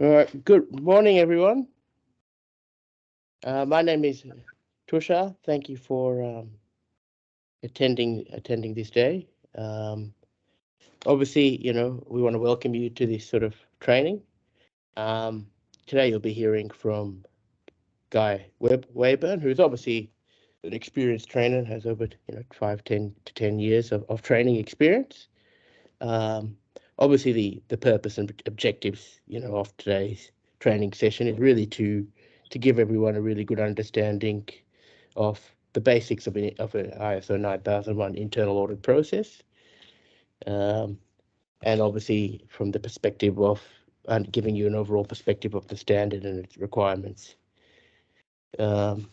All right. Good morning, everyone. My name is Tusha. Thank you for attending this day. Um, Obviously, we want to welcome you to this sort of training. Um, Today, you'll be hearing from Guy Wayburn, who's obviously an experienced trainer and has over 5 to 10 years of training experience. Um, Obviously, the purpose and objectives of today's training session is really to give everyone a really good understanding of the basics of an ISO 9001 internal audit process, um, and obviously from the perspective of and giving you an overall perspective of the standard and its requirements. Um,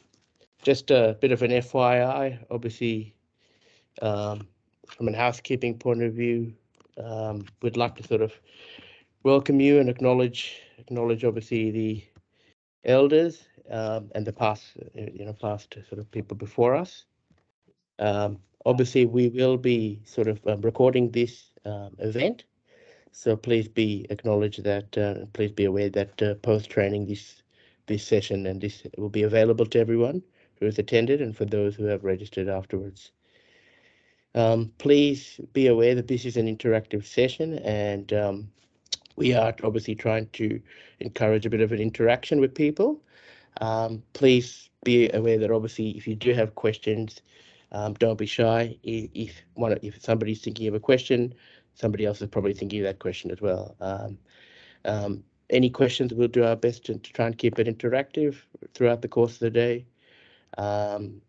just a bit of an FYI, obviously, from an housekeeping point of view, we'd like to sort of welcome you and acknowledge obviously the elders and the past sort of people before us. Obviously, we will be sort of recording this event, so please be acknowledged that please be aware that post training this session and this will be available to everyone who has attended and for those who have registered afterwards. Please be aware that this is an interactive session and we are obviously trying to encourage a bit of an interaction with people. Please be aware that obviously if you do have questions, don't be shy. If somebody's thinking of a question, somebody else is probably thinking of that question as well. Any questions, we'll do our best to try and keep it interactive throughout the course of the day. And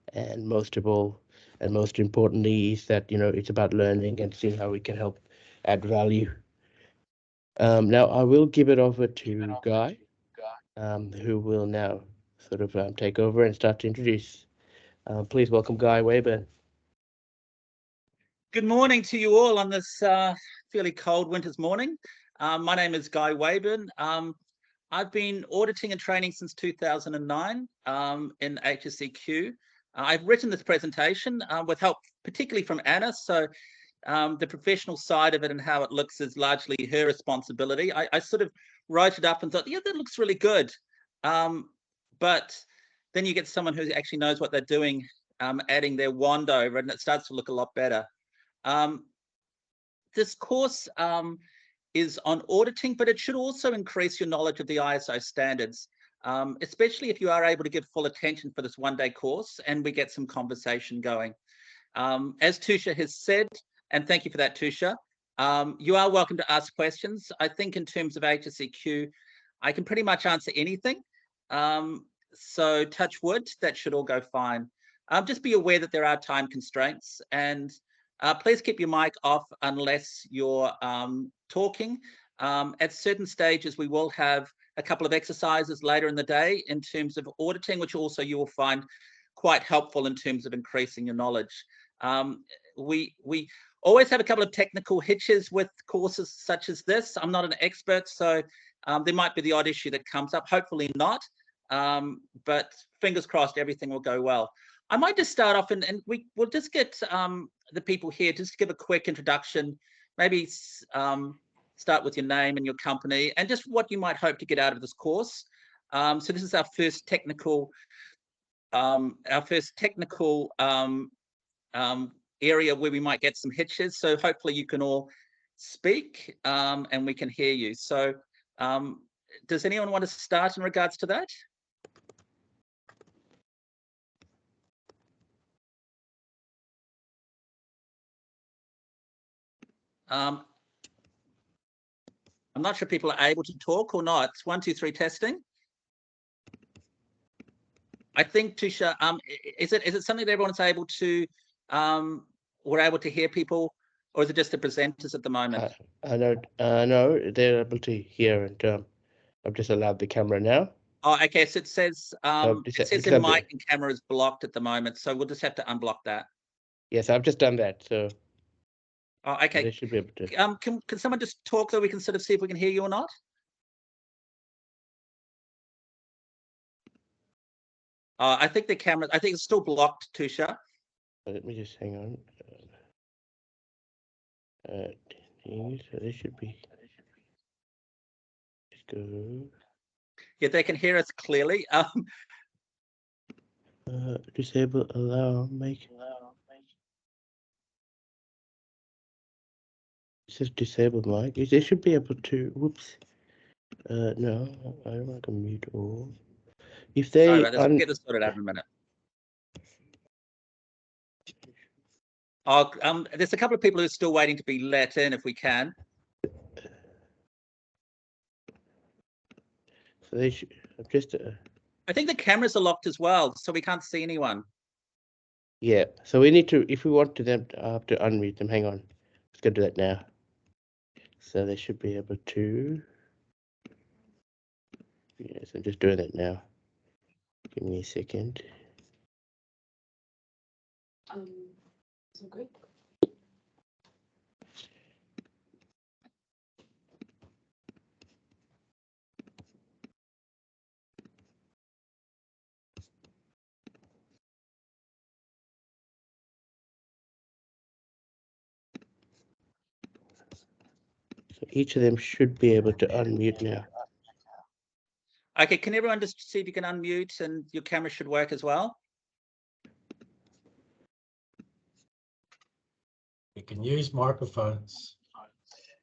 most of all, and most importantly, is that it's about learning and seeing how we can help add value. Now I will give it over to Guy, who will now sort of take over and start to introduce. Please welcome Guy Wayburn. Good morning to you all on this fairly cold winter's morning. My name is Guy Wayburn. I've been auditing and training since 2009 in HSEQ. I've written this presentation with help particularly from Anna, so the professional side of it and how it looks is largely her responsibility. I sort of wrote it up and thought, yeah, that looks really good. But then you get someone who actually knows what they're doing adding their wand over and it starts to look a lot better. This course is on auditing, but it should also increase your knowledge of the ISO standards, especially if you are able to give full attention for this one-day course and we get some conversation going. As Tusha has said, and thank you for that, Tusha, you are welcome to ask questions. I think in terms of HSEQ, I can pretty much answer anything. So touch wood, that should all go fine. Just be aware that there are time constraints and please keep your mic off unless you're talking. At certain stages, we will have a couple of exercises later in the day in terms of auditing, which also you will find quite helpful in terms of increasing your knowledge. We always have a couple of technical hitches with courses such as this. I'm not an expert, so there might be the odd issue that comes up, hopefully not, but fingers crossed everything will go well. I might just start off and we'll just get the people here just to give a quick introduction, maybe start with your name and your company and just what you might hope to get out of this course. So this is our first technical area where we might get some hitches. So hopefully you can all speak and we can hear you. So does anyone want to start in regards to that? I'm not sure people are able to talk or not. It's 1, 2, 3 testing. I think, Tusha, is it something that everyone's able to, we're able to hear people, or is it just the presenters at the moment? I know, they're able to hear, and I've just allowed the camera now. Oh, okay. So it says the mic and camera is blocked at the moment, so we'll just have to unblock that. Yes, I've just done that. So. Oh, okay. They should be able to. Can someone just talk so we can sort of see if we can hear you or not? I think the camera. I think it's still blocked, Tusha. Let me just hang on. So they should be. go. Yeah, they can hear us clearly. Disable, allow, make. It says disable mic. They should be able to. Whoops. No, I don't want to mute all. If Sorry they about this. We'll get this sorted out in a minute. Oh, there's a couple of people who are still waiting to be let in, if we can. So they should just. I think the cameras are locked as well, so we can't see anyone. Yeah. So we need to, if we want to them, I have to unmute them. Hang on. Let's go do that now. So they should be able to. Yes, I'm just doing it now. Give me a second. So great. So each of them should be able to unmute now. Okay, can everyone just see if you can unmute and your camera should work as well? You can use microphones.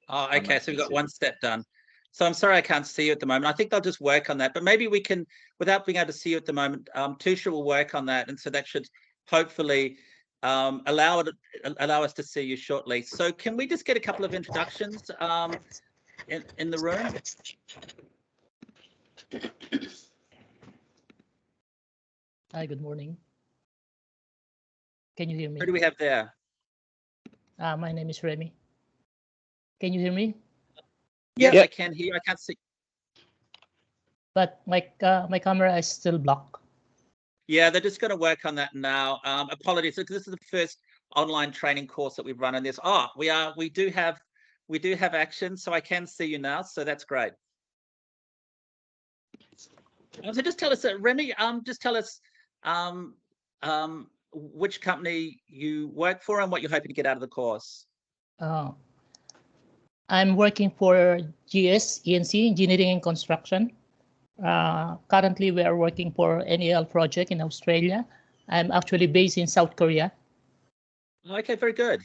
Oh, okay, so we've got one step done. So I'm sorry I can't see you at the moment. I think they'll just work on that, but maybe we can, without being able to see you at the moment, Tusha will work on that, and so that should hopefully allow us to see you shortly. So can we just get a couple of introductions in the room? Hi, good morning. Can you hear me? Who do we have there? My name is Remy. Can you hear me? Yeah, Yep. I can hear. I can't see. But my camera is still blocked. Yeah, they're just going to work on that now. Apologies, because this is the first online training course that we've run on this. Oh, we do have action, so I can see you now. So that's great. So just tell us, Remy. Just tell us which company you work for and what you're hoping to get out of the course. I'm working for GS ENC, Engineering and Construction. Currently, we are working for NEL project in Australia. I'm actually based in South Korea. Okay, very good.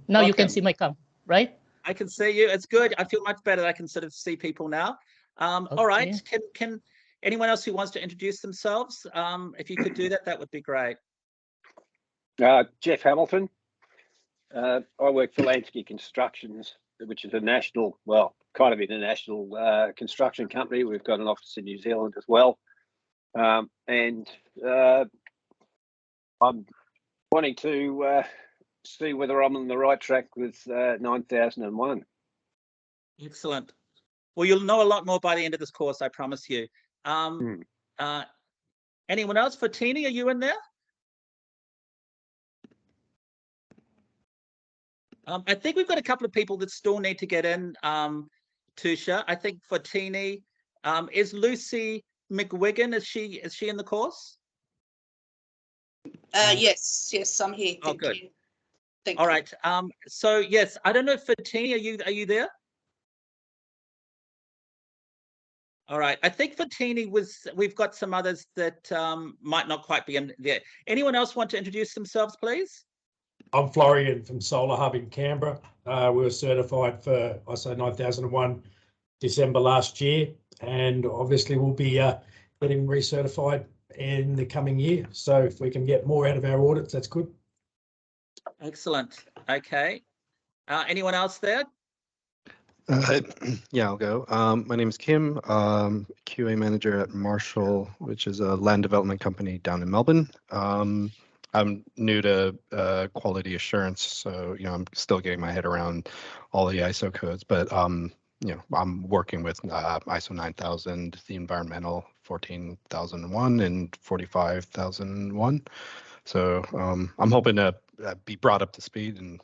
Now you can Welcome. see my cam, right? I can see you. It's good. I feel much better. I can sort of see people now. All right. Can anyone else who wants to introduce themselves, if you could do that, that would be great. Jeff Hamilton. I work for Lansky Constructions, which is a national, well, kind of international construction company. We've got an office in New Zealand as well. And I'm wanting to see whether I'm on the right track with 9001. Excellent. Well, you'll know a lot more by the end of this course, I promise you. Anyone else? Fatini, are you in there? I think we've got a couple of people that still need to get in. Tusha, I think Fatini. Is Lucy McWigan? Is she in the course? Yes, I'm here. Oh, good. Thank All you. right. So yes, I don't know, Fatini, are you there? All right. I think Fatini we've got some others that might not quite be in there. Anyone else want to introduce themselves, please? I'm Florian from Solar Hub in Canberra. We were certified for ISO 9001 December last year, and obviously we'll be getting recertified in the coming year. So if we can get more out of our audits, that's good. Excellent. Okay. Anyone else there? Yeah, I'll go. My name is Kim, QA manager at Marshall, which is a land development company down in Melbourne. I'm new to quality assurance, so I'm still getting my head around all the ISO codes. But I'm working with ISO 9000, the environmental 14001, and 45001. So I'm hoping to be brought up to speed and.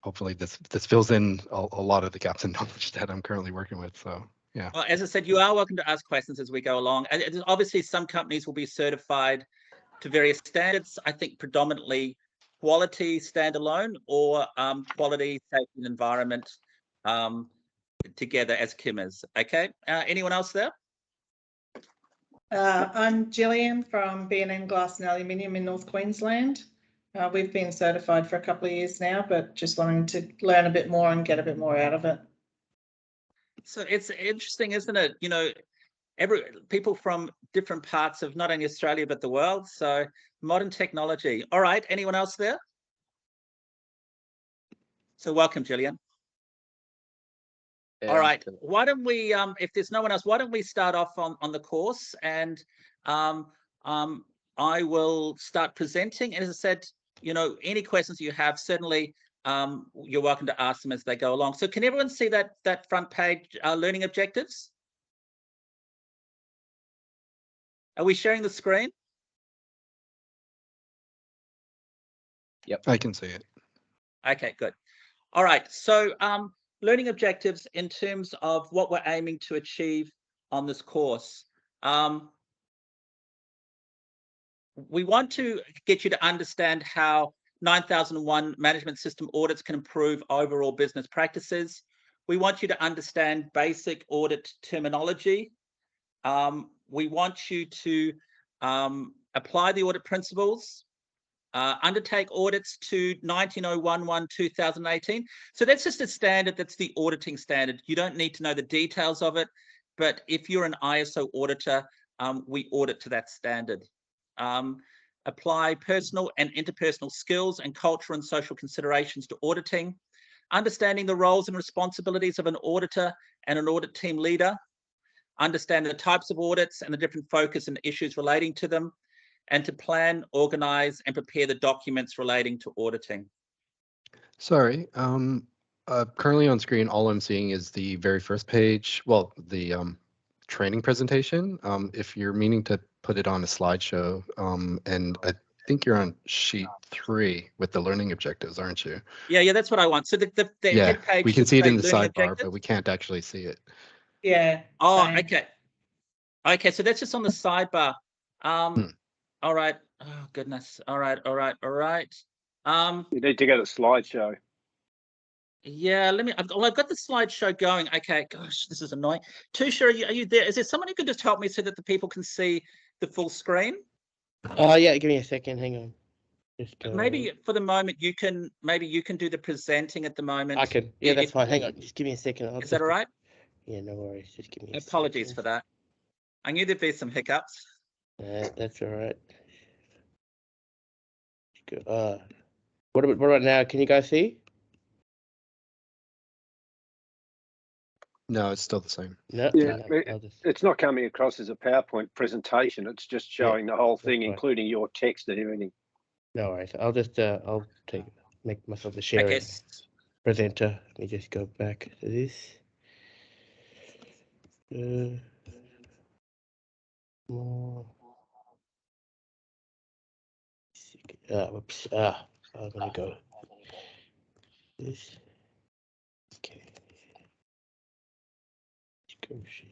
Hopefully this fills in a lot of the gaps in knowledge that I'm currently working with. So yeah. Well, as I said, you are welcome to ask questions as we go along. And obviously, some companies will be certified to various standards. I think predominantly quality standalone or quality, safety, and environment together as Kim is. Okay. Anyone else there? I'm Gillian from B&N Glass and Aluminium in North Queensland. We've been certified for a couple of years now, but just wanting to learn a bit more and get a bit more out of it. So it's interesting, isn't it? You know, people from different parts of not only Australia but the world. So modern technology. All right. Anyone else there? So welcome, Gillian. All right. Why don't we, if there's no one else, why don't we start off on the course, and I will start presenting. And as I said, you know, any questions you have, certainly you're welcome to ask them as they go along. So can everyone see that front page, learning objectives? Are we sharing the screen? Yep, I can see it. Okay, good. All right. So learning objectives in terms of what we're aiming to achieve on this course. We want to get you to understand how 9001 management system audits can improve overall business practices. We want you to understand basic audit terminology. We want you to apply the audit principles, undertake audits to 19011-2018. So that's just a standard, that's the auditing standard. You don't need to know the details of it, but if you're an ISO auditor, we audit to that standard. Apply personal and interpersonal skills and culture and social considerations to auditing. Understanding the roles and responsibilities of an auditor and an audit team leader. Understand the types of audits and the different focus and issues relating to them, and to plan, organize, and prepare the documents relating to auditing. Sorry, currently on screen, all I'm seeing is the very first page, well, the training presentation. If you're meaning to put it on a slideshow, and I think you're on sheet 3 with the learning objectives, aren't you? Yeah, that's what I want. So the Yeah, head page, we can see it in the learning sidebar, objectives, but we can't actually see it. Yeah. Oh, same. okay. Okay, so that's just on the sidebar. All right. Oh, goodness. All right. You need to get a slideshow. Yeah, I've got the slideshow going. Okay, gosh, this is annoying. Tusha, are you there? Is there someone who can just help me so that the people can see the full screen? Yeah, give me a second. Hang on. Just Maybe for the moment you can do the presenting at the moment. I can. Yeah, that's fine. Hang on. Just give me a second. Is that all right? Yeah, no worries. Just give me a Apologies second. for that. I knew there'd be some hiccups. That's all right. What about now? Can you guys see? No, it's still the same. No. Yeah, I'll just... it's not coming across as a PowerPoint presentation. It's just showing the whole thing, including your text and everything. No worries. I'll just make myself the sharing presenter. Let me just go back to this. More. Whoops. I'm gonna go this. Okay. Go sheet.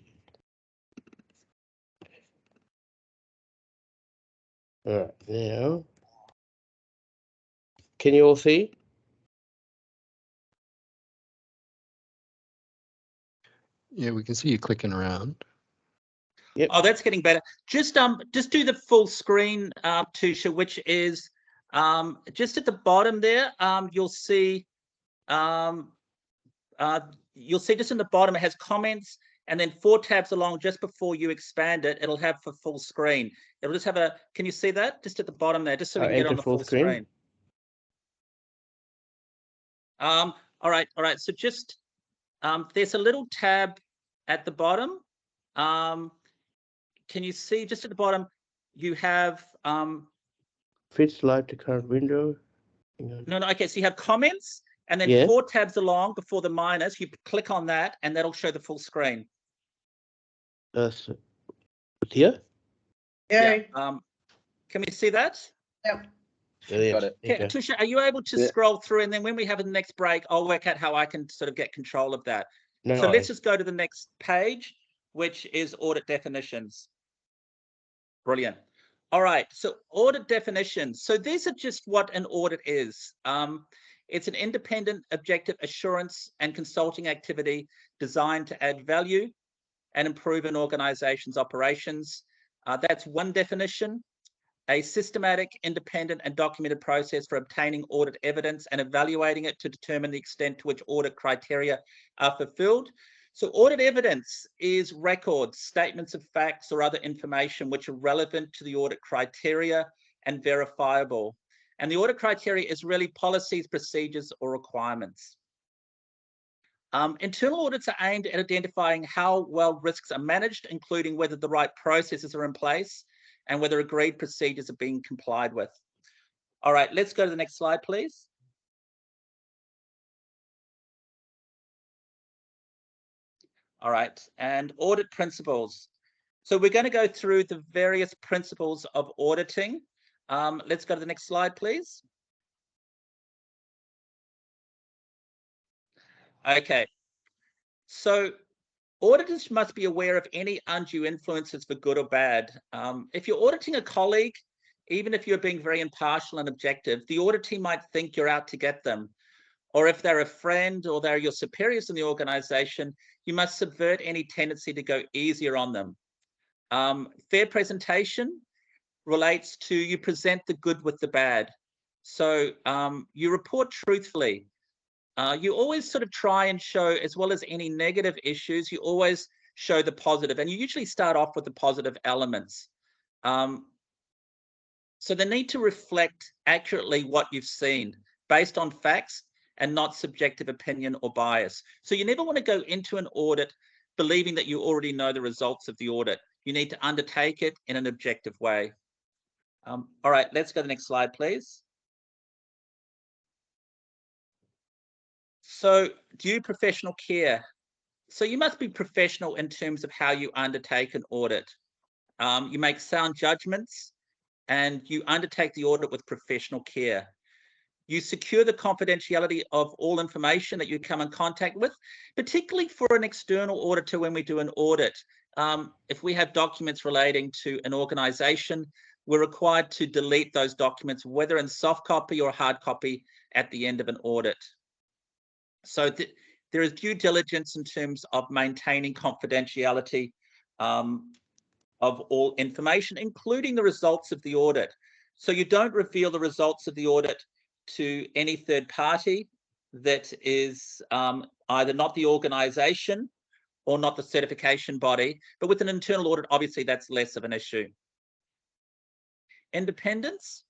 All right, now. Can you all see? Yeah, we can see you clicking around. Yep. Oh, that's getting better. Just do the full screen, Tusha, which is just at the bottom there. You'll see just in the bottom it has comments, and then 4 tabs along just before you expand it, it'll have for full screen. It'll just have a. Can you see that? Just at the bottom there, just so we can get on the full screen. All right. So just there's a little tab at the bottom. Can you see just at the bottom? You have Fit slide to current window. No. Okay, so you have comments, and then 4 tabs along before the minus. You click on that, and that'll show the full screen. So here. Yeah. Can we see that? Yep. Got it. Okay, Tusha, are you able to scroll through, and then when we have the next break, I'll work out how I can sort of get control of that. So let's just go to the next page, which is audit definitions. Brilliant. All right, so audit definitions. So these are just what an audit is. It's an independent, objective assurance and consulting activity designed to add value and improve an organization's operations. That's one definition. A systematic, independent and documented process for obtaining audit evidence and evaluating it to determine the extent to which audit criteria are fulfilled. So audit evidence is records, statements of facts or other information which are relevant to the audit criteria and verifiable. And the audit criteria is really policies, procedures or requirements. Internal audits are aimed at identifying how well risks are managed, including whether the right processes are in place and whether agreed procedures are being complied with. All right, let's go to the next slide, please. All right, and audit principles. So we're going to go through the various principles of auditing. Let's go to the next slide, please. Okay, so auditors must be aware of any undue influences for good or bad. If you're auditing a colleague, even if you're being very impartial and objective, the audit team might think you're out to get them. Or if they're a friend or they're your superiors in the organization, you must subvert any tendency to go easier on them. Fair presentation relates to you present the good with the bad. So you report truthfully. You always sort of try and show, as well as any negative issues, you always show the positive, and you usually start off with the positive elements. So they need to reflect accurately what you've seen based on facts and not subjective opinion or bias. So you never want to go into an audit believing that you already know the results of the audit. You need to undertake it in an objective way. All right, let's go to the next slide, please. So due professional care. So you must be professional in terms of how you undertake an audit. You make sound judgments and you undertake the audit with professional care. You secure the confidentiality of all information that you come in contact with, particularly for an external auditor when we do an audit. If we have documents relating to an organization, we're required to delete those documents, whether in soft copy or hard copy, at the end of an audit. So there is due diligence in terms of maintaining confidentiality of all information, including the results of the audit. So you don't reveal the results of the audit to any third party that is either not the organization or not the certification body, but with an internal audit, obviously that's less of an issue. Independence.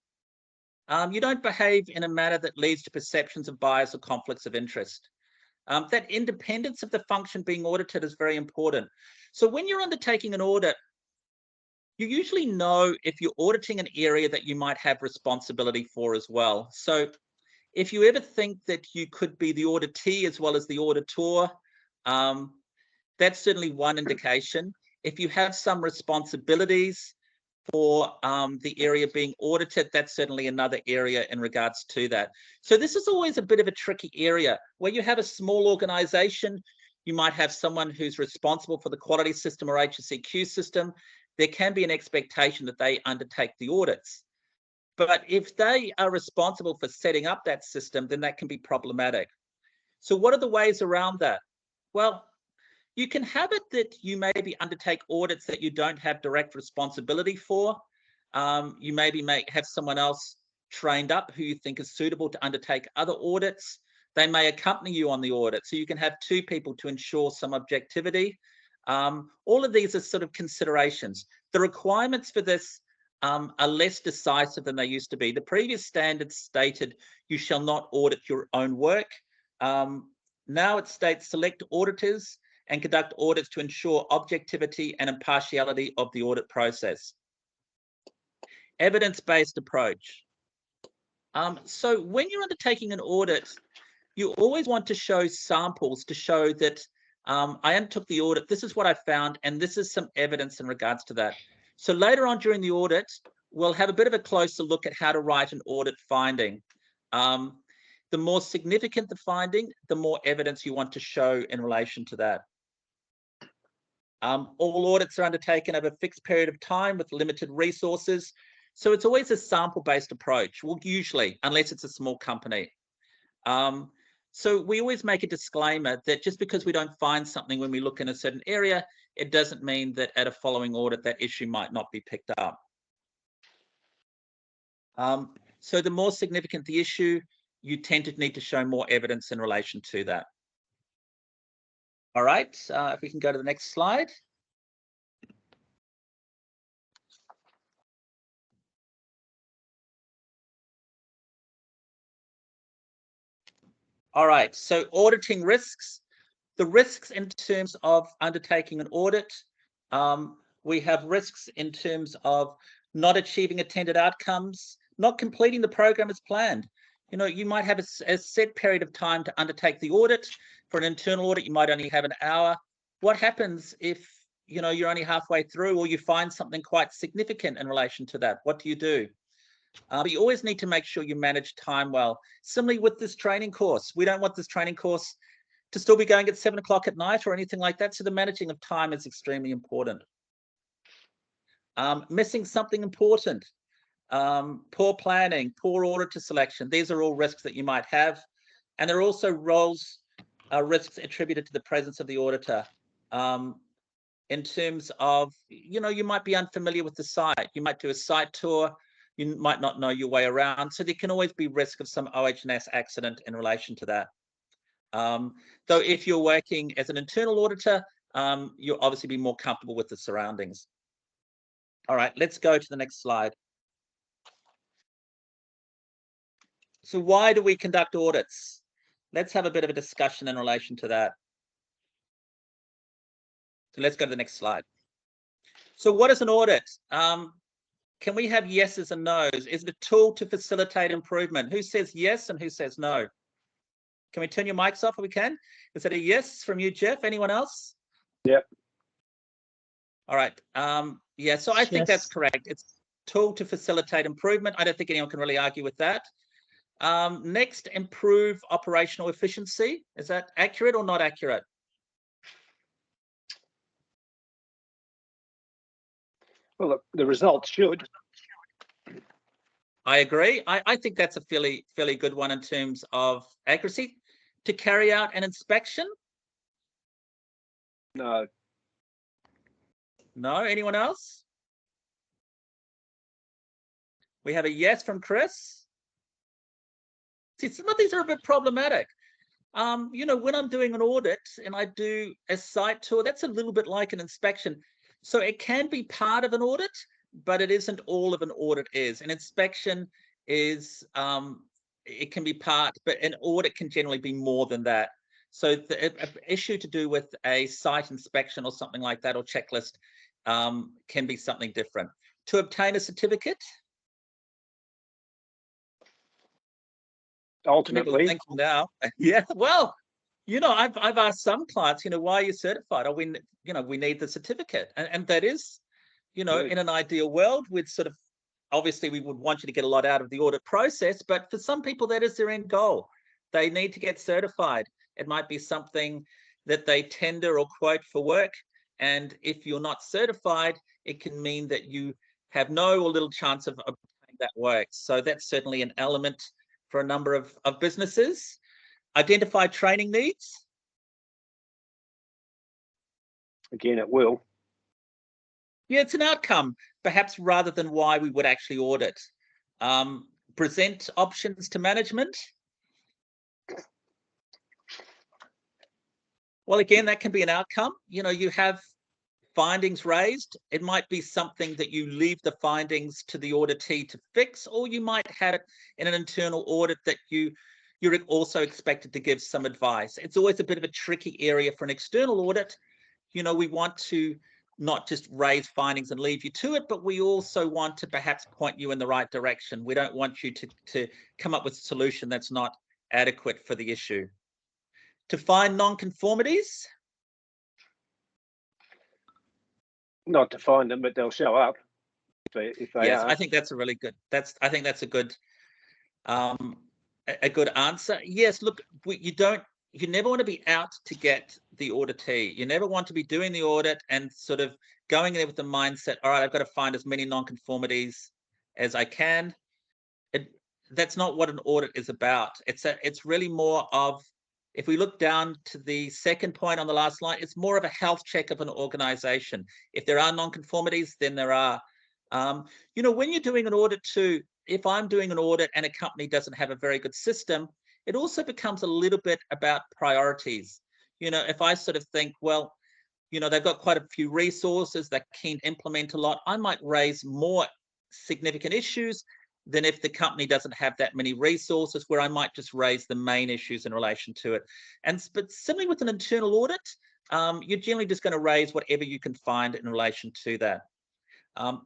You don't behave in a manner that leads to perceptions of bias or conflicts of interest. That independence of the function being audited is very important. So when you're undertaking an audit, you usually know if you're auditing an area that you might have responsibility for as well. So if you ever think that you could be the auditee as well as the auditor, that's certainly one indication. If you have some responsibilities for the area being audited, that's certainly another area in regards to that. So this is always a bit of a tricky area. Where you have a small organization, you might have someone who's responsible for the quality system or HSEQ system. There can be an expectation that they undertake the audits. But if they are responsible for setting up that system, then that can be problematic. So what are the ways around that? Well, you can have it that you maybe undertake audits that you don't have direct responsibility for. You maybe have someone else trained up who you think is suitable to undertake other audits. They may accompany you on the audit, so you can have two people to ensure some objectivity. All of these are sort of considerations. The requirements for this are less decisive than they used to be. The previous standards stated you shall not audit your own work. Now it states select auditors and conduct audits to ensure objectivity and impartiality of the audit process. Evidence-based approach. So when you're undertaking an audit, you always want to show samples to show that I undertook the audit, this is what I found, and this is some evidence in regards to that. So later on during the audit, we'll have a bit of a closer look at how to write an audit finding. The more significant the finding, the more evidence you want to show in relation to that. All audits are undertaken over a fixed period of time with limited resources. So it's always a sample-based approach, well, usually, unless it's a small company. So we always make a disclaimer that just because we don't find something when we look in a certain area, it doesn't mean that at a following audit that issue might not be picked up. So the more significant the issue, you tend to need to show more evidence in relation to that. All right, if we can go to the next slide. All right, so auditing risks. The risks in terms of undertaking an audit, we have risks in terms of not achieving intended outcomes, not completing the program as planned. You know, you might have a set period of time to undertake the audit. For an internal audit, you might only have an hour. What happens if, you know, you're only halfway through or you find something quite significant in relation to that? What do you do? But you always need to make sure you manage time well. Similarly with this training course, we don't want this training course to still be going at 7 o'clock at night or anything like that. So the managing of time is extremely important. Missing something important, poor planning, poor auditor selection. These are all risks that you might have. And there are also risks attributed to the presence of the auditor. In terms of, you know, you might be unfamiliar with the site. You might do a site tour. You might not know your way around. So there can always be risk of some OH&S accident in relation to that. Though if you're working as an internal auditor, you'll obviously be more comfortable with the surroundings. All right, let's go to the next slide. So why do we conduct audits? Let's have a bit of a discussion in relation to that. So let's go to the next slide. So what is an audit? Can we have yeses and nos? Is it a tool to facilitate improvement? Who says yes and who says no? Can we turn your mics off if we can? Is it a yes from you, Jeff? Anyone else? Yep. All right. Yeah, so I think that's correct. It's a tool to facilitate improvement. I don't think anyone can really argue with that. Next, improve operational efficiency. Is that accurate or not accurate? Well, look, the results should. I agree. I think that's a fairly good one in terms of accuracy. To carry out an inspection? No. No. Anyone else? We have a yes from Chris. See, some of these are a bit problematic. You know, when I'm doing an audit and I do a site tour, that's a little bit like an inspection. So it can be part of an audit, but it isn't all of an audit is. An inspection is, it can be part, but an audit can generally be more than that. So the issue to do with a site inspection or something like that or checklist can be something different. To obtain a certificate? Ultimately. Thinking now. Yeah, well, you know, I've asked some clients, you know, why are you certified? Oh, we need the certificate. And that is, you know, in an ideal world, we'd sort of, obviously we would want you to get a lot out of the audit process, but for some people that is their end goal. They need to get certified. It might be something that they tender or quote for work. And if you're not certified, it can mean that you have no or little chance of obtaining that work. So that's certainly an element for a number of businesses. Identify training needs. Again, it will. Yeah, it's an outcome, perhaps rather than why we would actually audit. Present options to management. Well, again, that can be an outcome. You know, you have findings raised. It might be something that you leave the findings to the auditee to fix, or you might have it in an internal audit that you're also expected to give some advice. It's always a bit of a tricky area for an external audit. You know, we want to not just raise findings and leave you to it, but we also want to perhaps point you in the right direction. We don't want you to come up with a solution that's not adequate for the issue. To find non-conformities? Not to find them, but they'll show up if they yes, are. I think that's a really good. I think that's a good answer. Yes, look, you never want to be out to get the auditee. You never want to be doing the audit and sort of going there with the mindset, all right, I've got to find as many non-conformities as I can. that's not what an audit is about. It's really more of, if we look down to the second point on the last line, it's more of a health check of an organization. If there are non-conformities, then there are. You know, when you're doing an audit too, if I'm doing an audit and a company doesn't have a very good system, it also becomes a little bit about priorities. You know, if I sort of think, well, you know, they've got quite a few resources, they're keen to implement a lot, I might raise more significant issues than if the company doesn't have that many resources, where I might just raise the main issues in relation to it. But similarly with an internal audit, you're generally just going to raise whatever you can find in relation to that.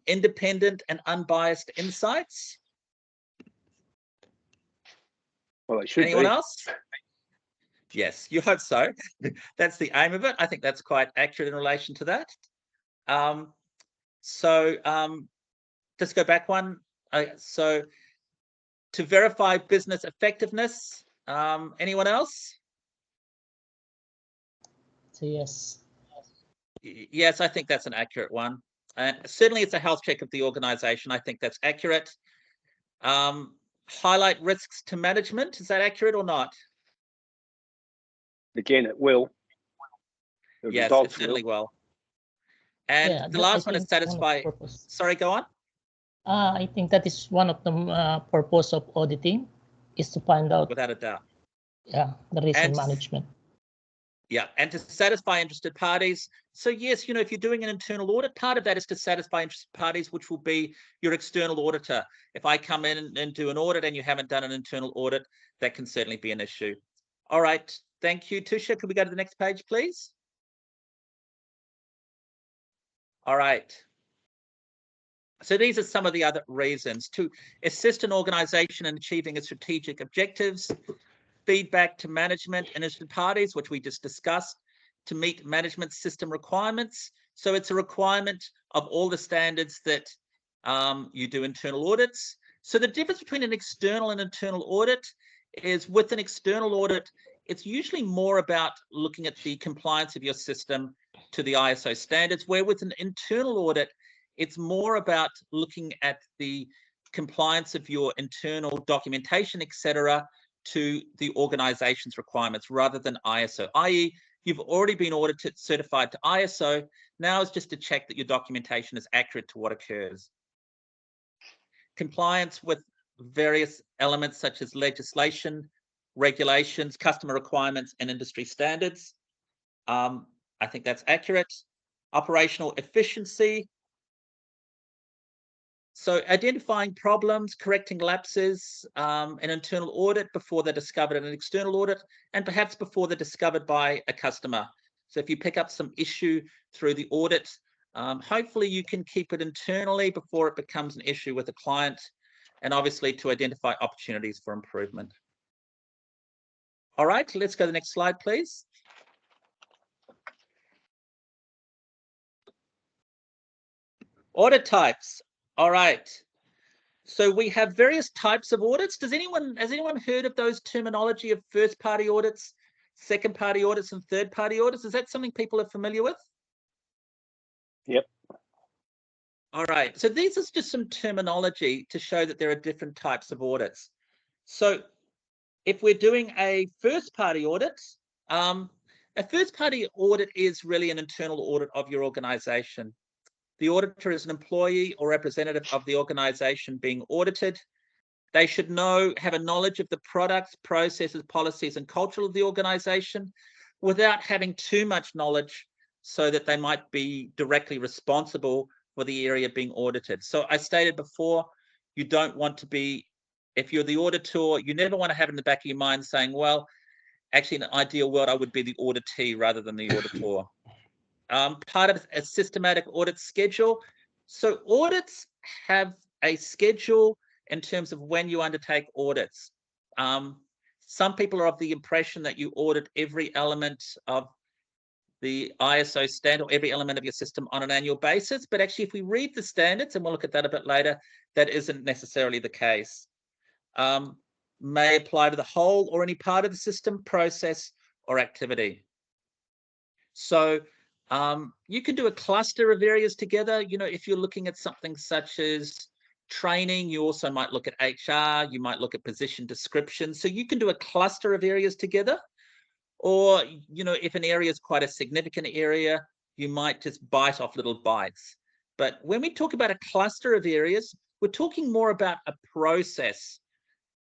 Independent and unbiased insights. Well, it should Anyone be. else? Yes, you hope so. That's the aim of it. I think that's quite accurate in relation to that. Let's go back one. So to verify business effectiveness, anyone else? So yes. Yes, I think that's an accurate one. Certainly it's a health check of the organization. I think that's accurate. Highlight risks to management. Is that accurate or not? Again, it will. The Yes, it results certainly will. will. And Yeah, the I last one is think one of the satisfy. purpose. Sorry, go on. I think that is one of the purpose of auditing, is to find out, Without a doubt. the risk And management. yeah, and to satisfy interested parties. So yes, you know, if you're doing an internal audit, part of that is to satisfy interested parties, which will be your external auditor. If I come in and do an audit and you haven't done an internal audit, that can certainly be an issue. All right, thank you, Tusha. Could we go to the next page, please? All right. So these are some of the other reasons: to assist an organization in achieving its strategic objectives, feedback to management and interested parties, which we just discussed, to meet management system requirements. So it's a requirement of all the standards that you do internal audits. So the difference between an external and internal audit is, with an external audit, it's usually more about looking at the compliance of your system to the ISO standards, where with an internal audit, it's more about looking at the compliance of your internal documentation, etc., to the organization's requirements rather than ISO, i.e. you've already been audited, certified to ISO. Now it's just to check that your documentation is accurate to what occurs. Compliance with various elements such as legislation, regulations, customer requirements, and industry standards. I think that's accurate. Operational efficiency. So identifying problems, correcting lapses, an internal audit before they're discovered in an external audit, and perhaps before they're discovered by a customer. So if you pick up some issue through the audit, hopefully you can keep it internally before it becomes an issue with a client, and obviously to identify opportunities for improvement. All right, let's go to the next slide, please. Audit types. All right. So we have various types of audits. Has anyone heard of those terminology of first-party audits, second-party audits, and third-party audits? Is that something people are familiar with? Yep. All right. So these is just some terminology to show that there are different types of audits. So if we're doing a first-party audit, a first-party audit is really an internal audit of your organization. The auditor is an employee or representative of the organization being audited. They should have a knowledge of the products, processes, policies, and culture of the organization without having too much knowledge, so that they might be directly responsible for the area being audited. So I stated before, you don't want to be, if you're the auditor, you never want to have in the back of your mind saying, well, actually in an ideal world, I would be the auditee rather than the auditor. Part of a systematic audit schedule. So audits have a schedule in terms of when you undertake audits. Some people are of the impression that you audit every element of the ISO standard, or every element of your system on an annual basis. But actually, if we read the standards, and we'll look at that a bit later, that isn't necessarily the case. May apply to the whole or any part of the system, process, or activity. So you can do a cluster of areas together. You know, if you're looking at something such as training. You also might look at HR. You might look at position description. So you can do a cluster of areas together. Or, you know, if an area is quite a significant area, you might just bite off little bites. But when we talk about a cluster of areas, we're talking more about a process.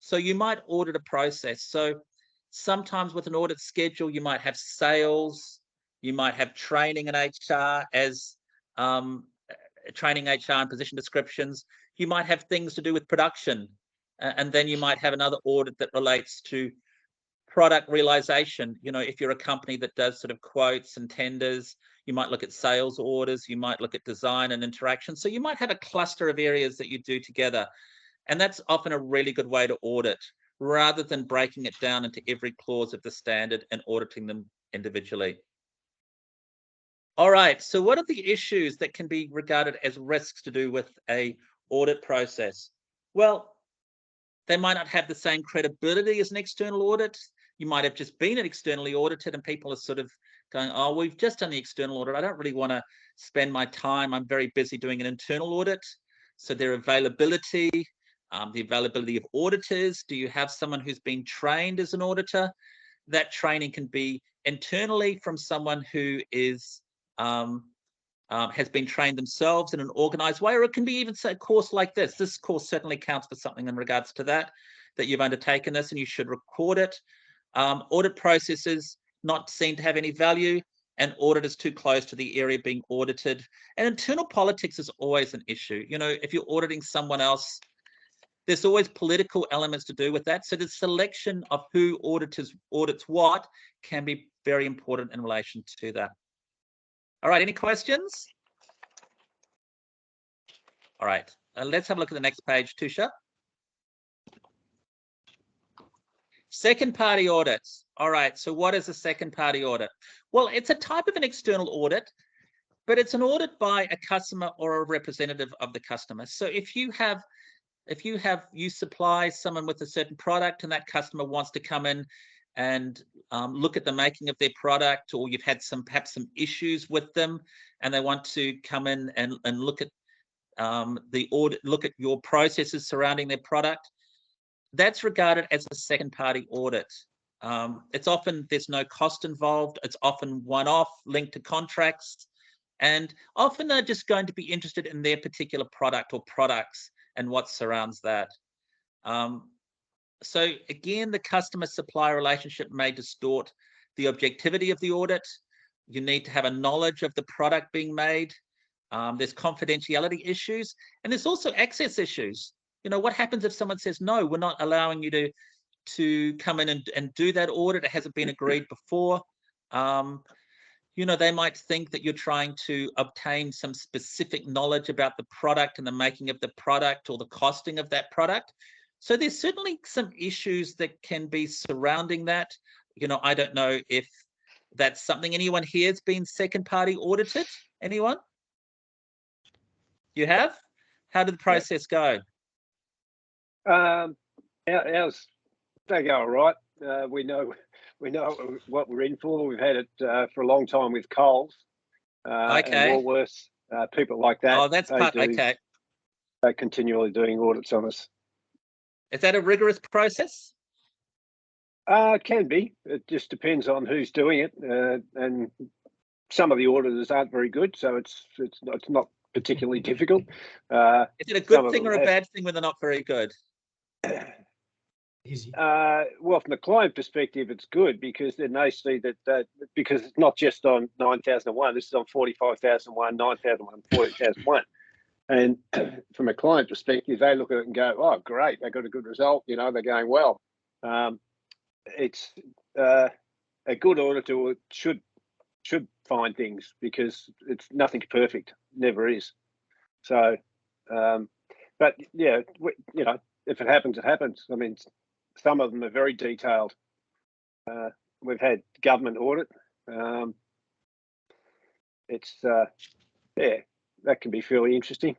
So you might audit a process. So sometimes with an audit schedule, you might have sales, you might have training and HR as training, HR and position descriptions. You might have things to do with production. And then you might have another audit that relates to product realization. You know, if you're a company that does sort of quotes and tenders, you might look at sales orders, you might look at design and interaction. So you might have a cluster of areas that you do together. And that's often a really good way to audit, rather than breaking it down into every clause of the standard and auditing them individually. All right, so what are the issues that can be regarded as risks to do with a audit process? Well, they might not have the same credibility as an external audit. You might have just been externally audited and people are sort of going, oh, we've just done the external audit. I don't really want to spend my time. I'm very busy doing an internal audit. So their availability, the availability of auditors. Do you have someone who's been trained as an auditor? That training can be internally from someone who is has been trained themselves in an organized way, or it can be even a course like this. This course certainly counts for something in regards to that you've undertaken this, and you should record it. Audit processes not seen to have any value, and audit is too close to the area being audited. And internal politics is always an issue. You know, if you're auditing someone else, there's always political elements to do with that. So the selection of who audits what can be very important in relation to that. All right, any questions? All right, let's have a look at the next page, Tusha. Second party audits. All right, so what is a second party audit? Well, it's a type of an external audit, but it's an audit by a customer or a representative of the customer. So if you supply someone with a certain product and that customer wants to come in and look at the making of their product, or you've had perhaps some issues with them and they want to come in and look at the audit, look at your processes surrounding their product, that's regarded as a second party audit. It's often, there's no cost involved. It's often one-off, linked to contracts, and often they're just going to be interested in their particular product or products and what surrounds that. So again, the customer-supplier relationship may distort the objectivity of the audit. You need to have a knowledge of the product being made. There's confidentiality issues, and there's also access issues. You know, what happens if someone says, no, we're not allowing you to come in and do that audit? It hasn't been agreed before. You know, they might think that you're trying to obtain some specific knowledge about the product and the making of the product or the costing of that product. So there's certainly some issues that can be surrounding that. You know, I don't know if that's something anyone here has been second party audited. Anyone? You have? How did the process go? Ours, they go all right. We know what we're in for. We've had it for a long time with Coles, and Woolworths, people like that. Oh, that's part, okay. They're continually doing audits on us. Is that a rigorous process? Can be. It just depends on who's doing it, and some of the auditors aren't very good, so it's not particularly difficult. Is it a good thing or a bad thing when they're not very good? Easy. Well, from the client perspective, it's good because then they see that because it's not just on 9001. This is on 45,001, 9001, 40,001. And from a client perspective, they look at it and go, "Oh, great! They got a good result. You know, they're going well." It's a good auditor should find things because it's nothing's perfect, never is. So, but yeah, you know, if it happens, it happens. I mean, some of them are very detailed. We've had government audit. It's yeah, that can be fairly interesting.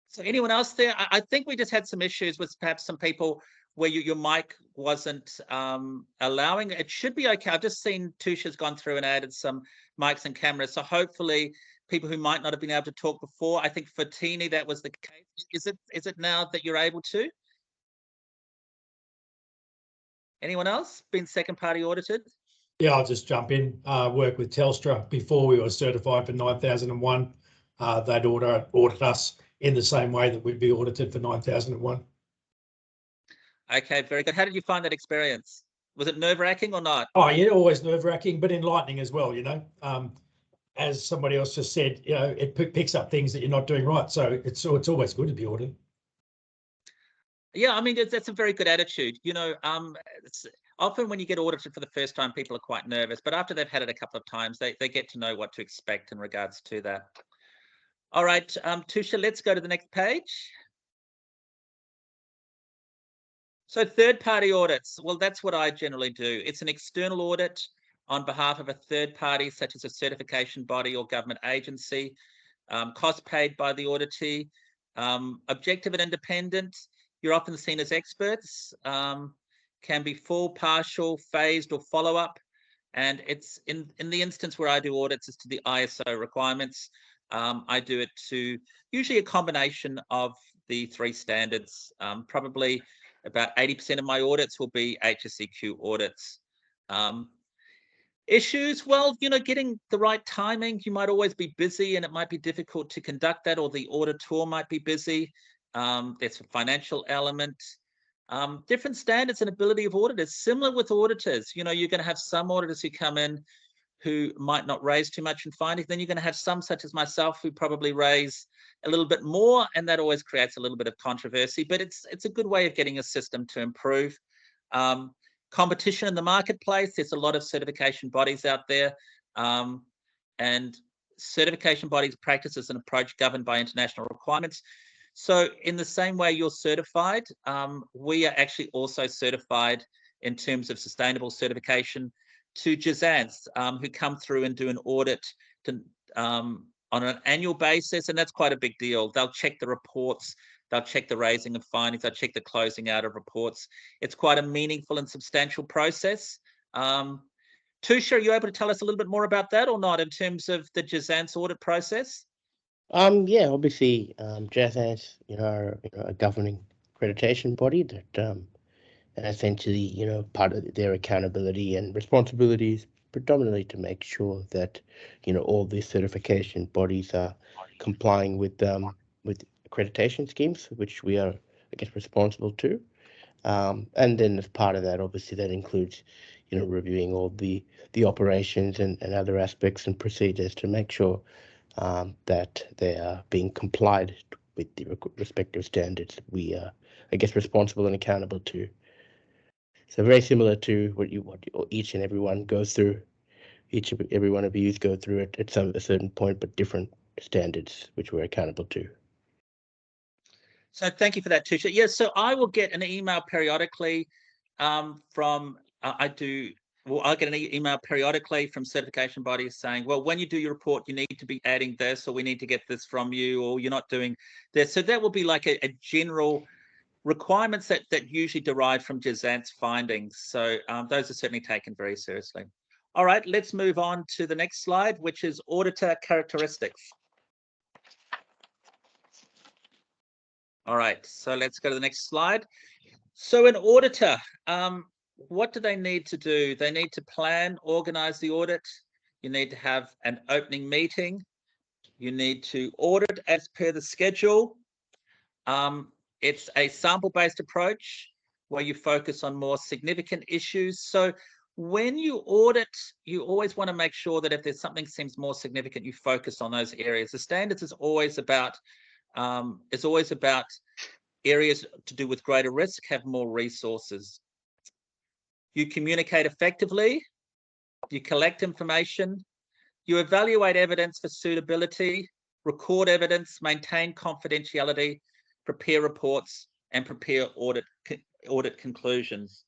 So anyone else there? I think we just had some issues with perhaps some people where your mic wasn't allowing. It should be okay. I've just seen Tusha's gone through and added some mics and cameras. So hopefully people who might not have been able to talk before. I think for Tini that was the case. Is it now that you're able to? Anyone else been second party audited? Yeah, I'll just jump in. Work with Telstra before we were certified for 9001. They'd audit us in the same way that we'd be audited for 9001. Okay, very good. How did you find that experience? Was it nerve-wracking or not? Oh yeah, always nerve-wracking, but enlightening as well. You know, as somebody else just said, you know, it picks up things that you're not doing right. So it's always good to be audited. Yeah, I mean, that's a very good attitude. You know, often when you get audited for the first time, people are quite nervous, but after they've had it a couple of times, they get to know what to expect in regards to that. All right, Tusha, let's go to the next page. So third-party audits, well, that's what I generally do. It's an external audit on behalf of a third party, such as a certification body or government agency, cost paid by the auditee, objective and independent. You're often seen as experts, can be full, partial, phased, or follow-up. And it's in the instance where I do audits is to the ISO requirements. I do it to usually a combination of the 3 standards. Probably about 80% of my audits will be HSEQ audits. Issues, well, you know, getting the right timing. You might always be busy and it might be difficult to conduct that, or the auditor might be busy. There's a financial element. Different standards and ability of auditors. Similar with auditors, you know, you're going to have some auditors who come in who might not raise too much in findings. Then you're going to have some, such as myself, who probably raise a little bit more, and that always creates a little bit of controversy. But it's a good way of getting a system to improve. Competition in the marketplace. There's a lot of certification bodies out there, and certification bodies practices an approach governed by international requirements. So in the same way you're certified, we are actually also certified in terms of sustainable certification to GSANS, who come through and do an audit to, on an annual basis, and that's quite a big deal. They'll check the reports, they'll check the raising of findings, they'll check the closing out of reports. It's quite a meaningful and substantial process. Tusha, are you able to tell us a little bit more about that or not in terms of the GSANS audit process? Yeah, obviously, GSANS, are a governing accreditation body that, and essentially, part of their accountability and responsibilities predominantly to make sure that, all these certification bodies are complying with accreditation schemes, which we are, I guess, responsible to. And then as part of that, obviously, that includes, reviewing all the operations and other aspects and procedures to make sure that they are being complied with the respective standards we are, I guess, responsible and accountable to. So very similar to what each and everyone goes through. Every one of you go through it at a certain point, but different standards which we're accountable to. So thank you for that, Tusha. Yes, so I will get an email periodically from I get an email periodically from certification bodies saying, well, when you do your report, you need to be adding this, or we need to get this from you, or you're not doing this. So that will be like a general requirements that usually derive from GSANS findings. So those are certainly taken very seriously. All right, let's move on to the next slide, which is auditor characteristics. All right, so let's go to the next slide. So an auditor, what do they need to do? They need to plan, organize the audit. You need to have an opening meeting. You need to audit as per the schedule. It's a sample-based approach where you focus on more significant issues. So when you audit, you always want to make sure that if there's something seems more significant, you focus on those areas. The standards is always about areas to do with greater risk, have more resources. You communicate effectively, you collect information, you evaluate evidence for suitability, record evidence, maintain confidentiality, prepare reports, and prepare audit conclusions.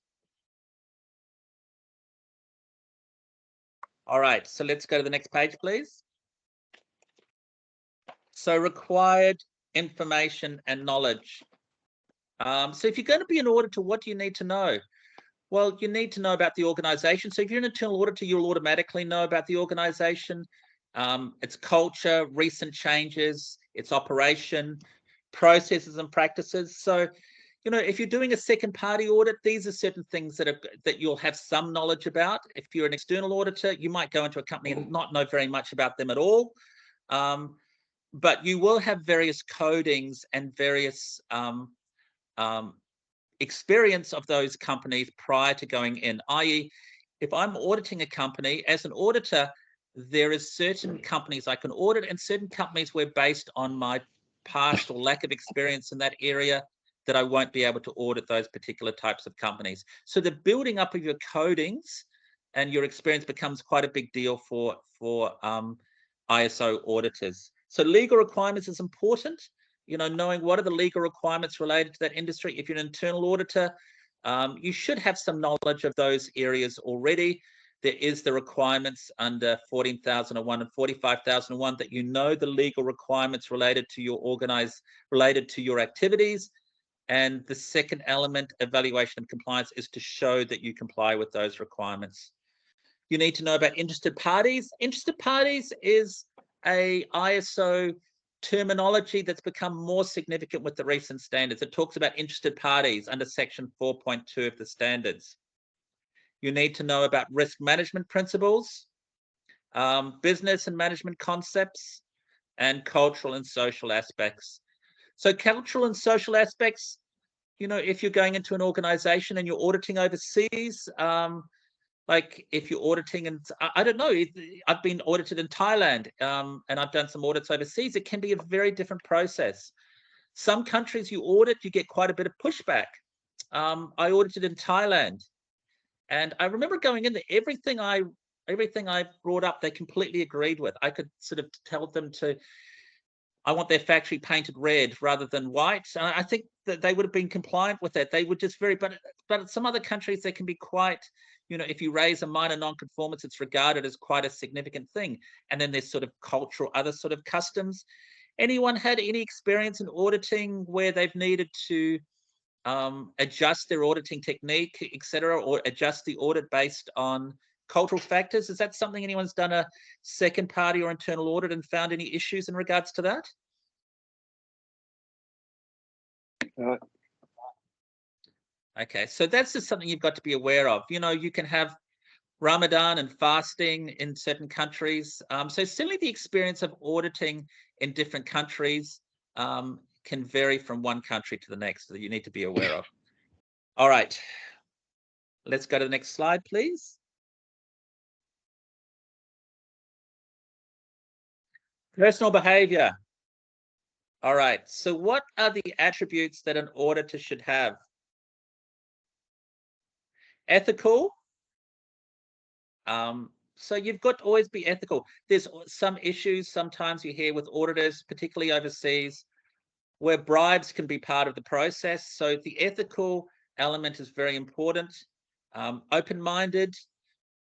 All right, so let's go to the next page, please. So required information and knowledge. So if you're going to be an auditor, what do you need to know? Well, you need to know about the organisation. So if you're an internal auditor, you'll automatically know about the organisation. its culture, recent changes, its operation, processes and practices. So, you know, if you're doing a second party audit, these are certain things that you'll have some knowledge about. If you're an external auditor, you might go into a company and not know very much about them at all. But you will have various codings and various experience of those companies prior to going in, i.e., if I'm auditing a company, as an auditor, there is certain companies I can audit and certain companies where, based on my past or lack of experience in that area, that I won't be able to audit those particular types of companies. So the building up of your codings and your experience becomes quite a big deal for ISO auditors. So legal requirements is important. You know, knowing what are the legal requirements related to that industry. If you're an internal auditor, you should have some knowledge of those areas already. There is the requirements under 14,001 and 45,001 that you know the legal requirements related to your activities. And the second element, evaluation of compliance, is to show that you comply with those requirements. You need to know about interested parties. Interested parties is a ISO terminology that's become more significant with the recent standards. It talks about interested parties under section 4.2 of the standards. You need to know about risk management principles, business and management concepts, and cultural and social aspects. So cultural and social aspects, you know, if you're going into an organization and you're auditing overseas, like if you're auditing, and I don't know, I've been audited in Thailand and I've done some audits overseas. It can be a very different process. Some countries you audit, you get quite a bit of pushback. I audited in Thailand, and I remember going in there, everything I brought up, they completely agreed with. I could sort of tell them I want their factory painted red rather than white. And I think that they would have been compliant with that. They would just but some other countries, they can be quite, you know, if you raise a minor non-conformance, it's regarded as quite a significant thing. And then there's sort of cultural, other sort of customs. Anyone had any experience in auditing where they've needed to adjust their auditing technique, etc., or adjust the audit based on cultural factors? Is that something anyone's done a second party or internal audit and found any issues in regards to that? Okay, so that's just something you've got to be aware of. You know, you can have Ramadan and fasting in certain countries. So certainly the experience of auditing in different countries can vary from one country to the next, that you need to be aware of. All right, let's go to the next slide, please. Personal behavior. All right, so what are the attributes that an auditor should have? Ethical. So you've got to always be ethical. There's some issues sometimes you hear with auditors, particularly overseas, where bribes can be part of the process. So the ethical element is very important. Open-minded.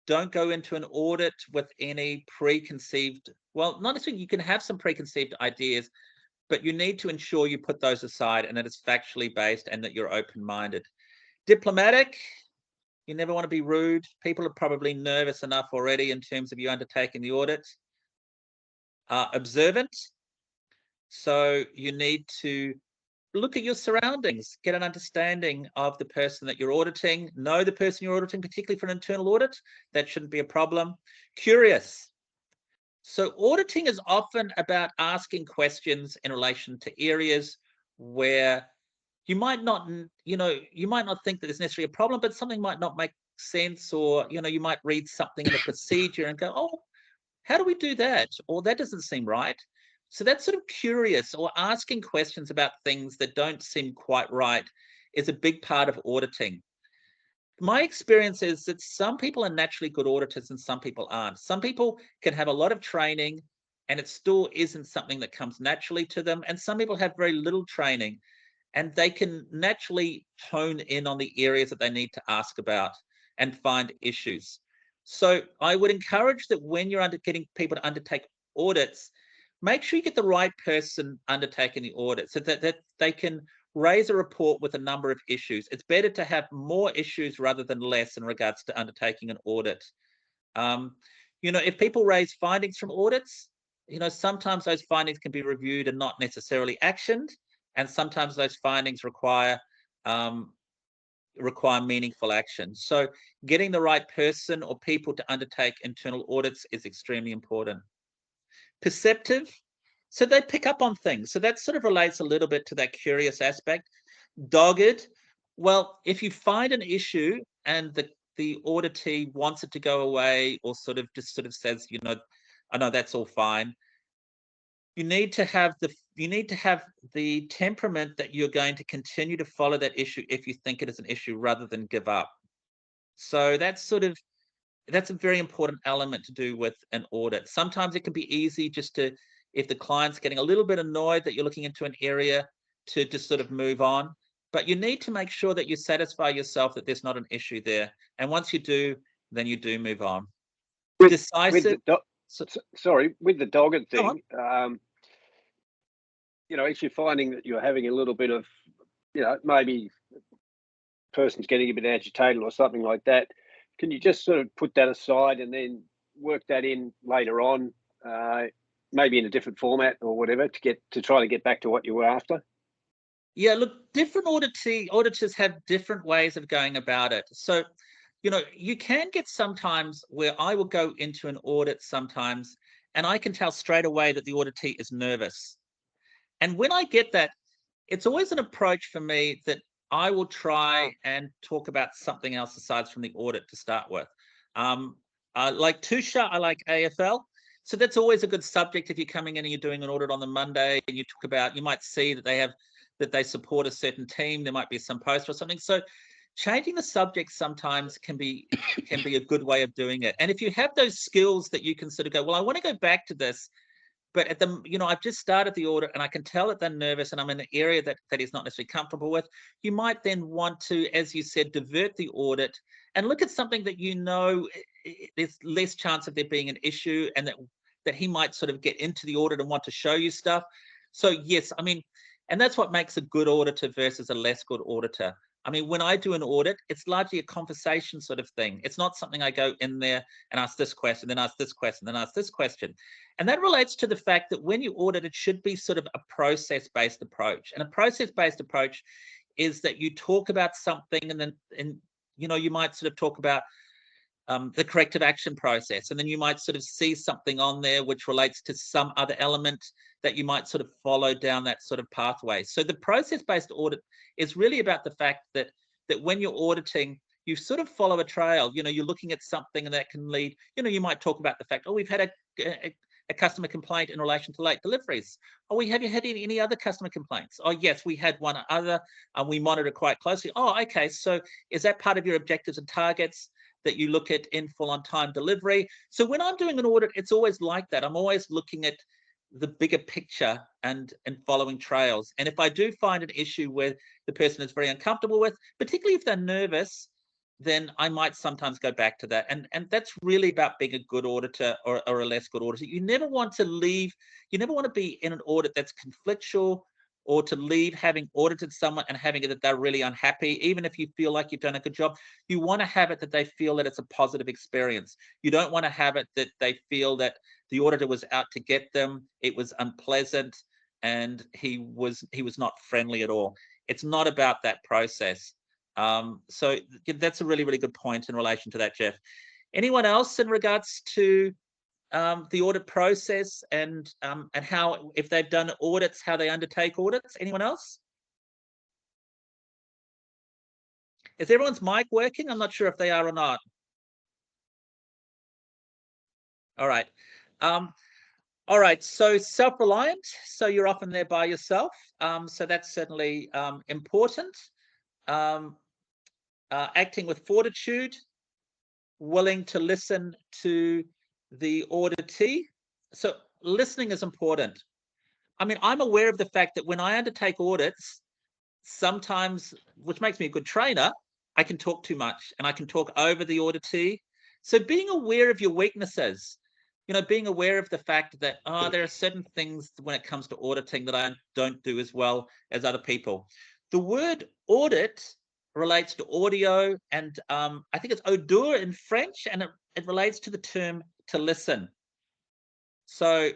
Don't go into an audit with any preconceived, well, not necessarily, you can have some preconceived ideas, but you need to ensure you put those aside and that it's factually based and that you're open-minded. Diplomatic. You never want to be rude. People are probably nervous enough already in terms of you undertaking the audit. Observant. So you need to look at your surroundings, get an understanding of the person that you're auditing, know the person you're auditing, particularly for an internal audit. That shouldn't be a problem. Curious. So auditing is often about asking questions in relation to areas where you might not, you know, you might not think that there's necessarily a problem, but something might not make sense, or, you know, you might read something in a procedure and go, oh, how do we do that? Or that doesn't seem right. So that's sort of curious, or asking questions about things that don't seem quite right is a big part of auditing. My experience is that some people are naturally good auditors and some people aren't. Some people can have a lot of training and it still isn't something that comes naturally to them. And some people have very little training and they can naturally hone in on the areas that they need to ask about and find issues. So I would encourage that when you're getting people to undertake audits, make sure you get the right person undertaking the audit so that they can raise a report with a number of issues. It's better to have more issues rather than less in regards to undertaking an audit. You know, if people raise findings from audits, you know, sometimes those findings can be reviewed and not necessarily actioned, and sometimes those findings require meaningful action. So getting the right person or people to undertake internal audits is extremely important. Perceptive, so they pick up on things. So that sort of relates a little bit to that curious aspect. Dogged, well, if you find an issue and the auditee wants it to go away, or just says, you know, I know that's all fine, you need to have the temperament that you're going to continue to follow that issue if you think it is an issue, rather than give up. So that's a very important element to do with an audit. Sometimes it can be easy just to, if the client's getting a little bit annoyed that you're looking into an area, to just sort of move on. But you need to make sure that you satisfy yourself that there's not an issue there. And once you do, then you do move on. Decisive. With the dogged thing, you know, if you're finding that you're having a little bit of, you know, maybe person's getting a bit agitated or something like that, can you just sort of put that aside and then work that in later on, maybe in a different format or whatever, to try to get back to what you were after? Yeah, look, different auditors have different ways of going about it. So, you know, you can get sometimes where I will go into an audit sometimes, and I can tell straight away that the auditee is nervous. And when I get that, it's always an approach for me that I will try and talk about something else aside from the audit to start with. I like TUSHA, I like AFL. So that's always a good subject if you're coming in and you're doing an audit on the Monday and you talk about, you might see that they support a certain team, there might be some post or something. So changing the subject sometimes can be a good way of doing it. And if you have those skills that you can sort of go, well, I want to go back to this, but I've just started the audit and I can tell that they're nervous and I'm in an area that he's not necessarily comfortable with. You might then want to, as you said, divert the audit and look at something that you know there's less chance of there being an issue, and that he might sort of get into the audit and want to show you stuff. So yes, I mean, and that's what makes a good auditor versus a less good auditor. I mean, when I do an audit, it's largely a conversation sort of thing. It's not something I go in there and ask this question, then ask this question, then ask this question. And that relates to the fact that when you audit, it should be sort of a process-based approach. And a process-based approach is that you talk about something and you might sort of talk about the corrective action process. And then you might sort of see something on there which relates to some other element that you might sort of follow down that sort of pathway. So the process-based audit is really about the fact that when you're auditing, you sort of follow a trail. You know, you're looking at something and that can lead, you know, you might talk about the fact, oh, we've had a customer complaint in relation to late deliveries. Oh, have you had any other customer complaints? Oh, yes, we had one other, and we monitor quite closely. Oh, okay, so is that part of your objectives and targets, that you look at in full on time delivery? So when I'm doing an audit, it's always like that. I'm always looking at the bigger picture and following trails. And if I do find an issue where the person is very uncomfortable with, particularly if they're nervous, then I might sometimes go back to that. And that's really about being a good auditor or a less good auditor. You never want to be in an audit that's conflictual, or to leave having audited someone and having it that they're really unhappy. Even if you feel like you've done a good job, you want to have it that they feel that it's a positive experience. You don't want to have it that they feel that the auditor was out to get them, it was unpleasant, and he was not friendly at all. It's not about that process. So that's a really, really good point in relation to that, Jeff. Anyone else in regards to the audit process and how, if they've done audits, how they undertake audits? Anyone else? Is everyone's mic working? I'm not sure if they are or not. All right. All right, so self-reliant, so you're often there by yourself. So that's certainly important. Acting with fortitude, willing to listen to the auditee. So listening is important. I mean, I'm aware of the fact that when I undertake audits, sometimes, which makes me a good trainer, I can talk too much and I can talk over the auditee. So being aware of your weaknesses, you know, being aware of the fact that, there are certain things when it comes to auditing that I don't do as well as other people. The word audit relates to audio, and I think it's odeur in French, and it relates to the term to listen. So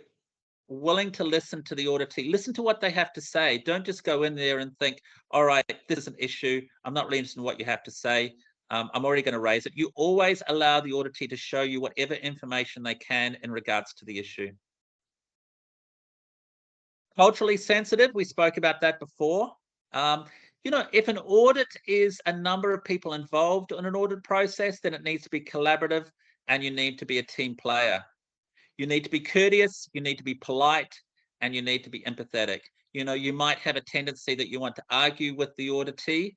willing to listen to the auditee, listen to what they have to say. Don't just go in there and think, all right, this is an issue. I'm not really interested in what you have to say. I'm already going to raise it. You always allow the auditee to show you whatever information they can in regards to the issue. Culturally sensitive, we spoke about that before. You know, if an audit is a number of people involved in an audit process, then it needs to be collaborative and you need to be a team player. You need to be courteous, you need to be polite, and you need to be empathetic. You know, you might have a tendency that you want to argue with the auditee,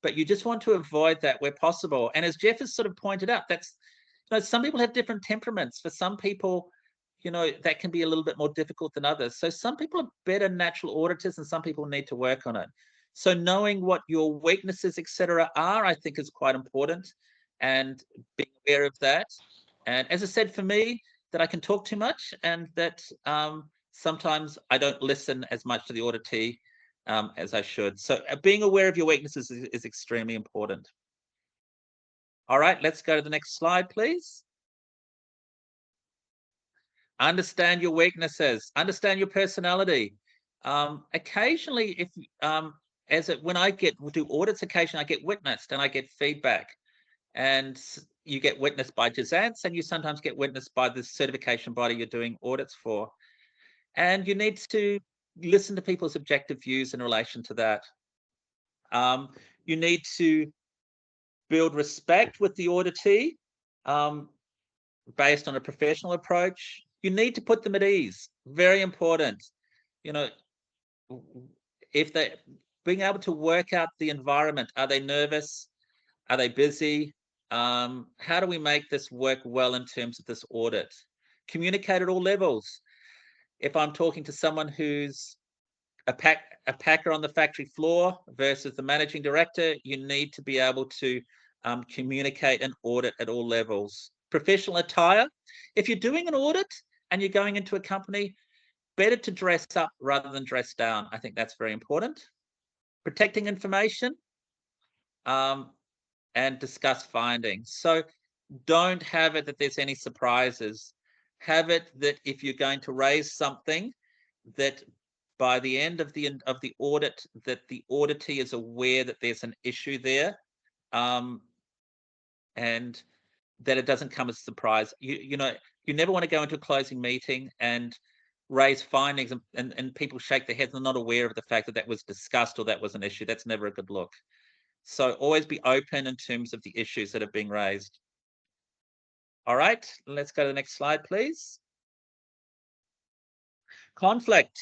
but you just want to avoid that where possible. And as Jeff has sort of pointed out, that's, you know, some people have different temperaments. For some people, you know, that can be a little bit more difficult than others. So some people are better natural auditors and some people need to work on it. So knowing what your weaknesses, etc., are, I think is quite important, and being aware of that. And as I said, for me, that I can talk too much and that sometimes I don't listen as much to the auditee as I should. So being aware of your weaknesses is extremely important. All right, let's go to the next slide, please. Understand your weaknesses, understand your personality. Occasionally, if when I do audits, occasionally I get witnessed and I get feedback, and you get witnessed by Jazance and you sometimes get witnessed by the certification body you're doing audits for, and you need to listen to people's objective views in relation to that. You need to build respect with the auditee based on a professional approach. You need to put them at ease. Very important. You know, if they being able to work out the environment. Are they nervous? Are they busy? How do we make this work well in terms of this audit? Communicate at all levels. If I'm talking to someone who's a packer on the factory floor versus the managing director, you need to be able to communicate and audit at all levels. Professional attire. If you're doing an audit and you're going into a company, better to dress up rather than dress down. I think that's very important. Protecting information and discuss findings. So don't have it that there's any surprises. Have it that if you're going to raise something, that by the end of the audit, that the auditee is aware that there's an issue there, and that it doesn't come as a surprise. You know, you never want to go into a closing meeting and raise findings and people shake their heads and not aware of the fact that that was discussed or that was an issue. That's never a good look. So always be open in terms of the issues that are being raised. All right, let's go to the next slide, please. Conflict.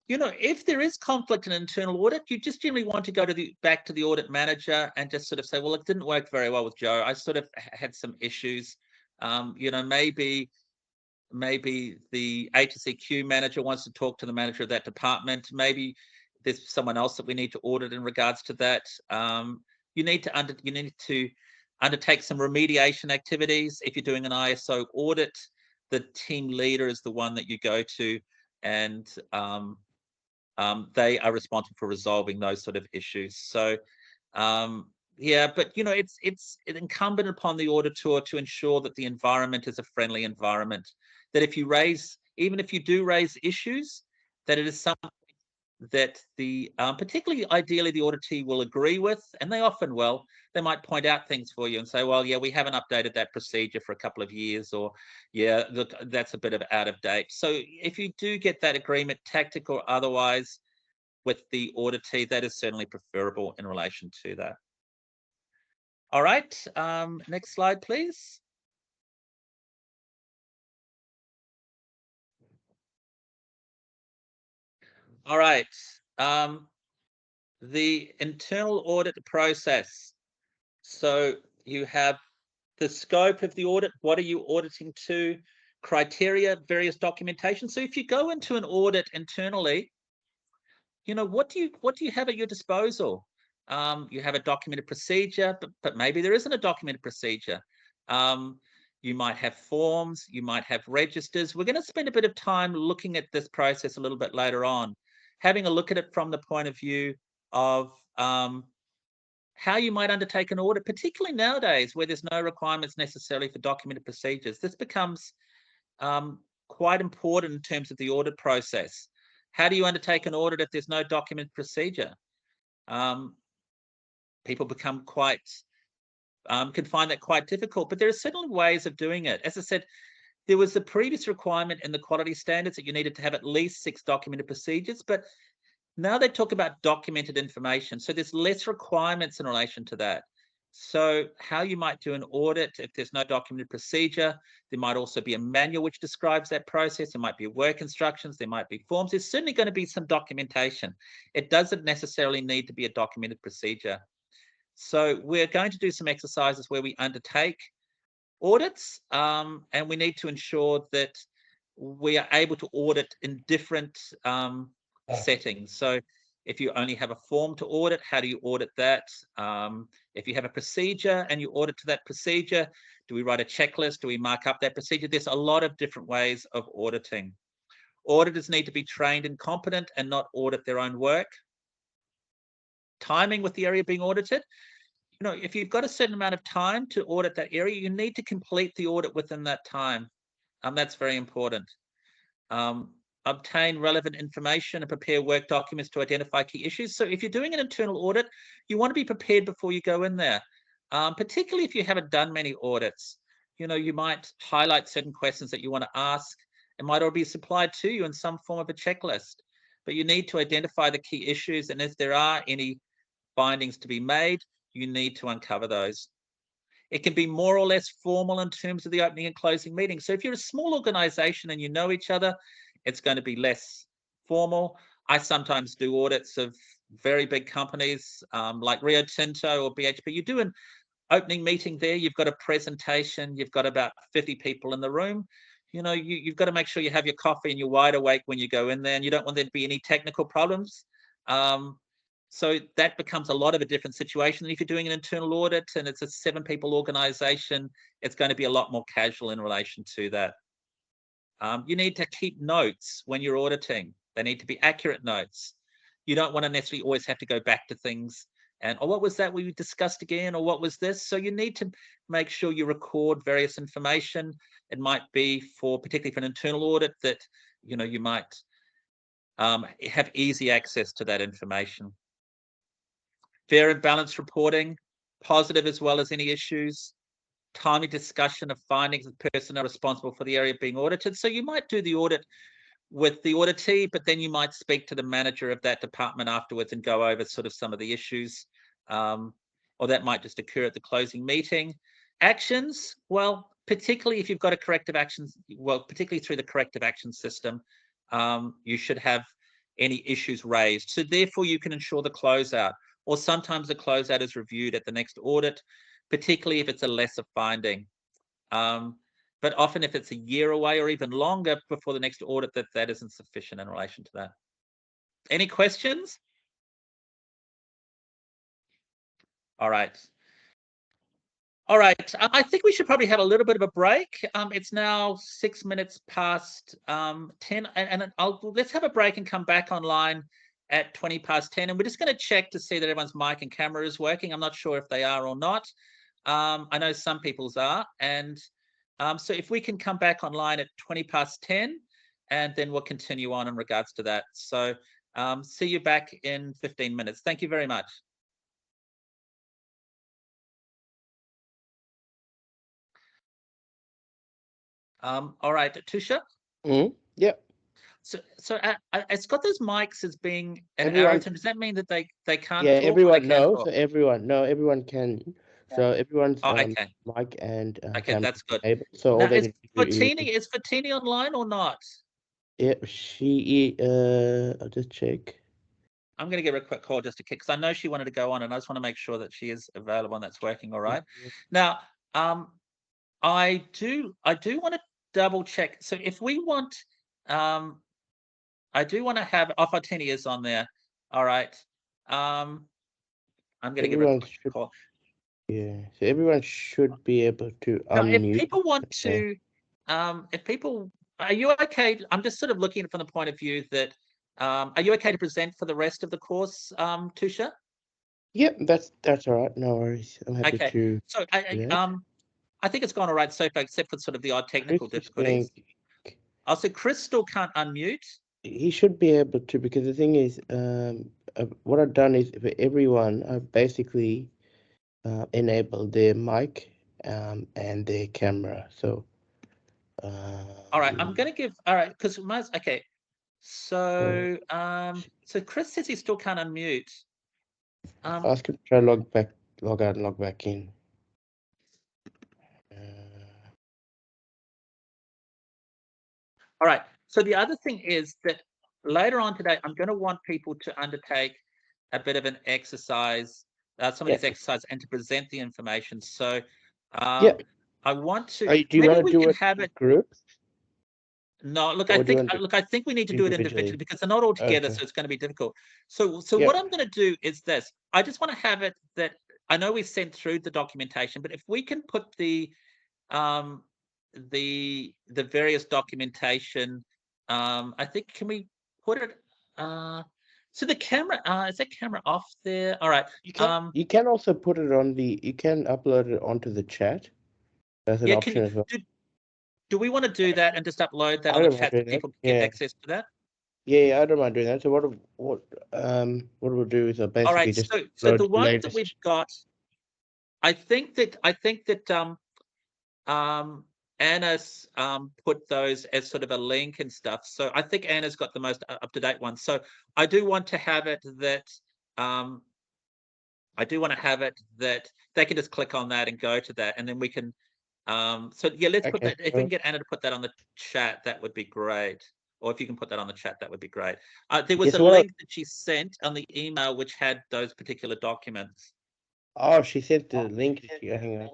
You know, if there is conflict in internal audit, you just generally want to go to back to the audit manager and just sort of say, well, it didn't work very well with Joe. I sort of had some issues. You know, maybe the HSEQ manager wants to talk to the manager of that department. Maybe there's someone else that we need to audit in regards to that. You need to undertake some remediation activities. If you're doing an ISO audit, the team leader is the one that you go to, and they are responsible for resolving those sort of issues. So yeah, but you know, it's incumbent upon the auditor to ensure that the environment is a friendly environment. That if you even if you do raise issues, that it is something that the particularly ideally the auditee will agree with, and they often will. They might point out things for you and say, well, yeah, we haven't updated that procedure for a couple of years, or yeah, look, that's a bit of out of date. So if you do get that agreement, tactical or otherwise, with the auditee, that is certainly preferable in relation to that. All right, next slide, please. All right, the internal audit process. So you have the scope of the audit. What are you auditing to? Criteria, various documentation. So if you go into an audit internally, you know, what do you have at your disposal? You have a documented procedure, but maybe there isn't a documented procedure. You might have forms, you might have registers. We're going to spend a bit of time looking at this process a little bit later on, having a look at it from the point of view of how you might undertake an audit, particularly nowadays where there's no requirements necessarily for documented procedures. This becomes quite important in terms of the audit process. How do you undertake an audit if there's no documented procedure? People become quite, can find that quite difficult, but there are certainly ways of doing it. As I said, there was the previous requirement in the quality standards that you needed to have at least 6 documented procedures, but now they talk about documented information. So there's less requirements in relation to that. So how you might do an audit if there's no documented procedure, there might also be a manual which describes that process. There might be work instructions, there might be forms. There's certainly going to be some documentation. It doesn't necessarily need to be a documented procedure. So we're going to do some exercises where we undertake audits, and we need to ensure that we are able to audit in different settings. So if you only have a form to audit, how do you audit that? If you have a procedure and you audit to that procedure, do we write a checklist? Do we mark up that procedure? There's a lot of different ways of auditing. Auditors need to be trained and competent and not audit their own work. Timing with the area being audited. You know, if you've got a certain amount of time to audit that area, you need to complete the audit within that time. That's very important. Obtain relevant information and prepare work documents to identify key issues. So if you're doing an internal audit, you want to be prepared before you go in there, particularly if you haven't done many audits. You know, you might highlight certain questions that you want to ask. It might already be supplied to you in some form of a checklist, but you need to identify the key issues, and if there are any findings to be made, you need to uncover those. It can be more or less formal in terms of the opening and closing meetings. So if you're a small organization and you know each other, it's going to be less formal. I sometimes do audits of very big companies like Rio Tinto or BHP. You do an opening meeting there, you've got a presentation, you've got about 50 people in the room. You know, you've got to make sure you have your coffee and you're wide awake when you go in there, and you don't want there to be any technical problems. So that becomes a lot of a different situation. And if you're doing an internal audit and it's a 7-people organization, it's going to be a lot more casual in relation to that. You need to keep notes when you're auditing. They need to be accurate notes. You don't want to necessarily always have to go back to things and, oh, what was that we discussed again? Or what was this? So you need to make sure you record various information. It might be for, particularly for an internal audit, that, you know, you might have easy access to that information. Fair and balanced reporting, positive as well as any issues. Timely discussion of findings of personnel responsible for the area being audited. So you might do the audit with the auditee, but then you might speak to the manager of that department afterwards and go over sort of some of the issues, or that might just occur at the closing meeting. Actions, well, particularly if you've got a corrective actions, well, particularly through the corrective action system, you should have any issues raised. So therefore you can ensure the closeout, or sometimes the closeout is reviewed at the next audit, particularly if it's a lesser finding. But often if it's a year away or even longer before the next audit, that isn't sufficient in relation to that. Any questions? All right. All right, I think we should probably have a little bit of a break. It's now 6 minutes past 10, and let's have a break and come back online at 20 past 10. And we're just going to check to see that everyone's mic and camera is working. I'm not sure if they are or not. I know some people's are. And so if we can come back online at 20 past 10, and then we'll continue on in regards to that. So see you back in 15 minutes. Thank you very much. All right, Tusha. Yep. So it's got those mics as being an Everyone- arrow. Does that mean that they can't? Yeah, talk, everyone knows. talk? So everyone can. So everyone's Okay. mic and Okay, camera that's good. enabled. So Now, all they is need to do Fatini online or not? yeah, she I'll just check. I'm going to give her a quick call just to kick, because I know she wanted to go on, and I just want to make sure that she is available and that's working all right. Now, I do want to double check. So if we want, I do want to have Fatini is on there. All right. I'm going to give her a quick call. Yeah, so everyone should be able to Now, unmute. if people want to, if people, are you okay? I'm just sort of looking from the point of view that, are you okay to present for the rest of the course, Tusha? Yep, that's all right. No worries. I'm happy Okay. to So do that. I think it's gone all right so far, except for sort of the odd technical Chris is difficulties. saying Also, Chris still can't unmute. he should be able to, because the thing is, what I've done is for everyone, I've basically enabled their mic and their camera. So. All right, I'm going to give. All right, because okay. So so Chris says he still can't unmute. Ask him to try log out, and log back in. All right. So the other thing is that later on today, I'm going to want people to undertake a bit of an exercise, some of these exercises, and to present the information. So I want to. Do you maybe want to we do can it have in it. group? No, look, Or I do you think want to I think we need to do it individually because they're not all together, Okay. so it's going to be difficult. So what I'm going to do is this. I just want to have it that I know we sent through the documentation, but if we can put the various documentation, I think, can we put it so the camera, is that camera off there? All right. You can also put it on you can upload it onto the chat. That's an option as well. Do we want to do that and just upload that I on the don't mind chat so doing that. people can get Yeah. access to that? Yeah, I don't mind doing that. So what we'll do is basically All right, just so load the ones that latest. we've got, I think that Anna's put those as sort of a link and stuff. So I think Anna's got the most up-to-date one. So I do want to have it that they can just click on that and go to that, and then we can so yeah, let's put that. If we can get Anna to put that on the chat, that would be great. Or if you can put that on the chat, that would be great. There was a link that she sent on the email which had those particular documents. Oh, she sent the link. Hang on.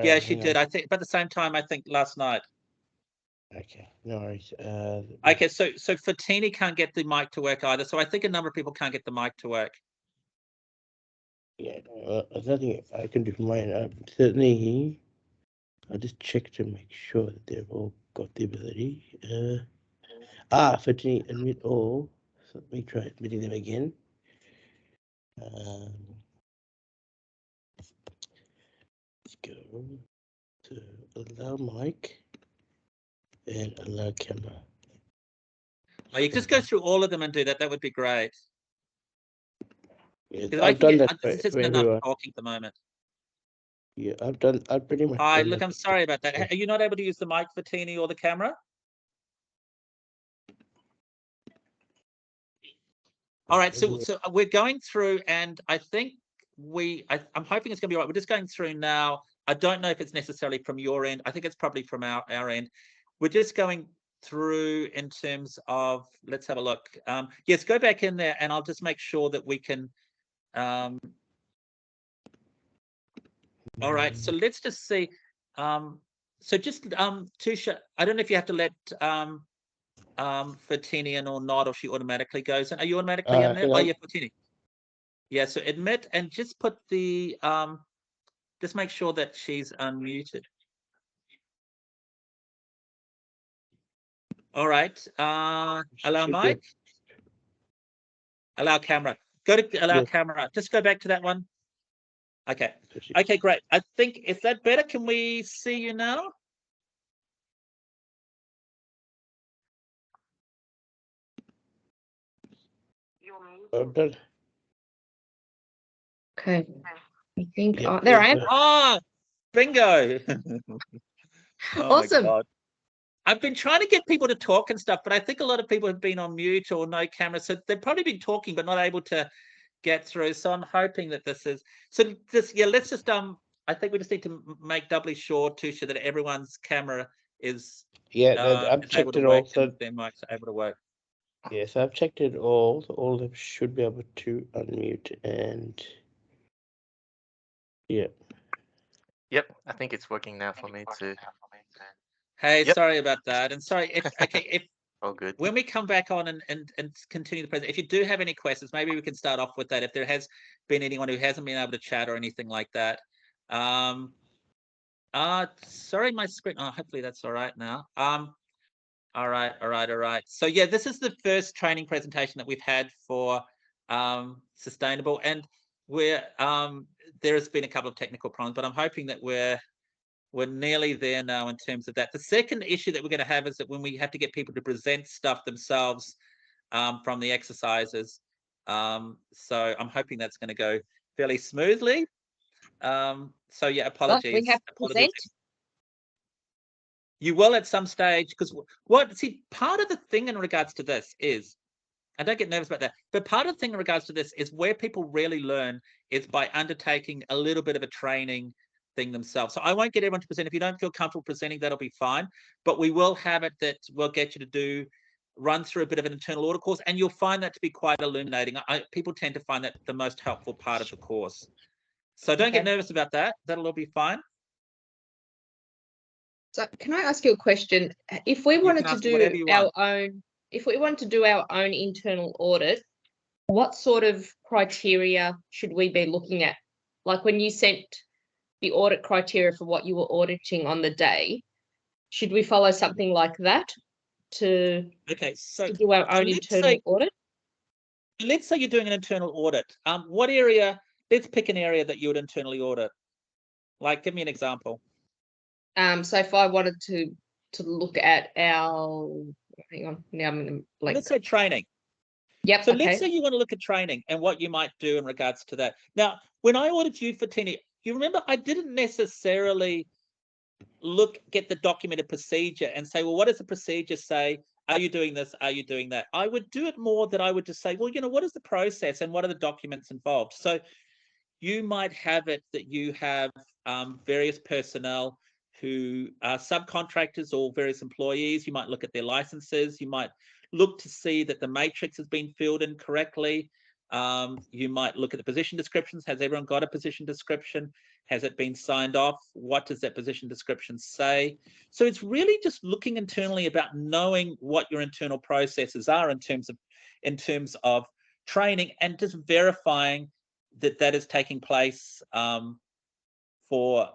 Yeah, she did. I think, but at the same time, I think last night. Okay, no worries. Okay, so Fatini can't get the mic to work either. So I think a number of people can't get the mic to work. Yeah, there's nothing I can do for mine. Certainly, I'll just check to make sure that they've all got the ability. Fatini, admit all. So let me try admitting them again. Let's go to allow mic and allow camera. Oh, you just go through all of them and do that. That would be great. Yeah, I've done that for everyone. Enough talking at the moment. Yeah, I've pretty much. Hi, look, I'm sorry about that. Are you not able to use the mic, Fatini, or the camera? All right, so we're going through, and I think I'm hoping it's going to be all right. We're just going through now. I don't know if it's necessarily from your end. I think it's probably from our end. We're just going through in terms of, let's have a look. Yes, go back in there, and I'll just make sure that we can. All right, so let's just see. So just Tusha, I don't know if you have to let Fatini in or not, or she automatically goes in. Are you automatically in there? Oh yeah, Fatini. Yeah, so admit and just put the just make sure that she's unmuted. All right. Allow mic. Allow camera. Go to allow camera. Just go back to that one. Okay. Okay, great. I think, is that better? Can we see you now? Okay. I think there I am. Oh, bingo. Oh, awesome. My God. I've been trying to get people to talk and stuff, but I think a lot of people have been on mute or no camera. So they've probably been talking, but not able to get through. So I'm hoping that this is, so this, yeah, let's just, I think we just need to make doubly sure, Tusha, that everyone's camera is, I've checked it all. So their mics are able to work. Yes, I've checked it all. So all of them should be able to unmute and yeah. Yep, I think it's working now for me too. Hey, sorry about that. And sorry if if all good. When we come back on and continue the presentation, if you do have any questions, maybe we can start off with that. If there has been anyone who hasn't been able to chat or anything like that. Sorry, my screen. Oh, hopefully that's all right now. All right. So yeah, this is the first training presentation that we've had for sustainable, and We're there has been a couple of technical problems, but I'm hoping that we're nearly there now in terms of that. The second issue that we're going to have is that when we have to get people to present stuff themselves from the exercises. So I'm hoping that's going to go fairly smoothly. So yeah, apologies. We have to present. You will at some stage, because part of the thing in regards to this is, I don't get nervous about that, but part of the thing in regards to this is where people really learn is by undertaking a little bit of a training thing themselves. So I won't get everyone to present. If you don't feel comfortable presenting, that'll be fine. But we will have it that we'll get you to run through a bit of an internal audit course, and you'll find that to be quite illuminating. People tend to find that the most helpful part of the course. So don't get nervous about that. That'll all be fine. So can I ask you a question? If we wanted to do our own, internal audit, what sort of criteria should we be looking at? Like when you sent the audit criteria for what you were auditing on the day, should we follow something like that to do our own internal audit? Let's say you're doing an internal audit. What area? Let's pick an area that you would internally audit. Like, give me an example. So if I wanted to look at our, hang on, now I'm in blank. Let's say training. Yep. So let's say you want to look at training and what you might do in regards to that. Now, when I audited you for Tina, you remember I didn't necessarily get the documented procedure and say, well, what does the procedure say? Are you doing this? Are you doing that? I would do it more that I would just say, well, what is the process and what are the documents involved? So you might have it that you have various personnel who are subcontractors or various employees. You might look at their licenses. You might look to see that the matrix has been filled in correctly. You might look at the position descriptions. Has everyone got a position description? Has it been signed off? What does that position description say? So it's really just looking internally about knowing what your internal processes are in terms of training, and just verifying that is taking place for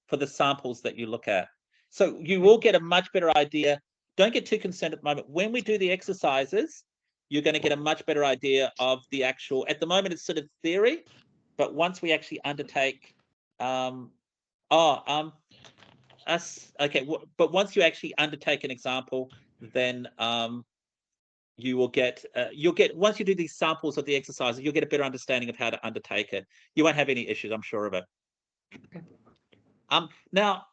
the samples that you look at. So you will get a much better idea. Don't get too concerned at the moment. When we do the exercises, you're going to get a much better idea of the actual, at the moment it's sort of theory, but once we actually undertake, but once you actually undertake an example, then you'll get once you do these samples of the exercises, you'll get a better understanding of how to undertake it. You won't have any issues, I'm sure of it. Now,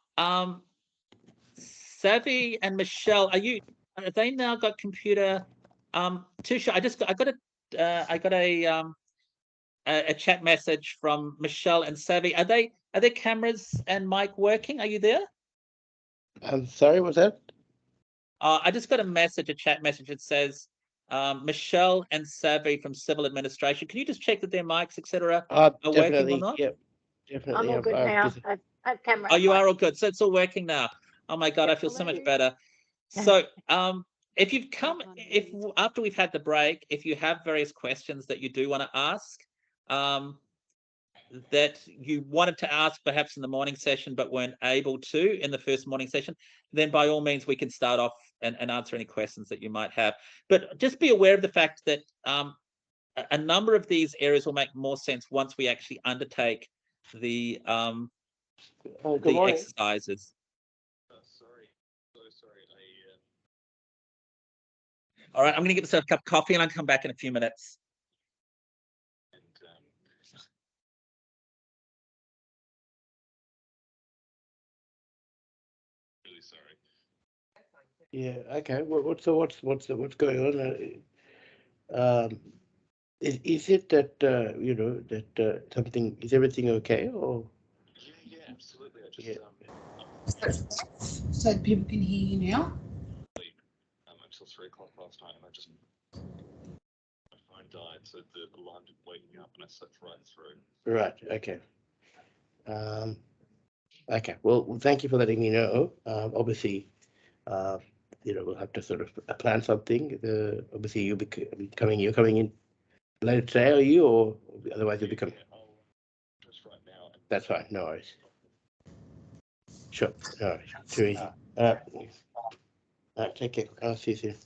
Savvy and Michelle, have they now got computer? Tusha, I got a chat message from Michelle and Savvy. Are their cameras and mic working? Are you there? I'm sorry, what's that? I just got a chat message that says Michelle and Savvy from Civil Administration. Can you just check that their mics, etc., are working or not? Yep, definitely. I'm all good now. I've camera. Oh, you are all good. So it's all working now. Oh my God, I feel so much better. So after we've had the break, if you have various questions that you do want to ask, that you wanted to ask perhaps in the morning session but weren't able to in the first morning session, then by all means we can start off and answer any questions that you might have. But just be aware of the fact that a number of these areas will make more sense once we actually undertake the exercises. All right, I'm going to get myself a cup of coffee and I'll come back in a few minutes. Really sorry. Yeah. Okay. What's going on? Is it that that something? Is everything okay? Or Yeah, absolutely. So people can hear you now. Until 3 o'clock last night, and my phone died, so the alarm didn't wake me up, and I slept right through. Right. Okay. Okay. Well, thank you for letting me know. Obviously, we'll have to sort of plan something. Obviously, you're coming in later today, are you, or otherwise you'll be coming? Just right now. That's fine. No worries. Sure. All right. Too easy. Take care. I'll see you soon.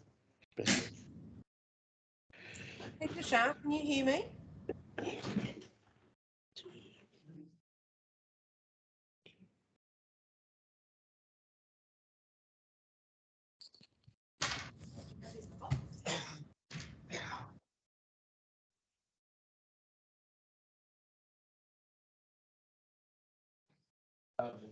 Hey, Tusha, can you hear me? I'm going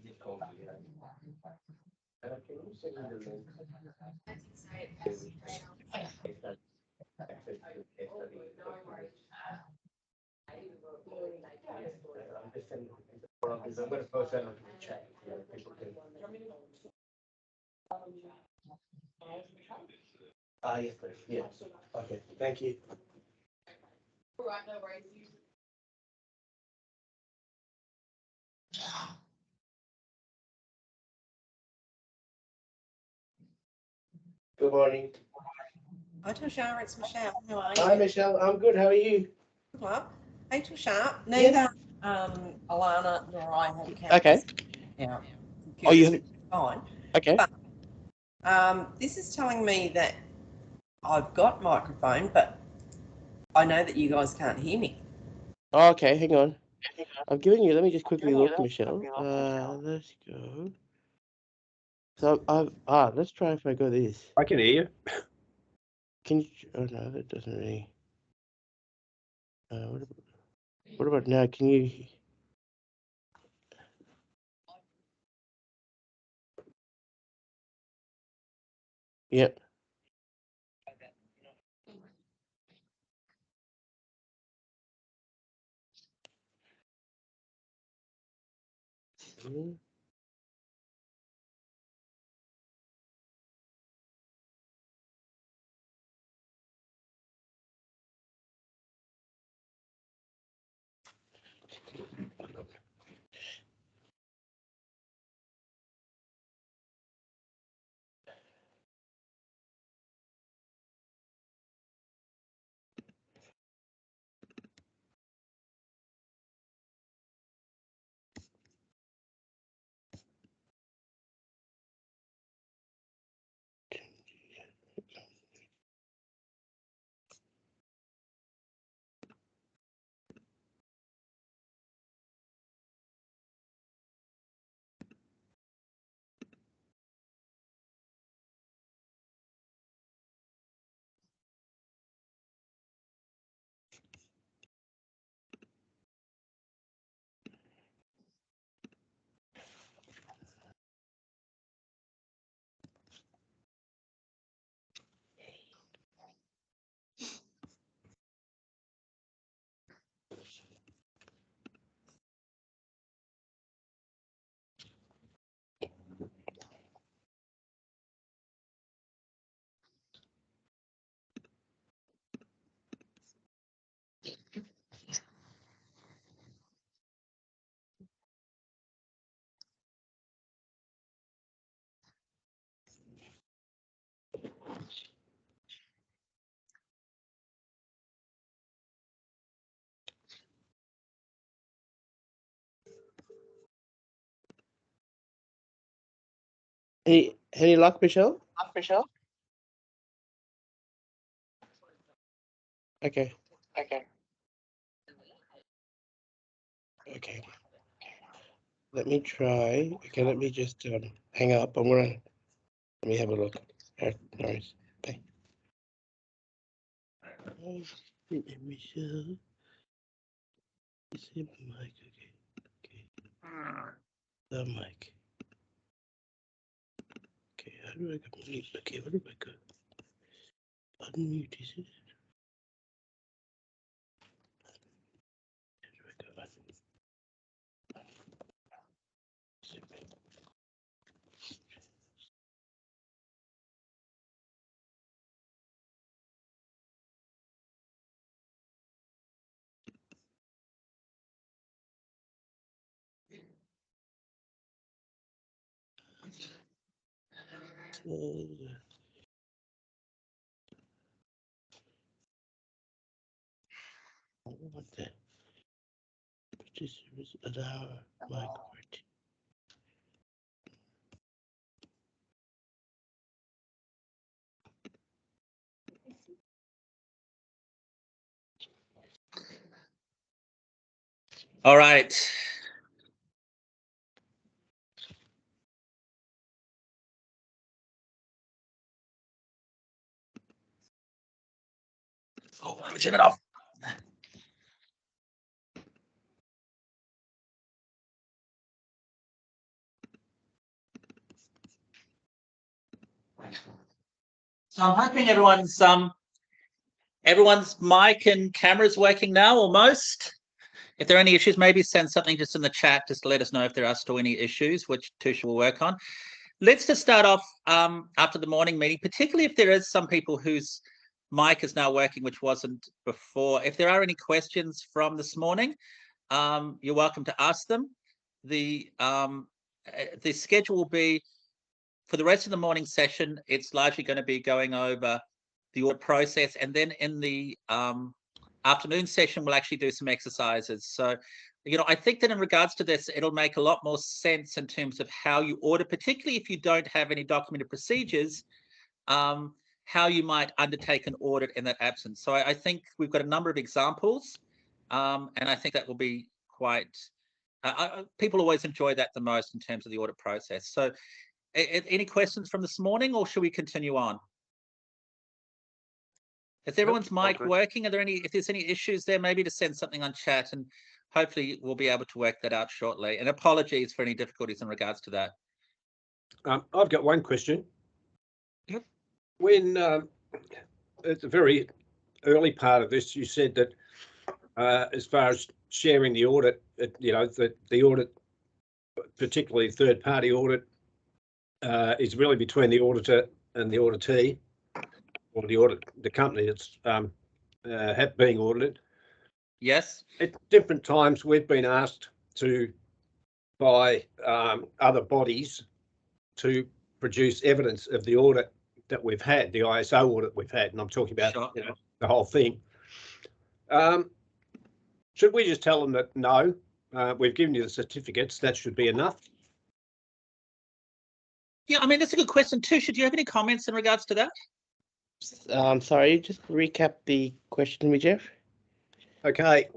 to post that on the chat. People can. Yes, please. Yeah. Okay. Thank you. Good morning. Hi Tushar, it's Michelle. How are Hi, you? Michelle. I'm good. How are you? Well, hey Tushar, neither Alana nor I have cameras. Okay. Yeah. Oh, you have. Fine. Okay. But this is telling me that I've got microphone, but I know that you guys can't hear me. Oh, okay. Hang on. I'm giving you. Let me just quickly look, Michelle. Let's go. So let's try if I go this. I can hear you. Can you? Oh no, that doesn't really. What about now? Can you? Yep. Any luck, Michelle? Okay. Okay. Let me try. Okay, let me just hang up. Let me have a look. Nice. Bye. Michelle. Is it mic? Okay. The mic. Okay, how do I go mute? Okay, where do I go? Unmute, is it? How do I go? What the? This is allow mic. All right. Oh, let me turn it off. So I'm hoping everyone's mic and camera's working now, almost. If there are any issues, maybe send something just in the chat, just to let us know if there are still any issues, which Tusha will work on. Let's just start off after the morning meeting, particularly if there is some people whose mic is now working, which wasn't before. If there are any questions from this morning, you're welcome to ask them. The schedule will be, for the rest of the morning session, it's largely going to be going over the audit process, and then in the afternoon session, we'll actually do some exercises. So, I think that in regards to this, it'll make a lot more sense in terms of how you audit, particularly if you don't have any documented procedures, how you might undertake an audit in that absence. So I think we've got a number of examples, and I think that will be quite, people always enjoy that the most in terms of the audit process. So any questions from this morning, or should we continue on? Is everyone's mic working? Are there if there's any issues there, maybe to send something on chat, and hopefully we'll be able to work that out shortly. And apologies for any difficulties in regards to that. I've got one question. Yep. When at the very early part of this, you said that as far as sharing the audit, the audit, particularly third-party audit, is really between the auditor and the auditee, or the company that's being audited. Yes. At different times, we've been asked by other bodies to produce evidence of the audit that we've had, the ISO audit we've had, and I'm talking about the whole thing. Should we just tell them that no, we've given you the certificates, that should be enough? Yeah, I mean, that's a good question too. Should you have any comments in regards to that? Sorry, just recap the question, Jeff. Okay,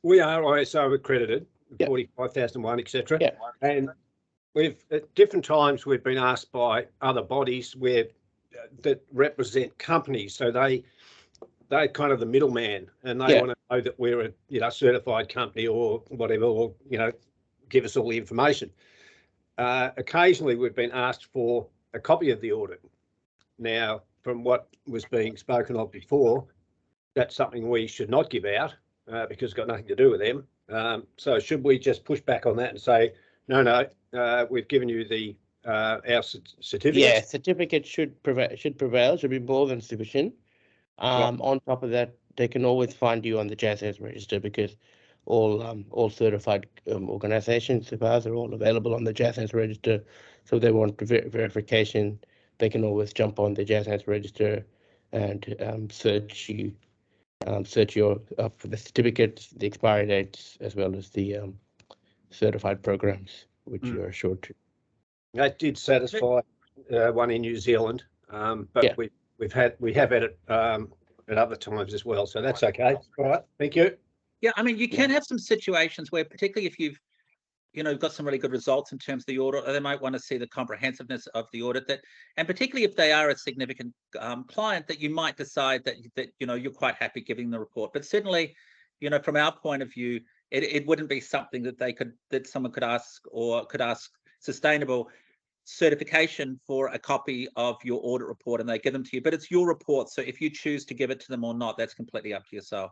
we are ISO accredited, 45001, etc. Yeah. And we've at different times we've been asked by other bodies that represent companies, so they're kind of the middleman, and they want to know that we're a certified company or whatever, or give us all the information. Occasionally we've been asked for a copy of the audit. Now, from what was being spoken of before, that's something we should not give out because it's got nothing to do with them. So should we just push back on that and say, no, we've given you our certificate? Yeah, certificate should prevail, should be more than sufficient. On top of that, they can always find you on the Jazz Hands register, because all certified organizations, suppliers, are all available on the Jazz Hands register. So if they want verification, they can always jump on the Jazz Hands register and search your for the certificates, the expiry dates, as well as the certified programs, which you are assured to. That did satisfy one in New Zealand, but we have had it at other times as well, so that's okay. All right, thank you. Yeah, I mean, you can have some situations where, particularly if you've got some really good results in terms of the audit, or they might want to see the comprehensiveness of the audit, and particularly if they are a significant client, that you might decide that you're quite happy giving the report. But certainly, from our point of view, it wouldn't be something that someone could ask Sustainable certification for a copy of your audit report, and they give them to you. But it's your report, so if you choose to give it to them or not, that's completely up to yourself.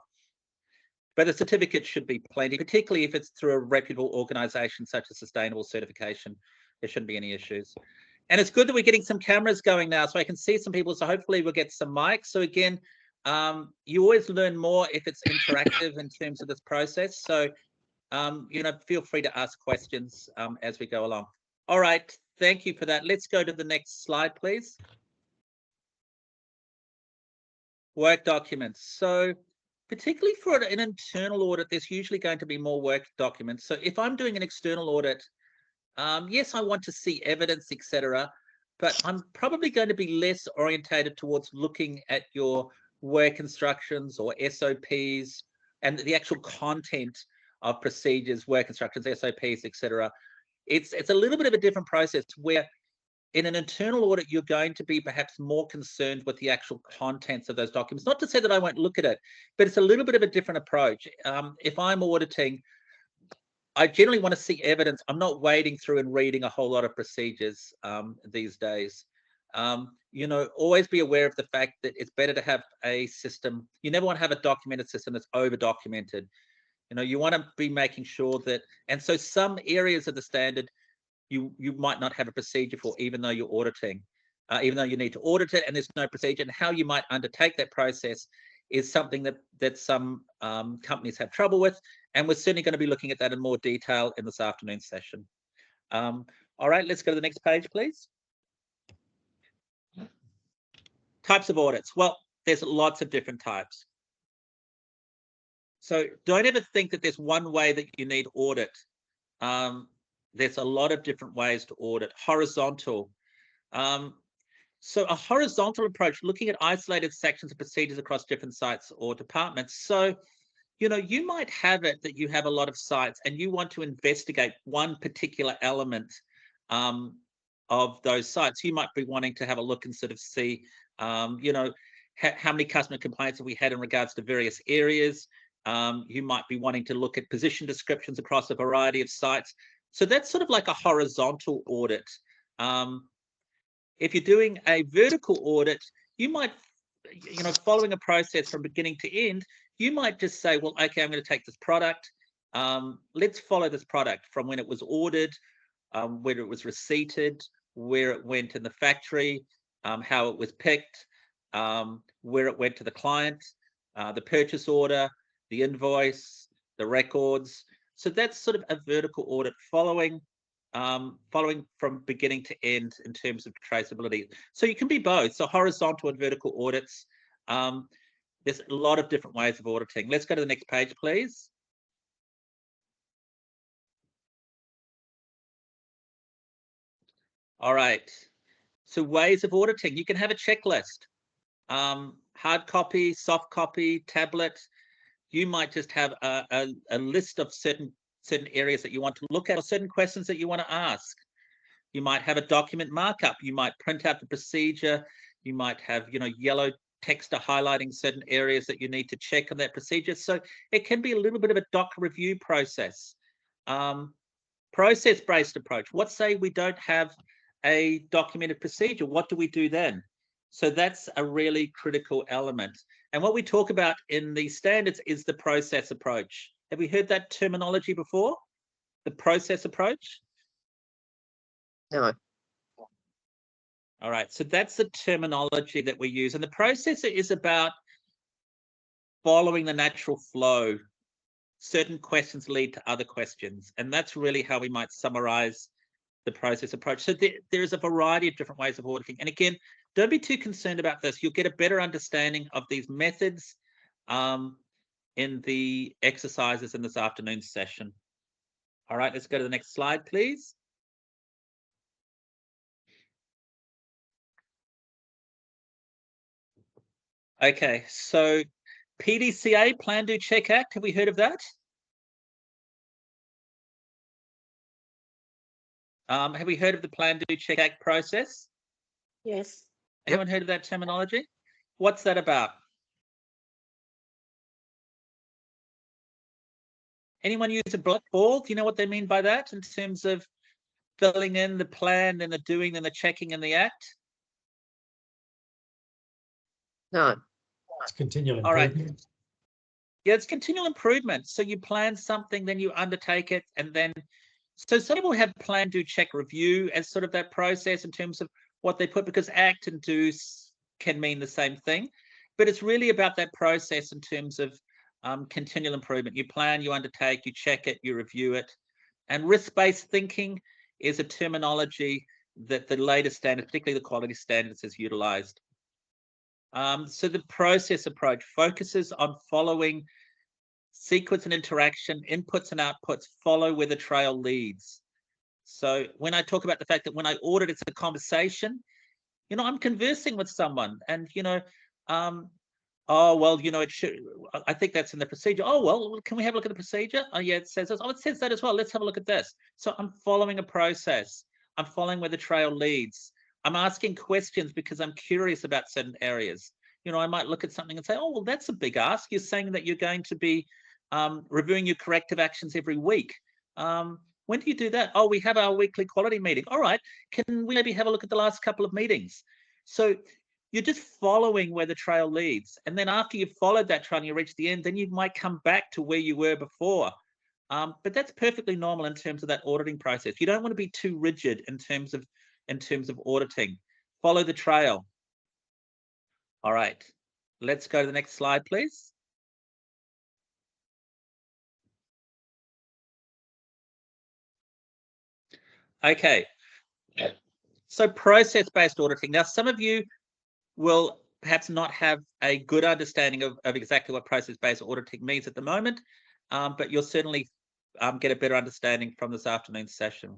But the certificate should be plenty, particularly if it's through a reputable organisation such as Sustainable Certification. There shouldn't be any issues. And it's good that we're getting some cameras going now, so I can see some people. So hopefully we'll get some mics. So again, you always learn more if it's interactive in terms of this process. So, feel free to ask questions as we go along. All right, thank you for that. Let's go to the next slide, please. Work documents. So particularly for an internal audit, there's usually going to be more work documents. So if I'm doing an external audit, yes, I want to see evidence, etc., but I'm probably going to be less orientated towards looking at your work instructions or SOPs and the actual content of procedures, work instructions, SOPs, etc. It's a little bit of a different process, where in an internal audit, you're going to be perhaps more concerned with the actual contents of those documents. Not to say that I won't look at it, but it's a little bit of a different approach. If I'm auditing, I generally want to see evidence. I'm not wading through and reading a whole lot of procedures these days. You know, always be aware of the fact that it's better to have a system. You never want to have a documented system that's over documented. You know, you want to be making sure that, and so some areas of the standard you might not have a procedure for, even though you're auditing, even though you need to audit it and there's no procedure. And how you might undertake that process is something that some companies have trouble with, and we're certainly going to be looking at that in more detail in this afternoon's session. All right, let's go to the next page, please. Types of audits. Well, there's lots of different types. So don't ever think that there's one way that you need audit. There's a lot of different ways to audit. Horizontal. So a horizontal approach, looking at isolated sections of procedures across different sites or departments. So, you know, you might have it that you have a lot of sites and you want to investigate one particular element of those sites. You might be wanting to have a look and sort of see, you know, how many customer complaints have we had in regards to various areas. You might be wanting to look at position descriptions across a variety of sites. So that's sort of like a horizontal audit. If you're doing a vertical audit, you might, you know, following a process from beginning to end, you might just say, well, okay, I'm going to take this product. Let's follow this product from when it was ordered, whether it was receipted, where it went in the factory, how it was picked, where it went to the client, the purchase order, the invoice, the records. So that's sort of a vertical audit following from beginning to end in terms of traceability. So you can be both. So horizontal and vertical audits. There's a lot of different ways of auditing. Let's go to the next page, please. All right. So ways of auditing. You can have a checklist. Hard copy, soft copy, tablet. You might just have a list of certain areas that you want to look at or certain questions that you want to ask. You might have a document markup. You might print out the procedure. You might have, you know, yellow text highlighting certain areas that you need to check on that procedure. So it can be a little bit of a doc review process. Process-based approach. What say we don't have a documented procedure? What do we do then? So that's a really critical element. And what we talk about in the standards is the process approach. Have we heard that terminology before? The process approach? No. All right, so that's the terminology that we use. And the process is about following the natural flow. Certain questions lead to other questions. And that's really how we might summarize the process approach. So there is a variety of different ways of auditing. And again, don't be too concerned about this. You'll get a better understanding of these methods in the exercises in this afternoon's session. All right, let's go to the next slide, please. Okay, so PDCA, Plan, Do, Check, Act. Have we heard of that? Have we heard of the Plan, Do, Check, Act process? Yes. Anyone heard of that terminology? What's that about? Anyone use a blackboard? Do you know what they mean by that in terms of filling in the plan and the doing and the checking and the act? No. It's continual All right. improvement. Yeah, it's continual improvement. So you plan something, then you undertake it, and then so some people have plan, do, check, review as sort of that process in terms of what they put, because act and do can mean the same thing, but it's really about that process in terms of continual improvement. You plan, you undertake, you check it, you review it. And risk-based thinking is a terminology that the latest standard, particularly the quality standards, has utilized. So the process approach focuses on following sequence and interaction, inputs and outputs, follow where the trail leads. So when I talk about the fact that when I audit, it's a conversation, you know, I'm conversing with someone and, you know, oh, well, you know, it should, I think that's in the procedure. Oh, well, can we have a look at the procedure? Oh, yeah, it says this. Oh, it says that as well. Let's have a look at this. So I'm following a process. I'm following where the trail leads. I'm asking questions because I'm curious about certain areas. You know, I might look at something and say, oh, well, that's a big ask. You're saying that you're going to be reviewing your corrective actions every week. When do you do that? Oh, we have our weekly quality meeting. All right, can we maybe have a look at the last couple of meetings? So you're just following where the trail leads. And then after you've followed that trail and you reach the end, then you might come back to where you were before. But that's perfectly normal in terms of that auditing process. You don't want to be too rigid in terms of auditing. Follow the trail. All right, let's go to the next slide, please. Okay, so process-based auditing. Now, some of you will perhaps not have a good understanding of exactly what process-based auditing means at the moment, but you'll certainly get a better understanding from this afternoon's session.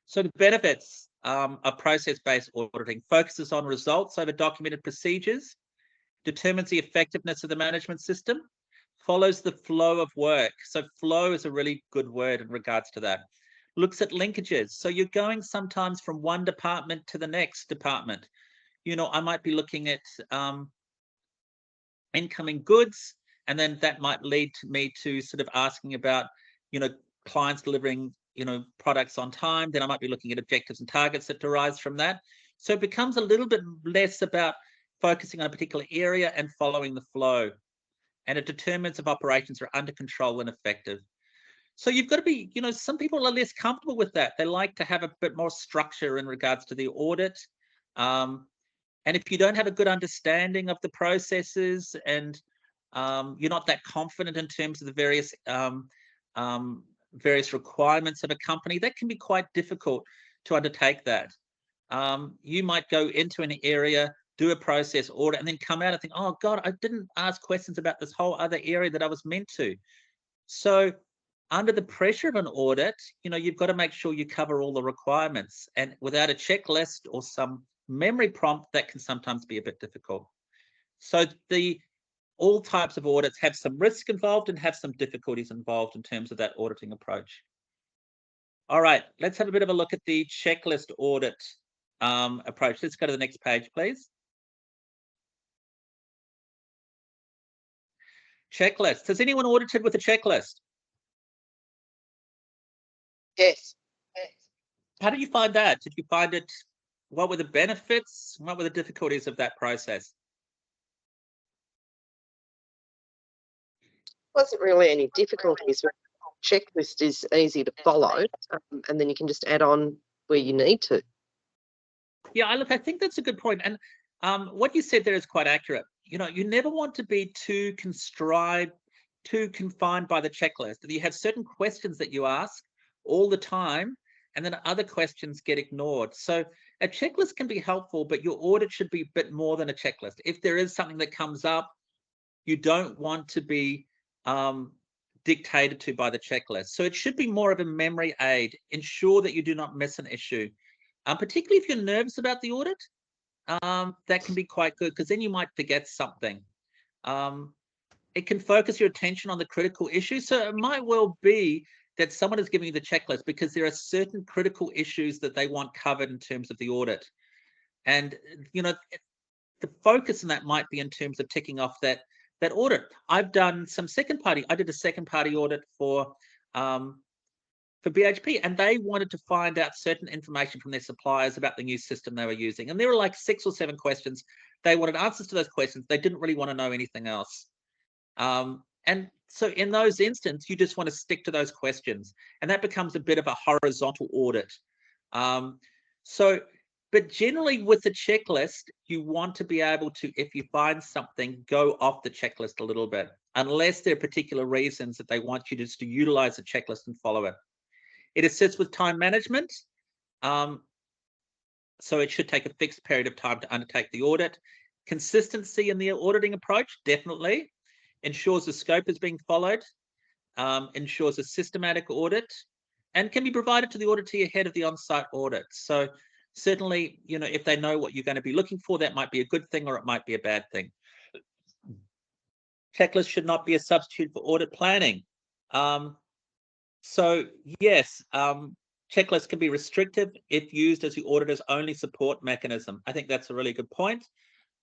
So the benefits of process-based auditing focuses on results over documented procedures, determines the effectiveness of the management system, follows the flow of work. So flow is a really good word in regards to that. Looks at linkages. So you're going sometimes from one department to the next department. You know, I might be looking at incoming goods, and then that might lead to me to sort of asking about, you know, clients delivering, you know, products on time. Then I might be looking at objectives and targets that derives from that. So it becomes a little bit less about focusing on a particular area and following the flow. And it determines if operations are under control and effective. So you've got to be, you know, some people are less comfortable with that. They like to have a bit more structure in regards to the audit. And if you don't have a good understanding of the processes and you're not that confident in terms of the various requirements of a company, that can be quite difficult to undertake that. You might go into an area, do a process audit, and then come out and think, oh God, I didn't ask questions about this whole other area that I was meant to. So under the pressure of an audit, you know, you've got to make sure you cover all the requirements. And without a checklist or some memory prompt, that can sometimes be a bit difficult. So all types of audits have some risk involved and have some difficulties involved in terms of that auditing approach. All right, let's have a bit of a look at the checklist audit approach. Let's go to the next page, please. Checklist. Has anyone audited with a checklist? Yes. How did you find that? Did you find it, what were the benefits? What were the difficulties of that process? Wasn't really any difficulties. Checklist is easy to follow, and then you can just add on where you need to. Yeah, look, I think that's a good point. And what you said there is quite accurate. You know, you never want to be too confined by the checklist. You have certain questions that you ask all the time, and then other questions get ignored. So a checklist can be helpful, but your audit should be a bit more than a checklist. If there is something that comes up, you don't want to be dictated to by the checklist. So it should be more of a memory aid. Ensure that you do not miss an issue. Particularly if you're nervous about the audit, that can be quite good because then you might forget something. It can focus your attention on the critical issues. So it might well be that someone is giving you the checklist because there are certain critical issues that they want covered in terms of the audit. And, you know, the focus in that might be in terms of ticking off that audit. I've done some I did a second party audit for BHP, and they wanted to find out certain information from their suppliers about the new system they were using. And there were like 6 or 7 questions. They wanted answers to those questions. They didn't really want to know anything else. And so in those instances, you just want to stick to those questions, and that becomes a bit of a horizontal audit. But generally with the checklist, you want to be able to, if you find something, go off the checklist a little bit, unless there are particular reasons that they want you just to utilize the checklist and follow it. It assists with time management. So it should take a fixed period of time to undertake the audit. Consistency in the auditing approach, definitely. Ensures the scope is being followed. Ensures a systematic audit, and can be provided to the auditee ahead of the on-site audit. So certainly, you know, if they know what you're going to be looking for, that might be a good thing or it might be a bad thing. Checklist should not be a substitute for audit planning. So yes, checklists can be restrictive if used as the auditor's only support mechanism. I think that's a really good point.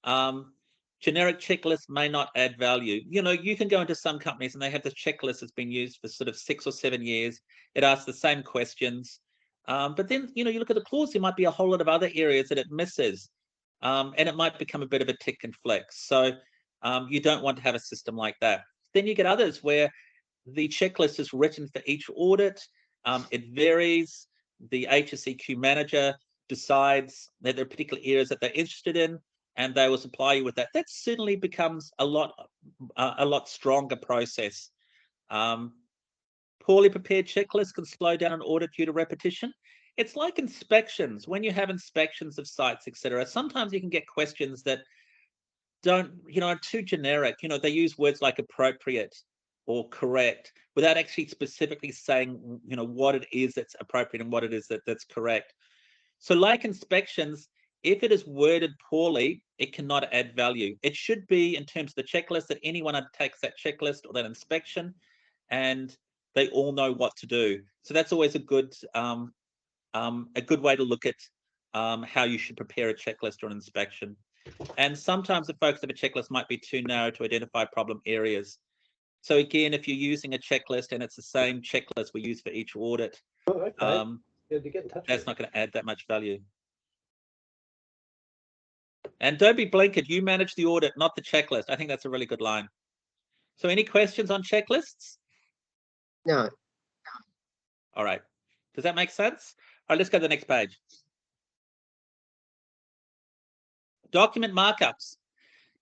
Generic checklists may not add value. You know, you can go into some companies and they have this checklist that's been used for sort of 6 or 7 years. It asks the same questions. But then, you look at the clause, there might be a whole lot of other areas that it misses. And it might become a bit of a tick and flex. So you don't want to have a system like that. Then you get others where the checklist is written for each audit. It varies. The HSEQ manager decides that there are particular areas that they're interested in, and they will supply you with that. That certainly becomes a lot stronger process. Poorly prepared checklists can slow down an audit due to repetition. It's like inspections. When you have inspections of sites, etc., sometimes you can get questions that don't, are too generic. They use words like appropriate or correct without actually specifically saying, what it is that's appropriate and what it is that's correct. So like inspections, if it is worded poorly, it cannot add value. It should be, in terms of the checklist, that anyone undertakes that checklist or that inspection, and they all know what to do. So that's always a good way to look at how you should prepare a checklist or an inspection. And sometimes the focus of a checklist might be too narrow to identify problem areas. So again, if you're using a checklist and it's the same checklist we use for each audit, that's not going to add that much value. And don't be blinkered, you manage the audit, not the checklist. I think that's a really good line. So any questions on checklists? No. All right. Does that make sense? All right, let's go to the next page. Document markups.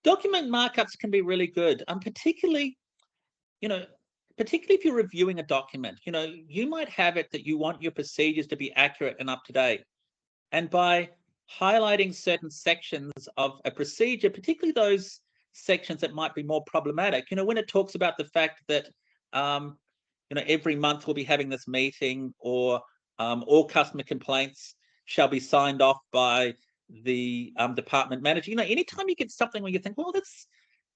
Document markups can be really good, particularly if you're reviewing a document. You might have it that you want your procedures to be accurate and up to date. And by highlighting certain sections of a procedure, particularly those sections that might be more problematic, when it talks about the fact that, every month we'll be having this meeting, or all customer complaints shall be signed off by the department manager. Anytime you get something where you think, well,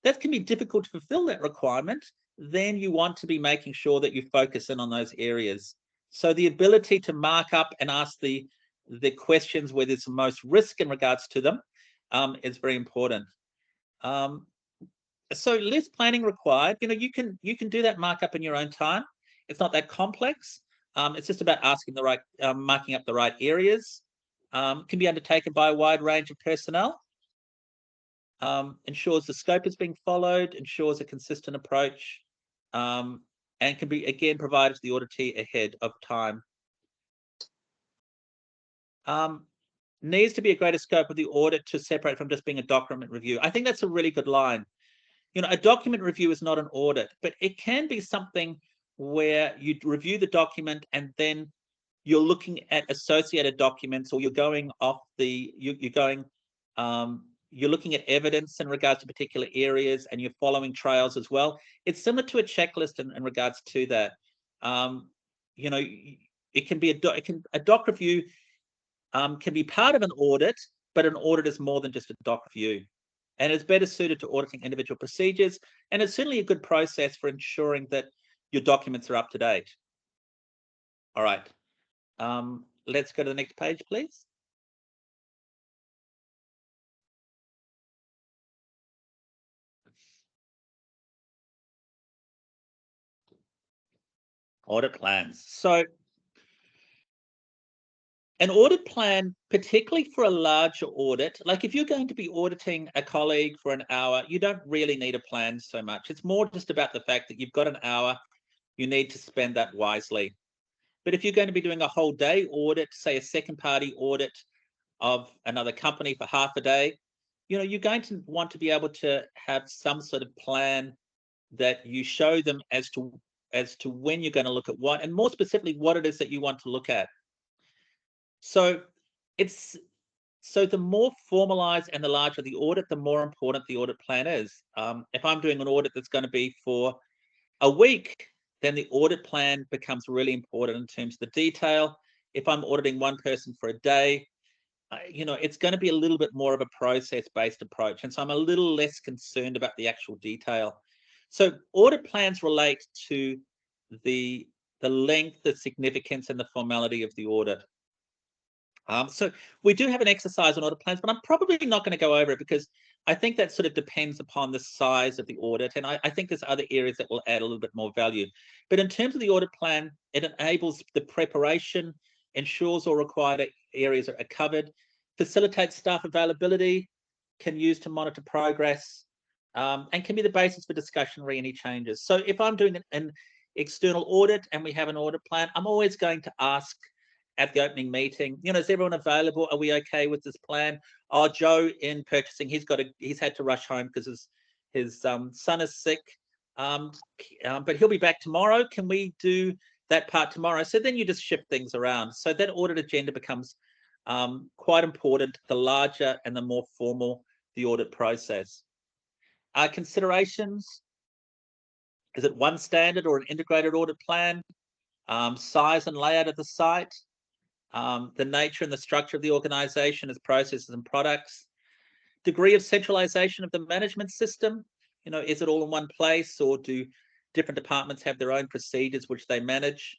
that can be difficult to fulfill that requirement, then you want to be making sure that you focus in on those areas. So the ability to mark up and ask the questions where there's the most risk in regards to them is very important. So less planning required. You can do that markup in your own time. It's not that complex. It's just about asking the right, marking up the right areas. Can be undertaken by a wide range of personnel. Ensures the scope is being followed, ensures a consistent approach, and can be, again, provided to the auditee ahead of time. Needs to be a greater scope of the audit to separate from just being a document review. I think that's a really good line. A document review is not an audit, but it can be something where you review the document and then you're looking at associated documents, or you're going off the, you're looking at evidence in regards to particular areas, and you're following trails as well. It's similar to a checklist in regards to that. It can be a doc review can be part of an audit, but an audit is more than just a doc review. And it's better suited to auditing individual procedures. And it's certainly a good process for ensuring that your documents are up to date. All right. Let's go to the next page, please. Audit plans. So an audit plan, particularly for a larger audit, like if you're going to be auditing a colleague for an hour, you don't really need a plan so much. It's more just about the fact that you've got an hour, you need to spend that wisely. But if you're going to be doing a whole day audit, say a second party audit of another company for half a day, you're going to want to be able to have some sort of plan that you show them as to when you're going to look at what, and more specifically, what it is that you want to look at. So the more formalized and the larger the audit, the more important the audit plan is. If I'm doing an audit that's going to be for a week, then the audit plan becomes really important in terms of the detail. If I'm auditing one person for a day, it's going to be a little bit more of a process-based approach. And so I'm a little less concerned about the actual detail. So audit plans relate to the length, the significance, and the formality of the audit. So we do have an exercise on audit plans, but I'm probably not going to go over it because I think that sort of depends upon the size of the audit. And I think there's other areas that will add a little bit more value. But in terms of the audit plan, it enables the preparation, ensures all required areas are covered, facilitates staff availability, can use to monitor progress, and can be the basis for discussion re any changes. So if I'm doing an external audit and we have an audit plan, I'm always going to ask at the opening meeting, you know, is everyone available? Are we okay with this plan? Oh, Joe in purchasing, he's had to rush home because his son is sick, but he'll be back tomorrow. Can we do that part tomorrow? So then you just shift things around. So that audit agenda becomes quite important, the larger and the more formal the audit process. Considerations, is it one standard or an integrated audit plan? Size and layout of the site, the nature and the structure of the organisation as processes and products, degree of centralisation of the management system, you know, is it all in one place or do different departments have their own procedures which they manage?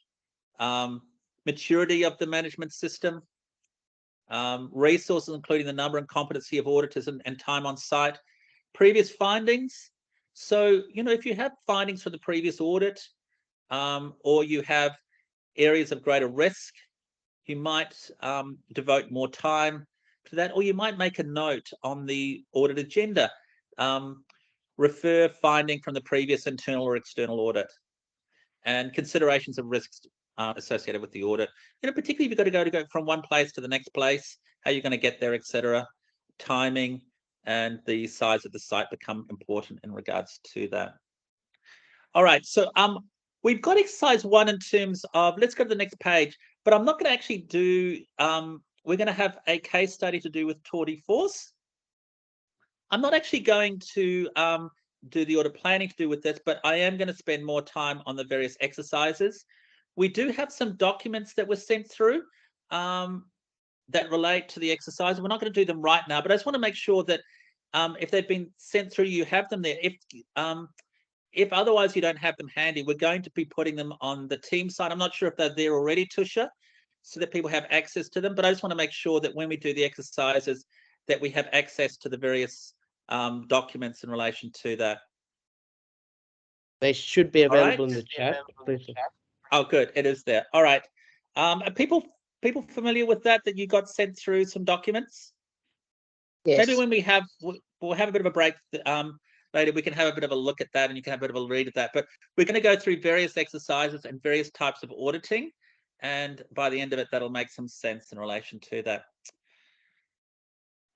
Maturity of the management system, resources including the number and competency of auditors and time on site, previous findings. So, you know, if you have findings from the previous audit or you have areas of greater risk, you might devote more time to that, or you might make a note on the audit agenda, refer finding from the previous internal or external audit, and considerations of risks associated with the audit. You know, particularly if you've got to go from one place to the next place, how you're going to get there, etc. Timing and the size of the site become important in regards to that. All right, so we've got exercise 1 in terms of, let's go to the next page, but I'm not going to actually do, we're going to have a case study to do with tour de force. I'm not actually going to do the audit planning to do with this, but I am going to spend more time on the various exercises. We do have some documents that were sent through that relate to the exercise. We're not going to do them right now, but I just want to make sure that if they've been sent through, you have them there. If otherwise you don't have them handy, we're going to be putting them on the team site. I'm not sure if they're there already, Tusha, so that people have access to them, but I just want to make sure that when we do the exercises that we have access to the various documents in relation to that. They should be available in the chat. Oh, good, it is there. All right. Are people familiar with that you got sent through some documents? Yes. Maybe when we'll have a bit of a break later, we can have a bit of a look at that and you can have a bit of a read at that. But we're going to go through various exercises and various types of auditing. And by the end of it, that'll make some sense in relation to that.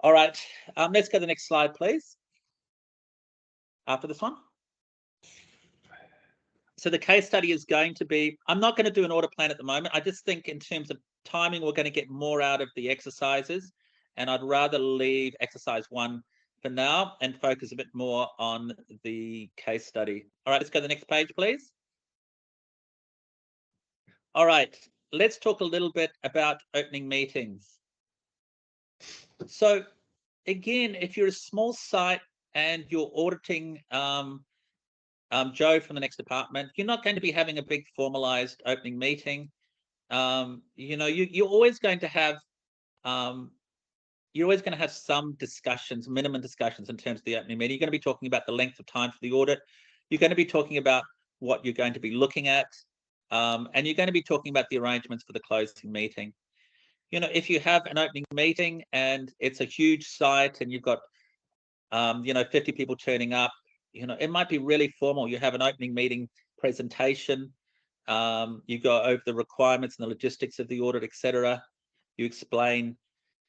All right, let's go to the next slide, please. After this one. So the case study is going to be, I'm not going to do an audit plan at the moment. I just think in terms of timing, we're going to get more out of the exercises. And I'd rather leave exercise 1 for now and focus a bit more on the case study. All right, let's go to the next page, please. All right, let's talk a little bit about opening meetings. So again, if you're a small site and you're auditing Joe from the next department, you're not going to be having a big formalized opening meeting. You know, you're always going to have some discussions, minimum discussions in terms of the opening meeting. You're going to be talking about the length of time for the audit. You're going to be talking about what you're going to be looking at, and you're going to be talking about the arrangements for the closing meeting. You know, if you have an opening meeting and it's a huge site and you've got, you know, 50 people turning up, you know, it might be really formal. You have an opening meeting presentation. You go over the requirements and the logistics of the audit, etc. You explain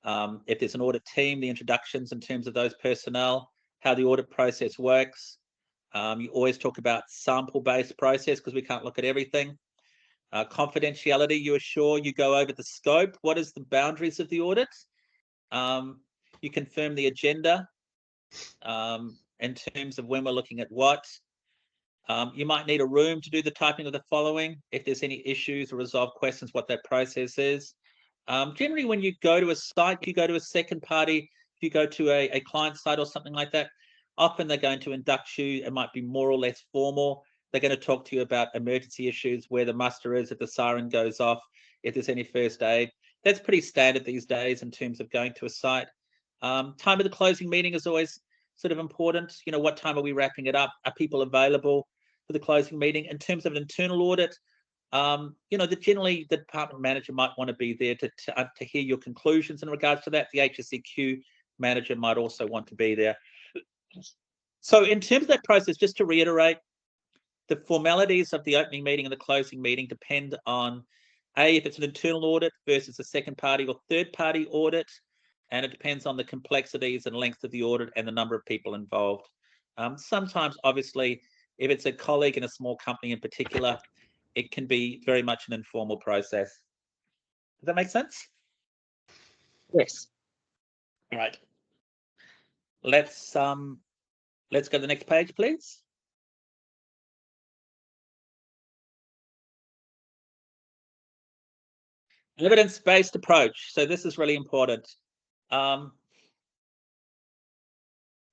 if there's an audit team, the introductions in terms of those personnel, how the audit process works. You always talk about sample-based process because we can't look at everything. Confidentiality, you assure, you go over the scope. What is the boundaries of the audit? You confirm the agenda in terms of when we're looking at what. You might need a room to do the typing of the following. If there's any issues or resolve questions, what that process is. Generally, when you go to a site, you go to a second party, if you go to a client site or something like that, often they're going to induct you. It might be more or less formal. They're going to talk to you about emergency issues, where the muster is, if the siren goes off, if there's any first aid. That's pretty standard these days in terms of going to a site. Time of the closing meeting is always sort of important. You know, what time are we wrapping it up? Are people available for the closing meeting? In terms of an internal audit, you know, generally the department manager might want to be there to hear your conclusions in regards to that. The HSEQ manager might also want to be there. So in terms of that process, just to reiterate, the formalities of the opening meeting and the closing meeting depend on if it's an internal audit versus a second party or third party audit, and it depends on the complexities and length of the audit and the number of people involved. Sometimes, obviously, if it's a colleague in a small company in particular, it can be very much an informal process. Does that make sense? Yes. All right. Let's go to the next page, please. Evidence-based approach. So this is really important.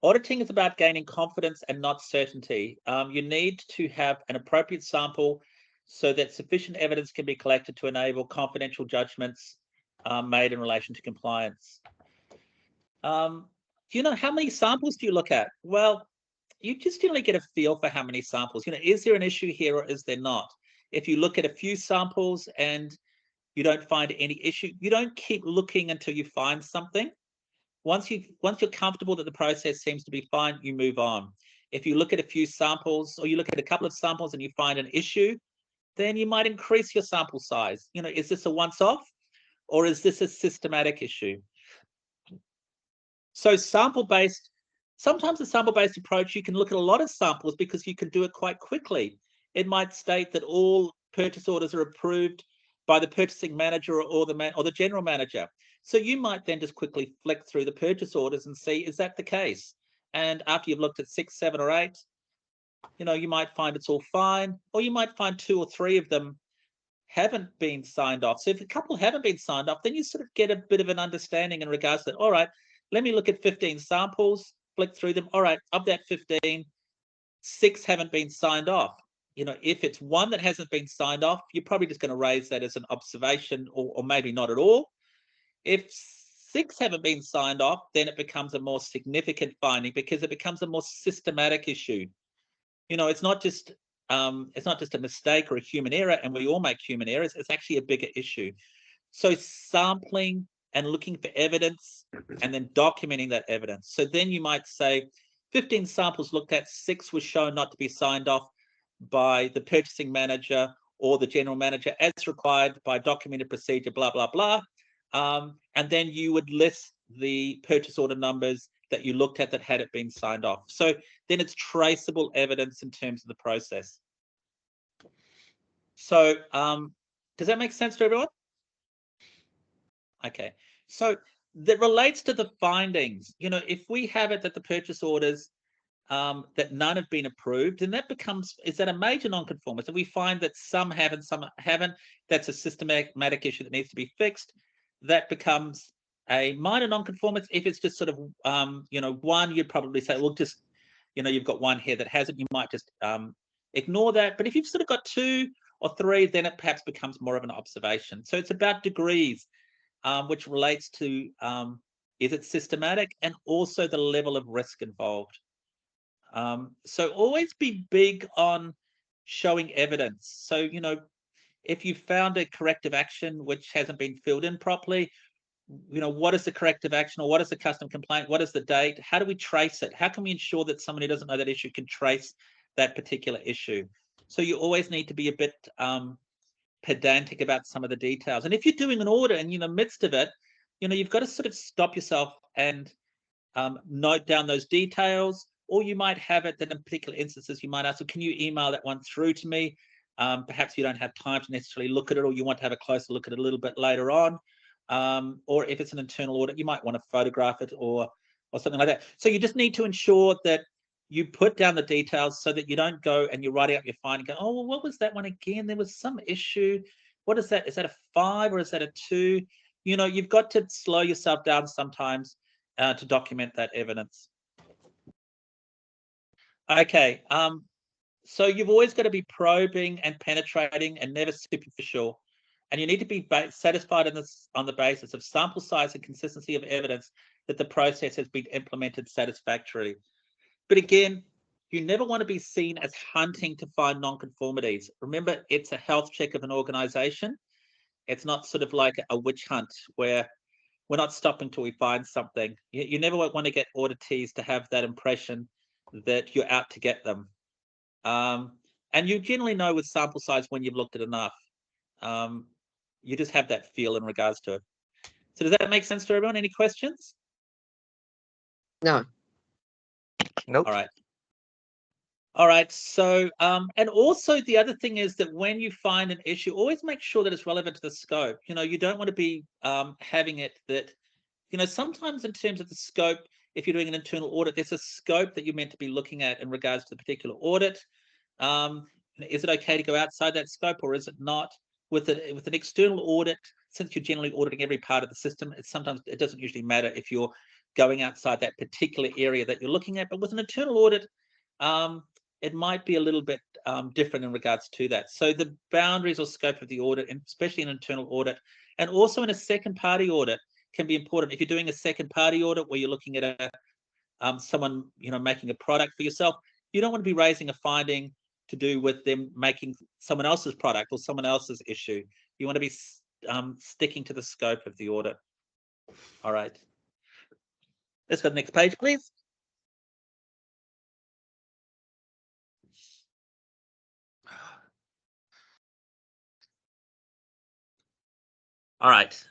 Auditing is about gaining confidence and not certainty. You need to have an appropriate sample so that sufficient evidence can be collected to enable confidential judgments made in relation to compliance. You know, how many samples do you look at? Well, you just generally get a feel for how many samples. You know, is there an issue here or is there not? If you look at a few samples and you don't find any issue, you don't keep looking until you find something. Once you're comfortable that the process seems to be fine, you move on. If you look at a few samples or you look at a couple of samples and you find an issue, then you might increase your sample size. You know, is this a once-off or is this a systematic issue? So sometimes a sample-based approach, you can look at a lot of samples because you can do it quite quickly. It might state that all purchase orders are approved by the purchasing manager or the general manager. So you might then just quickly flick through the purchase orders and see, is that the case? And after you've looked at 6, 7, or 8, you know, you might find it's all fine, or you might find 2 or 3 of them haven't been signed off. So if a couple haven't been signed off, then you sort of get a bit of an understanding in regards to, all right, let me look at 15 samples, flick through them. All right, of that 15, 6 haven't been signed off. You know, if it's one that hasn't been signed off, you're probably just going to raise that as an observation or maybe not at all. If 6 haven't been signed off, then it becomes a more significant finding because it becomes a more systematic issue. You know, it's not just a mistake or a human error, and we all make human errors. It's actually a bigger issue. So sampling and looking for evidence and then documenting that evidence. So then you might say 15 samples looked at, 6 was shown not to be signed off by the purchasing manager or the general manager as required by documented procedure, blah, blah, blah. And then you would list the purchase order numbers that you looked at that had it been signed off. So then it's traceable evidence in terms of the process. So does that make sense to everyone? Okay, so that relates to the findings. You know, if we have it that the purchase orders that none have been approved, and that becomes, is that a major non-conformance? If we find that some have and some haven't, that's a systematic issue that needs to be fixed. That becomes a minor non-conformance. If it's just sort of, you know, one, you'd probably say, well, just, you know, you've got one here that hasn't, you might just ignore that. But if you've sort of got 2 or 3, then it perhaps becomes more of an observation. So it's about degrees, which relates to, is it systematic, and also the level of risk involved. So always be big on showing evidence. So, you know, if you found a corrective action which hasn't been filled in properly, you know, what is the corrective action, or what is the custom complaint? What is the date? How do we trace it? How can we ensure that somebody who doesn't know that issue can trace that particular issue? So you always need to be a bit pedantic about some of the details. And if you're doing an audit and you're in the midst of it, you know, you've got to sort of stop yourself and note down those details. Or you might have it that in particular instances, you might ask, well, can you email that one through to me? Perhaps you don't have time to necessarily look at it, or you want to have a closer look at it a little bit later on. Or if it's an internal audit, you might want to photograph it or something like that. So you just need to ensure that you put down the details so that you don't go and you're writing up your finding and go, oh, well, what was that one again? There was some issue. What is that? Is that a 5 or is that a 2? You know, you've got to slow yourself down sometimes to document that evidence. Okay, so you've always got to be probing and penetrating and never superficial. And you need to be satisfied on the basis of sample size and consistency of evidence that the process has been implemented satisfactorily. But again, you never want to be seen as hunting to find non-conformities. Remember, it's a health check of an organization. It's not sort of like a witch hunt where we're not stopping till we find something. You never want to get auditees to have that impression that you're out to get them. And you generally know with sample size when you've looked at enough. You just have that feel in regards to it. So does that make sense to everyone? Any questions? No. Nope. All right. All right. So, and also the other thing is that when you find an issue, always make sure that it's relevant to the scope. You know, you don't want to be having it that, you know, sometimes in terms of the scope, if you're doing an internal audit, there's a scope that you're meant to be looking at in regards to the particular audit. Is it okay to go outside that scope, or is it not? With an external audit, since you're generally auditing every part of the system, it doesn't usually matter if you're going outside that particular area that you're looking at. But with an internal audit, it might be a little bit different in regards to that. So the boundaries or scope of the audit, and especially an internal audit, and also in a second party audit, can be important. If you're doing a second party audit where you're looking at someone, you know, making a product for yourself, you don't want to be raising a finding to do with them making someone else's product or someone else's issue. You want to be sticking to the scope of the audit. All right. Let's go to the next page, please. All right.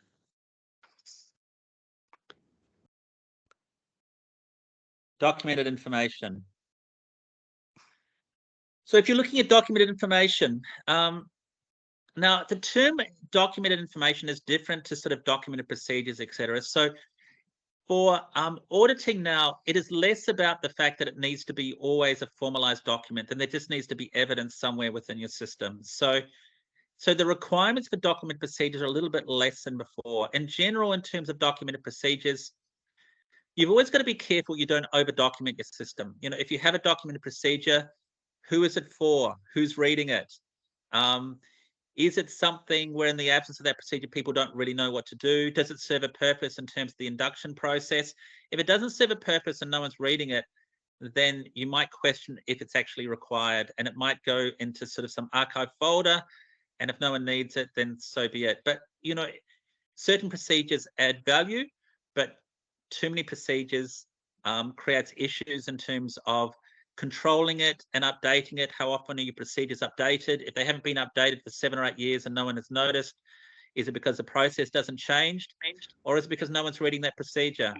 Documented information. So if you're looking at documented information, now the term documented information is different to sort of documented procedures, etc. So for auditing now, it is less about the fact that it needs to be always a formalized document, and there just needs to be evidence somewhere within your system. So the requirements for document procedures are a little bit less than before. In general, in terms of documented procedures, you've always got to be careful you don't over document your system. You know, if you have a documented procedure, who is it for? Who's reading it? Is it something where in the absence of that procedure, people don't really know what to do? Does it serve a purpose in terms of the induction process? If it doesn't serve a purpose and no one's reading it, then you might question if it's actually required, and it might go into sort of some archive folder. And if no one needs it, then so be it. But, you know, certain procedures add value, but too many procedures creates issues in terms of controlling it and updating it. How often are your procedures updated? If they haven't been updated for 7 or 8 years and no one has noticed, is it because the process doesn't change, or is it because no one's reading that procedure?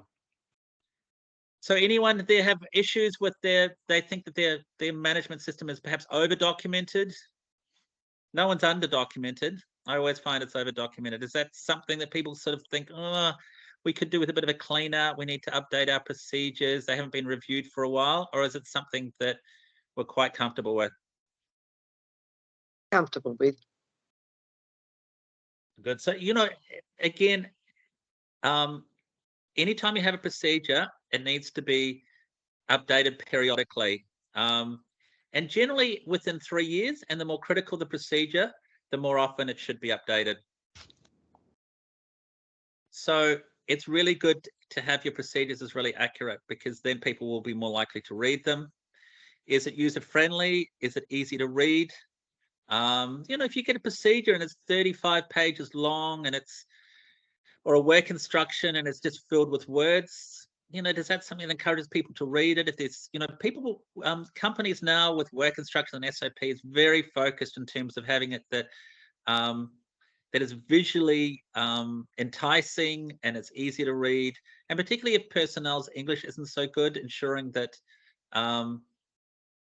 So anyone there have issues with they think that their management system is perhaps over documented? No one's under documented. I always find it's over documented. Is that something that people sort of think, oh, we could do with a bit of a clean out, we need to update our procedures, they haven't been reviewed for a while? Or is it something that we're quite comfortable with? Comfortable with. Good. So, you know, again, anytime you have a procedure, it needs to be updated periodically. And generally within 3 years, and the more critical the procedure, the more often it should be updated. So it's really good to have your procedures as really accurate, because then people will be more likely to read them. Is it user friendly? Is it easy to read? You know, if you get a procedure and it's 35 pages long and or a work instruction and it's just filled with words, you know, does that something that encourages people to read it? If there's, you know, companies now with work instructions and SOPs very focused in terms of having it that that is visually enticing and it's easy to read, and particularly if personnel's English isn't so good, ensuring that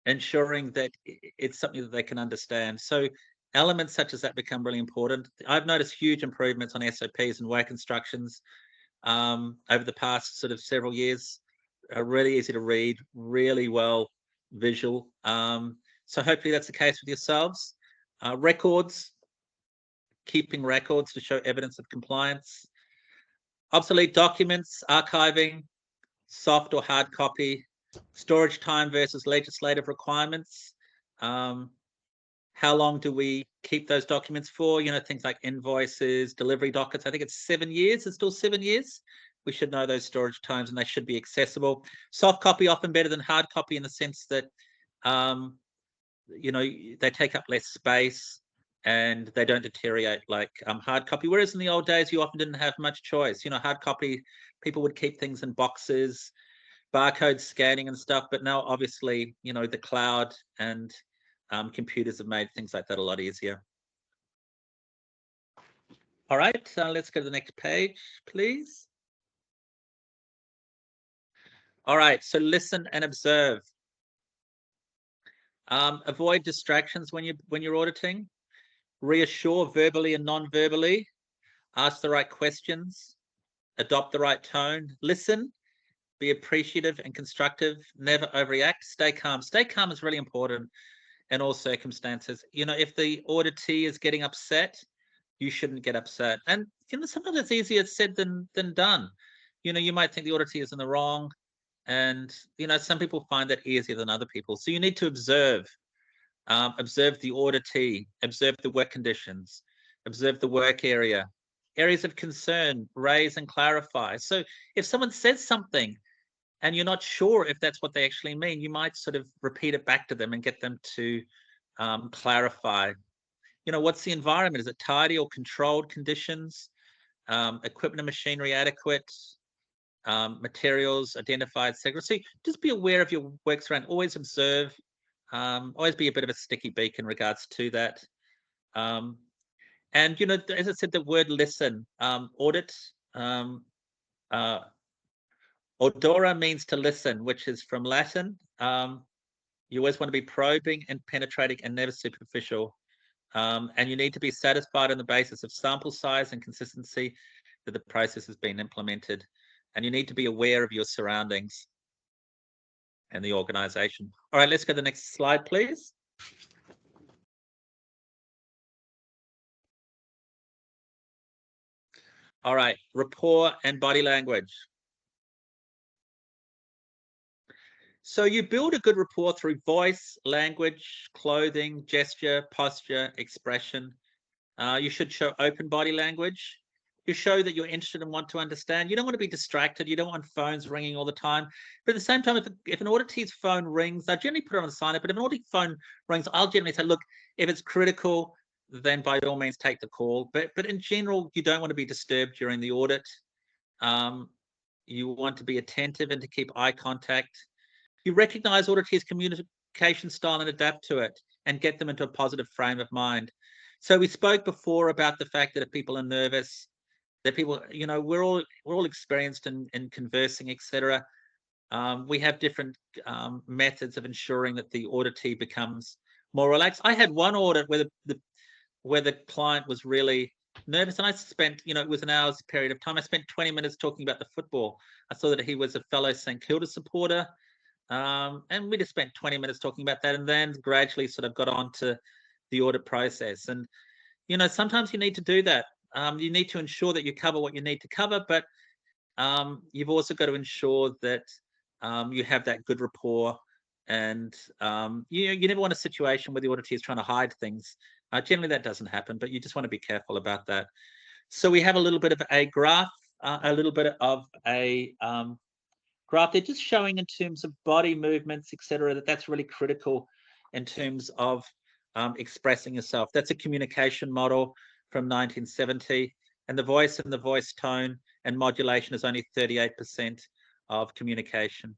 it's something that they can understand. So elements such as that become really important. I've noticed huge improvements on SOPs and work instructions over the past sort of several years. Are really easy to read, really well visual. So hopefully that's the case with yourselves. Records, keeping records to show evidence of compliance. Obsolete documents, archiving, soft or hard copy. Storage time versus legislative requirements. How long do we keep those documents for? You know, things like invoices, delivery dockets. I think it's 7 years. It's still 7 years. We should know those storage times and they should be accessible. Soft copy often better than hard copy in the sense that you know, they take up less space and they don't deteriorate like hard copy. Whereas in the old days, you often didn't have much choice. You know, hard copy, people would keep things in boxes, barcode scanning and stuff. But now, obviously, you know, the cloud and computers have made things like that a lot easier. All right, let's go to the next page, please. All right, so listen and observe. Avoid distractions when you're auditing. Reassure verbally and non-verbally. Ask the right questions. Adopt the right tone. Listen. Be appreciative and constructive. Never overreact. Stay calm. Stay calm is really important in all circumstances. You know, if the auditee is getting upset, you shouldn't get upset. And you know, sometimes it's easier said than done. You know, you might think the auditee is in the wrong, and you know, some people find that easier than other people. So you need to observe. Observe the auditee, observe the work conditions, observe the work area, areas of concern, raise and clarify. So if someone says something and you're not sure if that's what they actually mean, you might sort of repeat it back to them and get them to clarify. You know, what's the environment? Is it tidy or controlled conditions? Equipment and machinery adequate? Materials identified, etc. So just be aware of your works around. Always observe. Always be a bit of a sticky beak in regards to that. And, you know, as I said, the word listen, audit, odora means to listen, which is from Latin. You always want to be probing and penetrating and never superficial. And you need to be satisfied on the basis of sample size and consistency that the process has been implemented. And you need to be aware of your surroundings and the organization. All right, let's go to the next slide, please. All right, rapport and body language. So you build a good rapport through voice, language, clothing, gesture, posture, expression. You should show open body language. You show that you're interested and want to understand. You don't want to be distracted. You don't want phones ringing all the time. But at the same time, if an auditee's phone rings, I generally put it on silent. But if an audit phone rings, I'll generally say, look, if it's critical, then by all means take the call. But in general, you don't want to be disturbed during the audit. You want to be attentive and to keep eye contact. You recognize auditees' communication style and adapt to it and get them into a positive frame of mind. So we spoke before about the fact that if people are nervous, that people, you know, we're all experienced in conversing, etc. We have different methods of ensuring that the auditee becomes more relaxed. I had one audit where the client was really nervous, and I spent, you know, it was an hour's period of time. I spent 20 minutes talking about the football. I saw that he was a fellow St Kilda supporter, and we just spent 20 minutes talking about that, and then gradually sort of got on to the audit process. And you know, sometimes you need to do that. You need to ensure that you cover what you need to cover, but you've also got to ensure that you have that good rapport. And you never want a situation where the auditee is trying to hide things. Generally, that doesn't happen, but you just want to be careful about that. So we have a little bit of a graph, a little bit of a graph. They're just showing in terms of body movements, etc. That's really critical in terms of expressing yourself. That's a communication model from 1970, and the voice and the voice tone and modulation is only 38% of communication.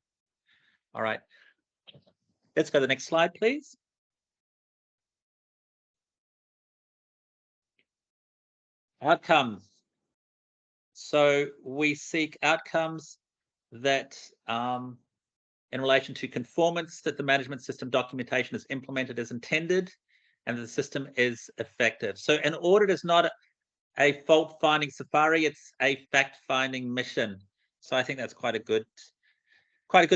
All right, let's go to the next slide, please. Outcomes. So we seek outcomes that in relation to conformance, that the management system documentation is implemented as intended and the system is effective. So an audit is not a fault-finding safari, it's a fact-finding mission. So I think that's quite a good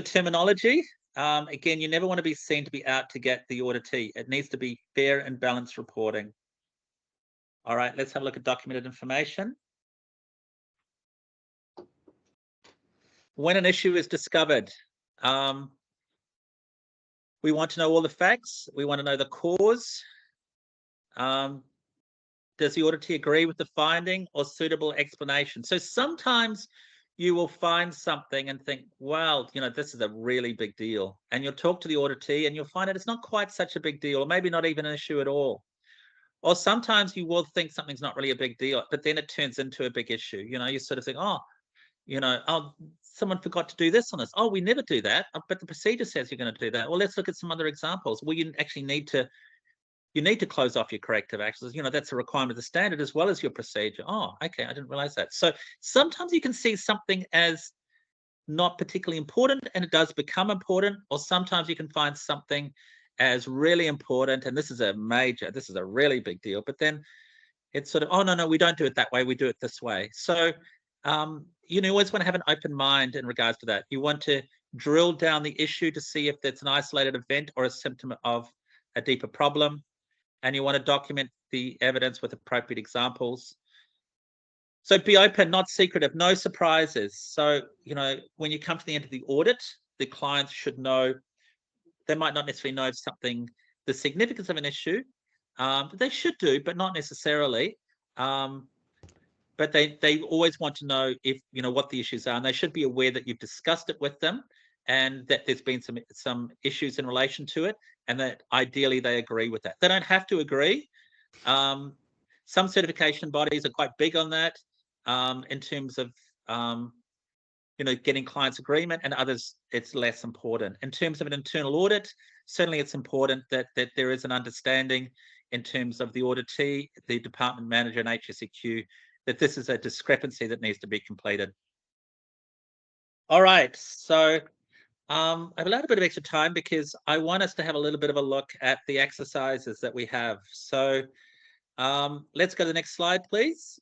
terminology. Again, you never want to be seen to be out to get the auditee. It needs to be fair and balanced reporting. All right, let's have a look at documented information. When an issue is discovered, we want to know all the facts. We want to know the cause. Does the auditee agree with the finding or suitable explanation? So sometimes you will find something and think, well, you know, this is a really big deal. And you'll talk to the auditee and you'll find that it's not quite such a big deal, or maybe not even an issue at all. Or sometimes you will think something's not really a big deal, but then it turns into a big issue. You know, you sort of think, oh, you know, oh, someone forgot to do this on us. Oh, we never do that, but the procedure says you're going to do that. Well, let's look at some other examples. Well, you actually need to close off your corrective actions. You know, that's a requirement of the standard as well as your procedure. Oh, okay, I didn't realize that. So sometimes you can see something as not particularly important and it does become important, or sometimes you can find something as really important and this is a really big deal, but then it's sort of, oh, no, we don't do it that way, we do it this way. So you always want to have an open mind in regards to that. You want to drill down the issue to see if it's an isolated event or a symptom of a deeper problem, and you want to document the evidence with appropriate examples. So be open, not secretive, no surprises. So, you know, when you come to the end of the audit, the clients should know, they might not necessarily know something, the significance of an issue, they should do, but not necessarily. But they always want to know if, you know, what the issues are, and they should be aware that you've discussed it with them and that there's been some issues in relation to it, and that ideally they agree with that. They don't have to agree. Some certification bodies are quite big on that in terms of, you know, getting clients' agreement, and others it's less important. In terms of an internal audit, certainly it's important that there is an understanding in terms of the auditee, the department manager and HSEQ, that this is a discrepancy that needs to be completed. All right, so I've allowed a bit of extra time because I want us to have a little bit of a look at the exercises that we have. So let's go to the next slide, please.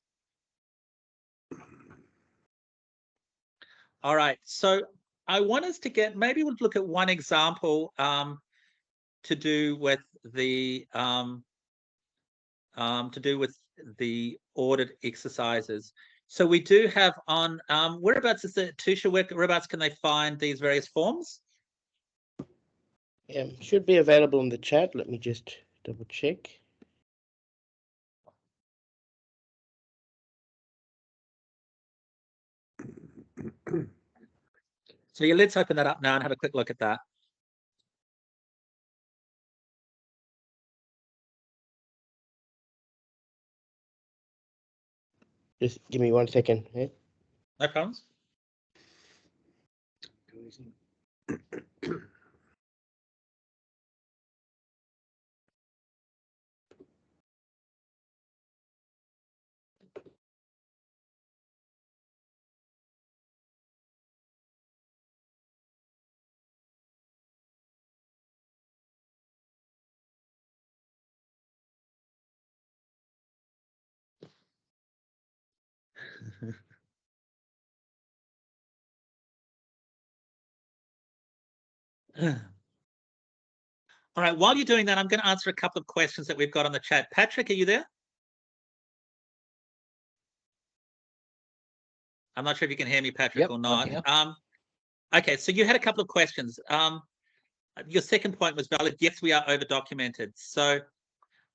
All right, so I want us to maybe we'll look at one example to do with the audit exercises. So we do have on whereabouts is the Tusha? Whereabouts can they find these various forms? Should be available in the chat. Let me just double check. So yeah, let's open that up now and have a quick look at that. Just give me 1 second. Yeah? No problems. All right, while you're doing that, I'm going to answer a couple of questions that we've got on the chat. Patrick, are you there? I'm not sure if you can hear me, Patrick, or not. Okay, so you had a couple of questions. Your second point was valid. Yes, we are over-documented. So,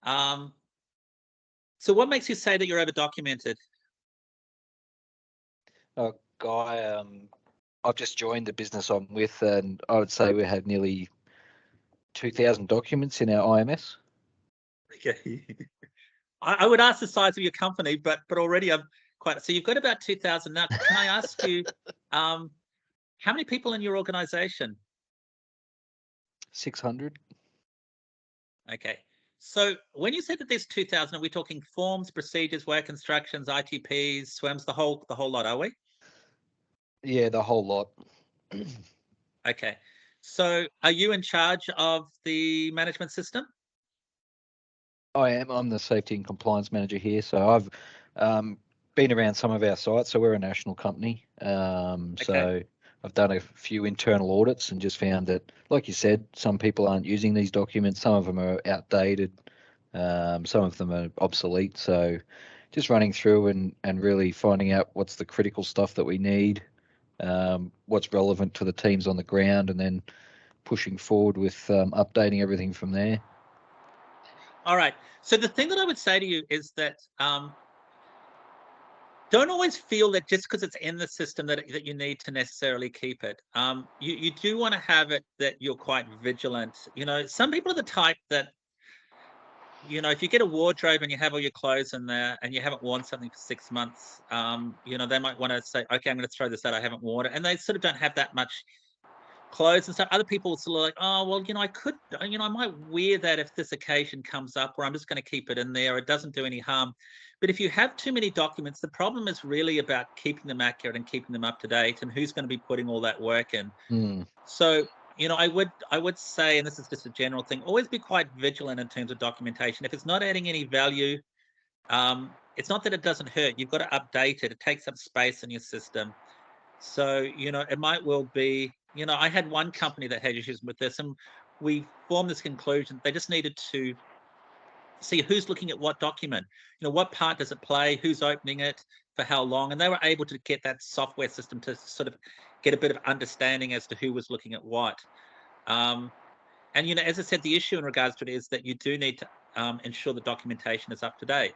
so what makes you say that you're over-documented? Guy, I've just joined the business I'm with, and I would say we have nearly 2,000 documents in our IMS. Okay. I would ask the size of your company, but already I'm quite. So you've got about 2,000 now. Can I ask you, how many people in your organisation? 600. Okay. So when you said that there's 2,000, are we talking forms, procedures, work instructions, ITPs, SWIMs, the whole lot, are we? Yeah, the whole lot. Okay. So are you in charge of the management system? I am. I'm the safety and compliance manager here. So I've been around some of our sites. So we're a national company. So I've done a few internal audits and just found that, like you said, some people aren't using these documents. Some of them are outdated. Some of them are obsolete. So just running through and really finding out what's the critical stuff that we need, what's relevant to the teams on the ground, and then pushing forward with updating everything from there. All right. So the thing that I would say to you is that don't always feel that just because it's in the system that you need to necessarily keep it. You do want to have it that you're quite vigilant. You know, some people are the type that, you know, if you get a wardrobe and you have all your clothes in there and you haven't worn something for 6 months, you know, they might want to say, okay, I'm going to throw this out. I haven't worn it. And they sort of don't have that much clothes and stuff. Other people sort of like, oh, well, you know, I might wear that if this occasion comes up, or I'm just going to keep it in there. It doesn't do any harm. But if you have too many documents, the problem is really about keeping them accurate and keeping them up to date, and who's going to be putting all that work in. So, you know, I would say, and this is just a general thing, always be quite vigilant in terms of documentation. If it's not adding any value, it's not that it doesn't hurt. You've got to update it. It takes up space in your system. So, you know, it might well be, you know, I had one company that had issues with this, and we formed this conclusion. They just needed to see who's looking at what document, you know, what part does it play, who's opening it, for how long, and they were able to get that software system to sort of get a bit of understanding as to who was looking at what. And, you know, as I said, the issue in regards to it is that you do need to ensure the documentation is up to date.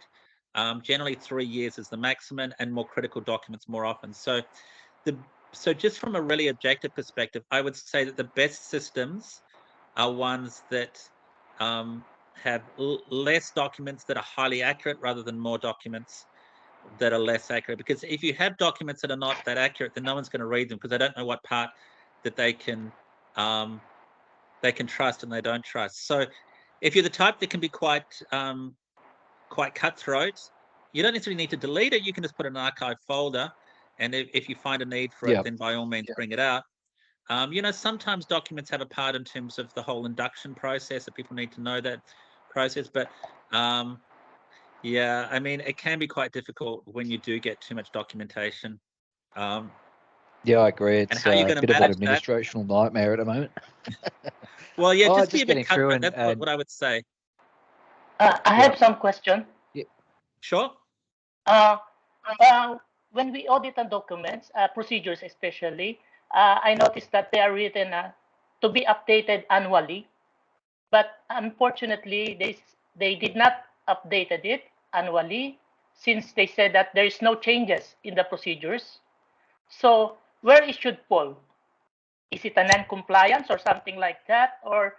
Generally 3 years is the maximum, and more critical documents more often. So just from a really objective perspective, I would say that the best systems are ones that have less documents that are highly accurate rather than more documents that are less accurate. Because if you have documents that are not that accurate, then no one's going to read them, because they don't know what part that they can trust and they don't trust. So if you're the type that can be quite cutthroat, you don't necessarily need to delete it. You can just put an archive folder, and if you find a need for it, then by all means bring it out. You know, sometimes documents have a part in terms of the whole induction process, that people need to know that process. But yeah, I mean, it can be quite difficult when you do get too much documentation. Yeah, I agree. It's how you're a going to bit of an manage that? administrational nightmare at the moment. Well, yeah, just be a bit getting through cutthroat. That's what I would say. I have some question. Sure. When we audit the documents, procedures especially, I noticed that they are written to be updated annually, but unfortunately, they did not updated it annually, since they said that there is no changes in the procedures. So where it should fall? Is it a non-compliance or something like that? Or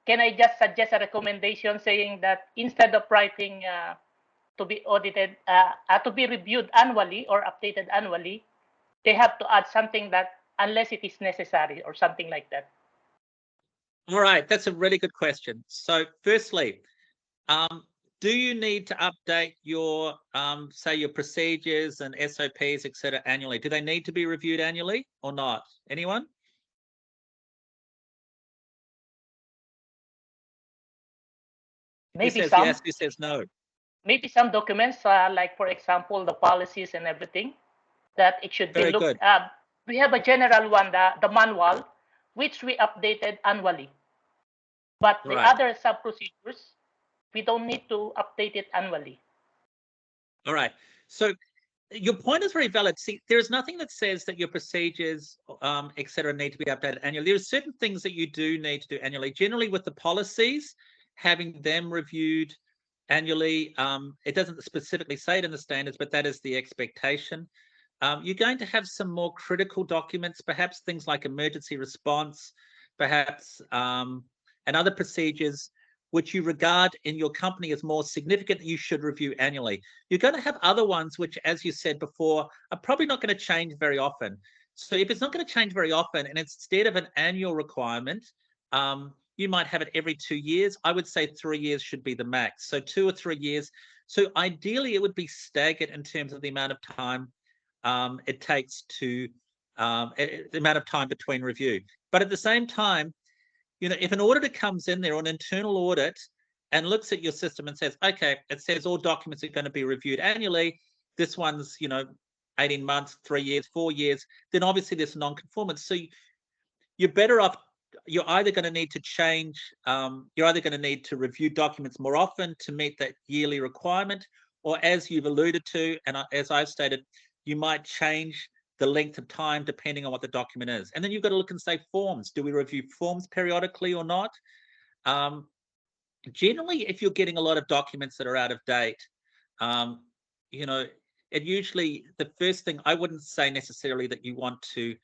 can I just suggest a recommendation saying that instead of writing to be audited, to be reviewed annually or updated annually, they have to add something that unless it is necessary or something like that? All right, that's a really good question. So firstly, do you need to update your, say, your procedures and SOPs, etc., annually? Do they need to be reviewed annually or not? Anyone? Maybe who says some. yes, who says no? Maybe some documents, like for example, the policies and everything, that it should Very be looked. good. We have a general one, the manual, which we updated annually. But the Right. other sub procedures, we don't need to update it annually. All right. So your point is very valid. See, there's nothing that says that your procedures, et cetera, need to be updated annually. There are certain things that you do need to do annually. Generally, with the policies, having them reviewed annually, it doesn't specifically say it in the standards, but that is the expectation. You're going to have some more critical documents, perhaps things like emergency response, perhaps, and other procedures which you regard in your company as more significant, that you should review annually. You're going to have other ones which, as you said before, are probably not going to change very often. So if it's not going to change very often, and instead of an annual requirement, you might have it every 2 years. I would say 3 years should be the max. So 2 or 3 years. So ideally, it would be staggered in terms of the amount of time it takes to, the amount of time between review. But at the same time, you know, if an auditor comes in there, or an internal audit, and looks at your system and says, okay, it says all documents are going to be reviewed annually, this one's, you know, 18 months, 3 years, 4 years, then obviously there's non-conformance. So you're better off, you're either going to need to change, you're either going to need to review documents more often to meet that yearly requirement, or as you've alluded to, and as I've stated, you might change the length of time depending on what the document is. And then you've got to look and say, forms. Do we review forms periodically or not? Generally, if you're getting a lot of documents that are out of date, you know, it usually, the first thing, I wouldn't say necessarily that you want to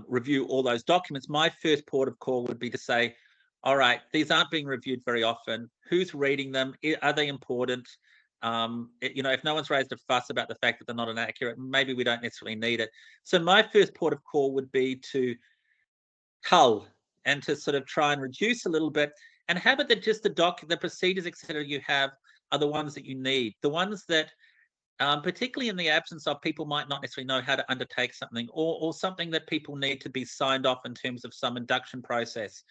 review all those documents. My first port of call would be to say, all right, these aren't being reviewed very often. Who's reading them? Are they important? You know, if no one's raised a fuss about the fact that they're not inaccurate, maybe we don't necessarily need it. So my first port of call would be to cull and to sort of try and reduce a little bit and have it that just the procedures, etc. you have are the ones that you need. The ones that, particularly in the absence of, people might not necessarily know how to undertake something, or something that people need to be signed off in terms of some induction process.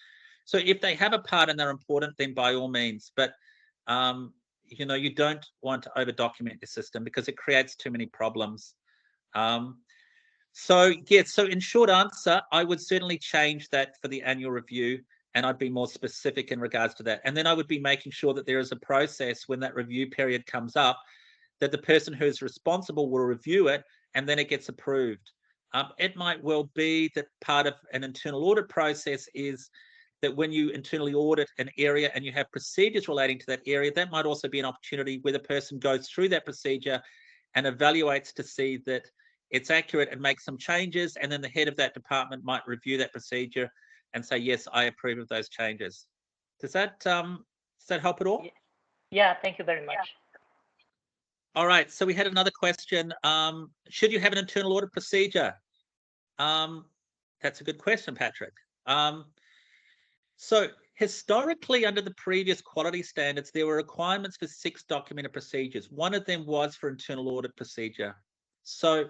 So if they have a part and they're important, then by all means. But you know, you don't want to over document your system because it creates too many problems. So yeah, so in short answer, I would certainly change that for the annual review, and I'd be more specific in regards to that. And then I would be making sure that there is a process when that review period comes up, that the person who is responsible will review it and then it gets approved. It might well be that part of an internal audit process is that when you internally audit an area and you have procedures relating to that area, that might also be an opportunity where the person goes through that procedure and evaluates to see that it's accurate and makes some changes, and then the head of that department might review that procedure and say, yes, I approve of those changes. Does that help at all? Yeah, thank you very much. All right, so we had another question. Should you have an internal audit procedure? That's a good question, Patrick. So historically, under the previous quality standards, there were requirements for 6 documented procedures. One of them was for internal audit procedure. So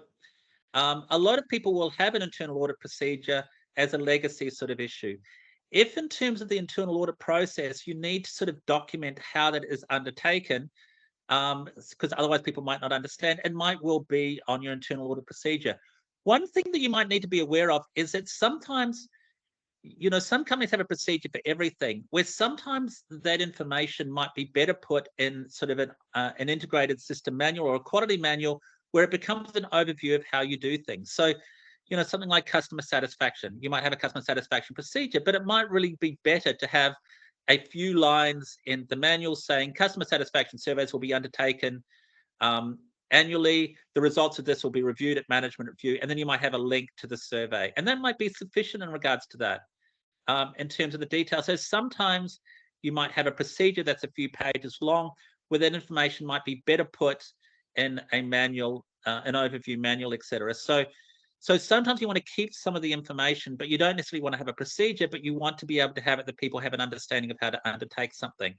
a lot of people will have an internal audit procedure as a legacy sort of issue. If in terms of the internal audit process, you need to sort of document how that is undertaken, because otherwise people might not understand, and might well be on your internal audit procedure. One thing that you might need to be aware of is that sometimes, you know, some companies have a procedure for everything, where sometimes that information might be better put in sort of an integrated system manual or a quality manual, where it becomes an overview of how you do things. So, you know, something like customer satisfaction, you might have a customer satisfaction procedure, but it might really be better to have a few lines in the manual saying customer satisfaction surveys will be undertaken annually. The results of this will be reviewed at management review, and then you might have a link to the survey, and that might be sufficient in regards to that. In terms of the details, so sometimes you might have a procedure that's a few pages long, where that information might be better put in a manual, an overview manual, etc. So sometimes you want to keep some of the information, but you don't necessarily want to have a procedure, but you want to be able to have it that people have an understanding of how to undertake something.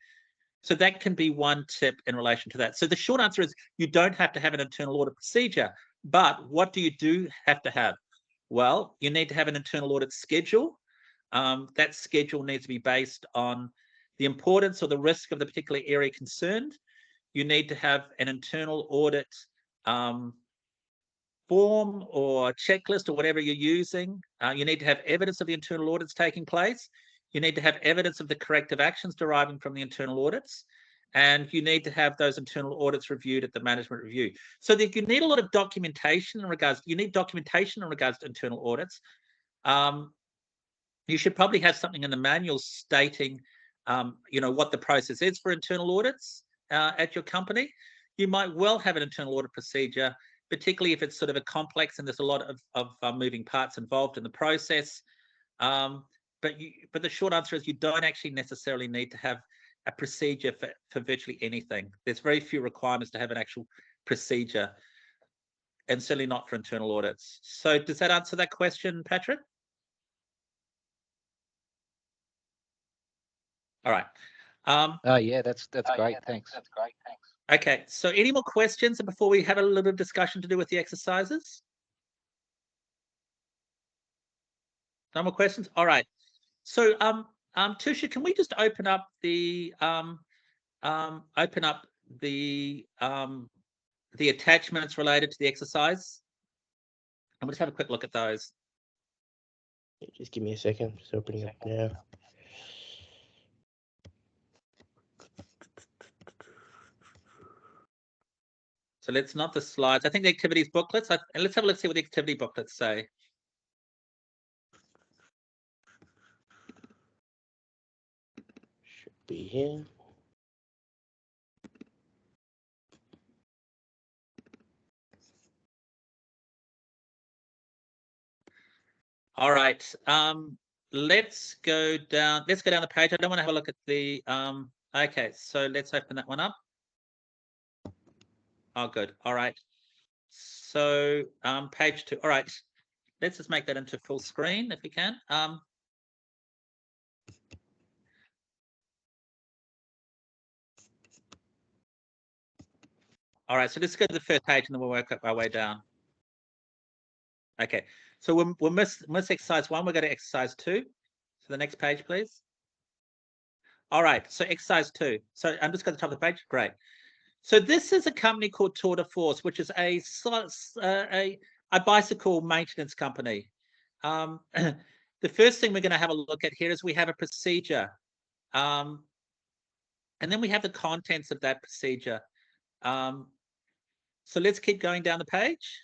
So that can be one tip in relation to that. So the short answer is you don't have to have an internal audit procedure, but what do you have to have? Well, you need to have an internal audit schedule. That schedule needs to be based on the importance or the risk of the particular area concerned. You need to have an internal audit form or checklist or whatever you're using. You need to have evidence of the internal audits taking place. You need to have evidence of the corrective actions deriving from the internal audits. And you need to have those internal audits reviewed at the management review. So that you need a lot of documentation in regards, you need documentation in regards to internal audits. You should probably have something in the manual stating, you know, what the process is for internal audits at your company. You might well have an internal audit procedure, particularly if it's sort of a complex and there's a lot of moving parts involved in the process. But the short answer is you don't actually necessarily need to have a procedure for virtually anything. There's very few requirements to have an actual procedure, and certainly not for internal audits. So does that answer that question, Patrick? All right. Yeah, that's great. Thanks. Okay, so any more questions before we have a little bit of discussion to do with the exercises? No more questions? All right. So Tusha, can we just open up the attachments related to the exercise? And we'll just have a quick look at those. Just give me a second. Just opening up now. So let's not the slides. I think the activities booklets. And let's have a look, see what the activity booklets say. Should be here. All right. Let's go down. Let's go down the page. I don't want to have a look at the. Okay, so let's open that one up. Oh, good. All right. So page 2. All right. Let's just make that into full screen if we can. All right. So let's go to the first page and then we'll work our way down. Okay. So we'll miss exercise 1. We'll go to exercise 2. So the next page, please. All right. So exercise 2. So I'm just going to the top of the page. Great. So this is a company called Tour de Force, which is a bicycle maintenance company. The first thing we're going to have a look at here is we have a procedure. And then we have the contents of that procedure. So let's keep going down the page.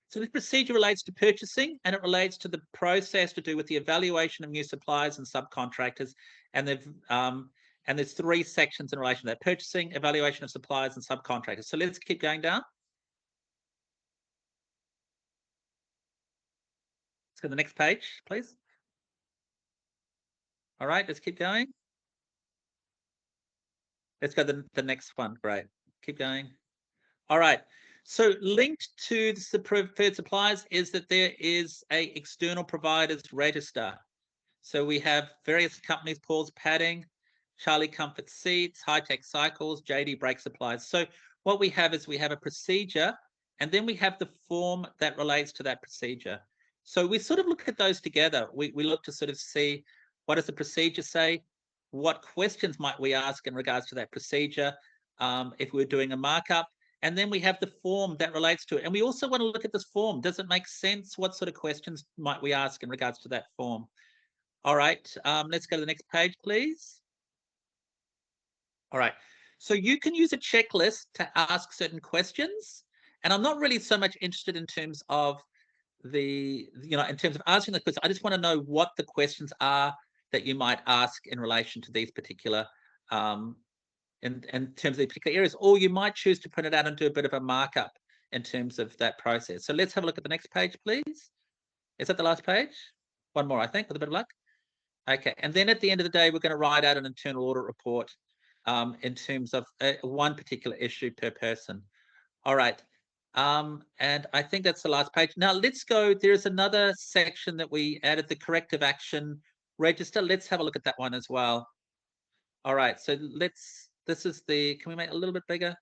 So this procedure relates to purchasing, and it relates to the process to do with the evaluation of new suppliers and subcontractors. And there's 3 sections in relation to that: purchasing, evaluation of suppliers, and subcontractors. So let's keep going down. Let's go to the next page, please. All right, let's keep going. Let's go to the next one. Great. Keep going. All right. So linked to the preferred suppliers is that there is a external providers register. So we have various companies: Paul's Padding, Charlie Comfort Seats, High Tech Cycles, JD Brake Supplies. So what we have is we have a procedure, and then we have the form that relates to that procedure. So we sort of look at those together. We look to sort of see, what does the procedure say? What questions might we ask in regards to that procedure if we're doing a markup? And then we have the form that relates to it. And we also want to look at this form. Does it make sense? What sort of questions might we ask in regards to that form? All right, let's go to the next page, please. All right, so you can use a checklist to ask certain questions. And I'm not really so much interested in terms of in terms of answering the question. I just want to know what the questions are that you might ask in relation to these particular in terms of the particular areas, or you might choose to print it out and do a bit of a markup in terms of that process. So let's have a look at the next page, please. Is that the last page? One more, I think, with a bit of luck. Okay, and then at the end of the day, we're going to write out an internal audit report in terms of one particular issue per person. All right, and I think that's the last page. Now let's go. There's another section that we added, the corrective action register. Let's have a look at that one as well. All right, so this is the, can we make it a little bit bigger?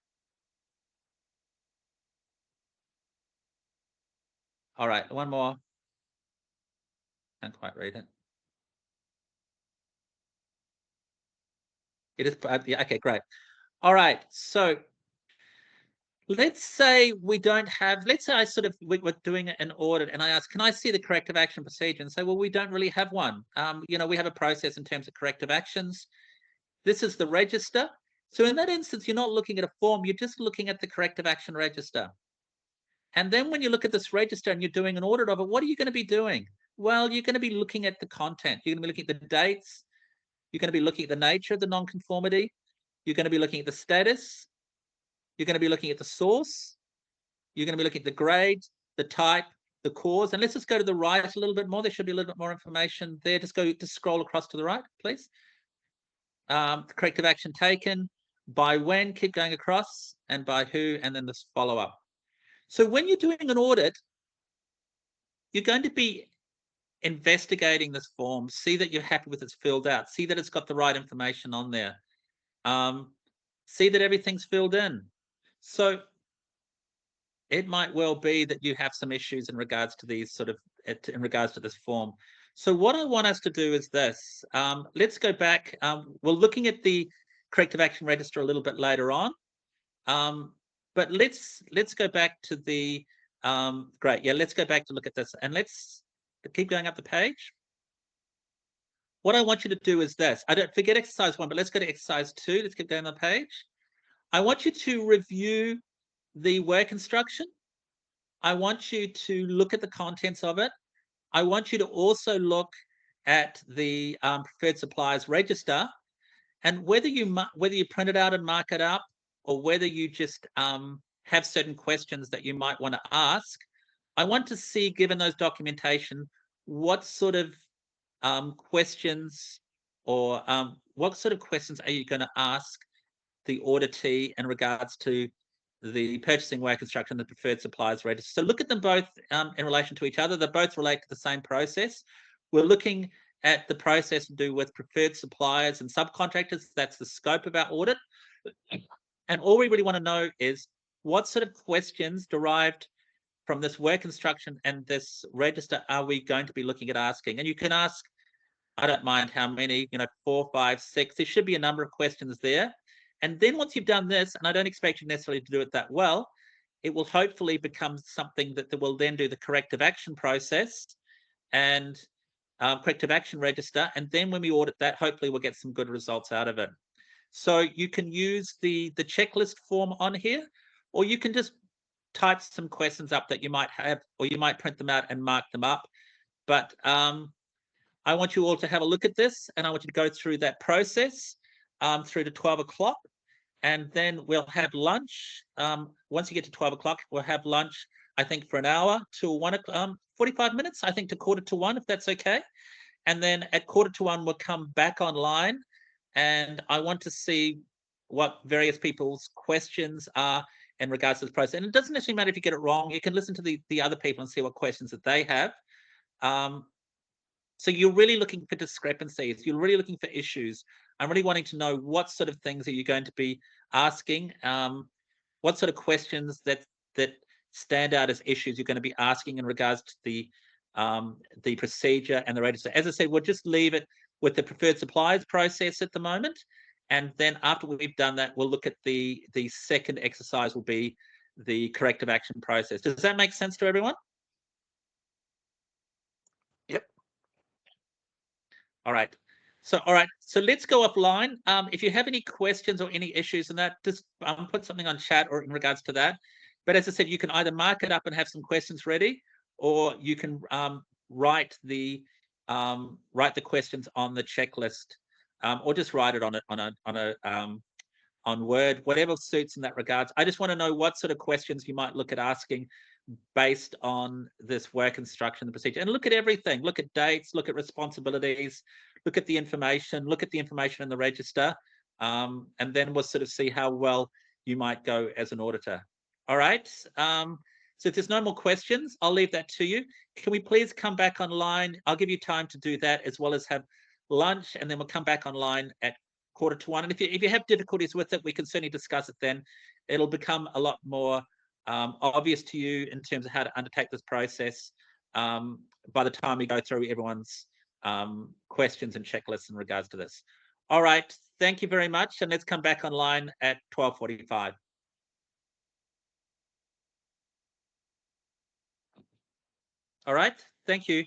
All right, one more. Can't quite read it. It is, yeah, okay, great. All right, so let's say we don't have, let's say we're doing an audit and I ask, can I see the corrective action procedure? And say, well, we don't really have one. We have a process in terms of corrective actions. This is the register. So in that instance, you're not looking at a form, you're just looking at the corrective action register. And then when you look at this register and you're doing an audit of it, what are you going to be doing? Well, you're going to be looking at the content. You're going to be looking at the dates. You're going to be looking at the nature of the nonconformity. You're going to be looking at the status. You're going to be looking at the source. You're going to be looking at the grade, the type, the cause. And let's just go to the right a little bit more. There should be a little bit more information there. Just scroll across to the right, please. Corrective action taken, by when, keep going across, and by who, and then this follow-up. So when you're doing an audit, you're going to be investigating this form, see that you're happy with it's filled out, see that it's got the right information on there, see that everything's filled in. So it might well be that you have some issues in regards to these in regards to this form. So what I want us to do is this. Let's go back. We're looking at the corrective action register a little bit later on. But let's go back to the great. Yeah, let's go back to look at this, and let's keep going up the page. What I want you to do is this. I don't forget exercise 1, but let's go to exercise 2. Let's keep going on the page. I want you to review the work instruction. I want you to look at the contents of it. I want you to also look at the preferred suppliers register, and whether you print it out and mark it up, or whether you just have certain questions that you might want to ask, I want to see, given those documentation, what sort of questions or what sort of questions are you going to ask the auditee in regards to the purchasing, way of construction, the preferred suppliers register. So look at them both in relation to each other. They both relate to the same process. We're looking at the process to do with preferred suppliers and subcontractors. That's the scope of our audit. And all we really want to know is what sort of questions derived from this work instruction and this register are we going to be looking at asking? And you can ask, I don't mind how many, 4, 5, 6. There should be a number of questions there. And then once you've done this, and I don't expect you necessarily to do it that well, it will hopefully become something that will then do the corrective action process and corrective action register. And then when we audit that, hopefully we'll get some good results out of it. So you can use the checklist form on here, or you can just type some questions up that you might have, or you might print them out and mark them up. But I want you all to have a look at this, and I want you to go through that process through to 12 o'clock, and then we'll have lunch. Once you get to 12 o'clock, we'll have lunch, I think, for an hour to 45 minutes, I think, to 1:45, if that's okay. And then at 1:45, we'll come back online, and I want to see what various people's questions are in regards to this process. And it doesn't necessarily matter if you get it wrong. You can listen to the other people and see what questions that they have. So you're really looking for discrepancies. You're really looking for issues. I'm really wanting to know what sort of things are you going to be asking, what sort of questions that stand out as issues you're going to be asking in regards to the procedure and the register. As I said, we'll just leave it with the preferred suppliers process at the moment. And then after we've done that, we'll look at the second exercise will be the corrective action process. Does that make sense to everyone? Yep. All right. So let's go offline. If you have any questions or any issues in that, just put something on chat or in regards to that. But as I said, you can either mark it up and have some questions ready, or you can write the questions on the checklist, or just write it on Word, whatever suits in that regards. I just want to know what sort of questions you might look at asking based on this work instruction, the procedure, and look at everything. Look at dates, look at responsibilities, look at the information in the register, and then we'll sort of see how well you might go as an auditor. All right. So if there's no more questions, I'll leave that to you. Can we please come back online? I'll give you time to do that, as well as have lunch, and then we'll come back online at 1:45. And if you have difficulties with it, we can certainly discuss it then. It'll become a lot more obvious to you in terms of how to undertake this process by the time we go through everyone's questions and checklists in regards to this. All right, thank you very much, and let's come back online at 12:45. All right, thank you.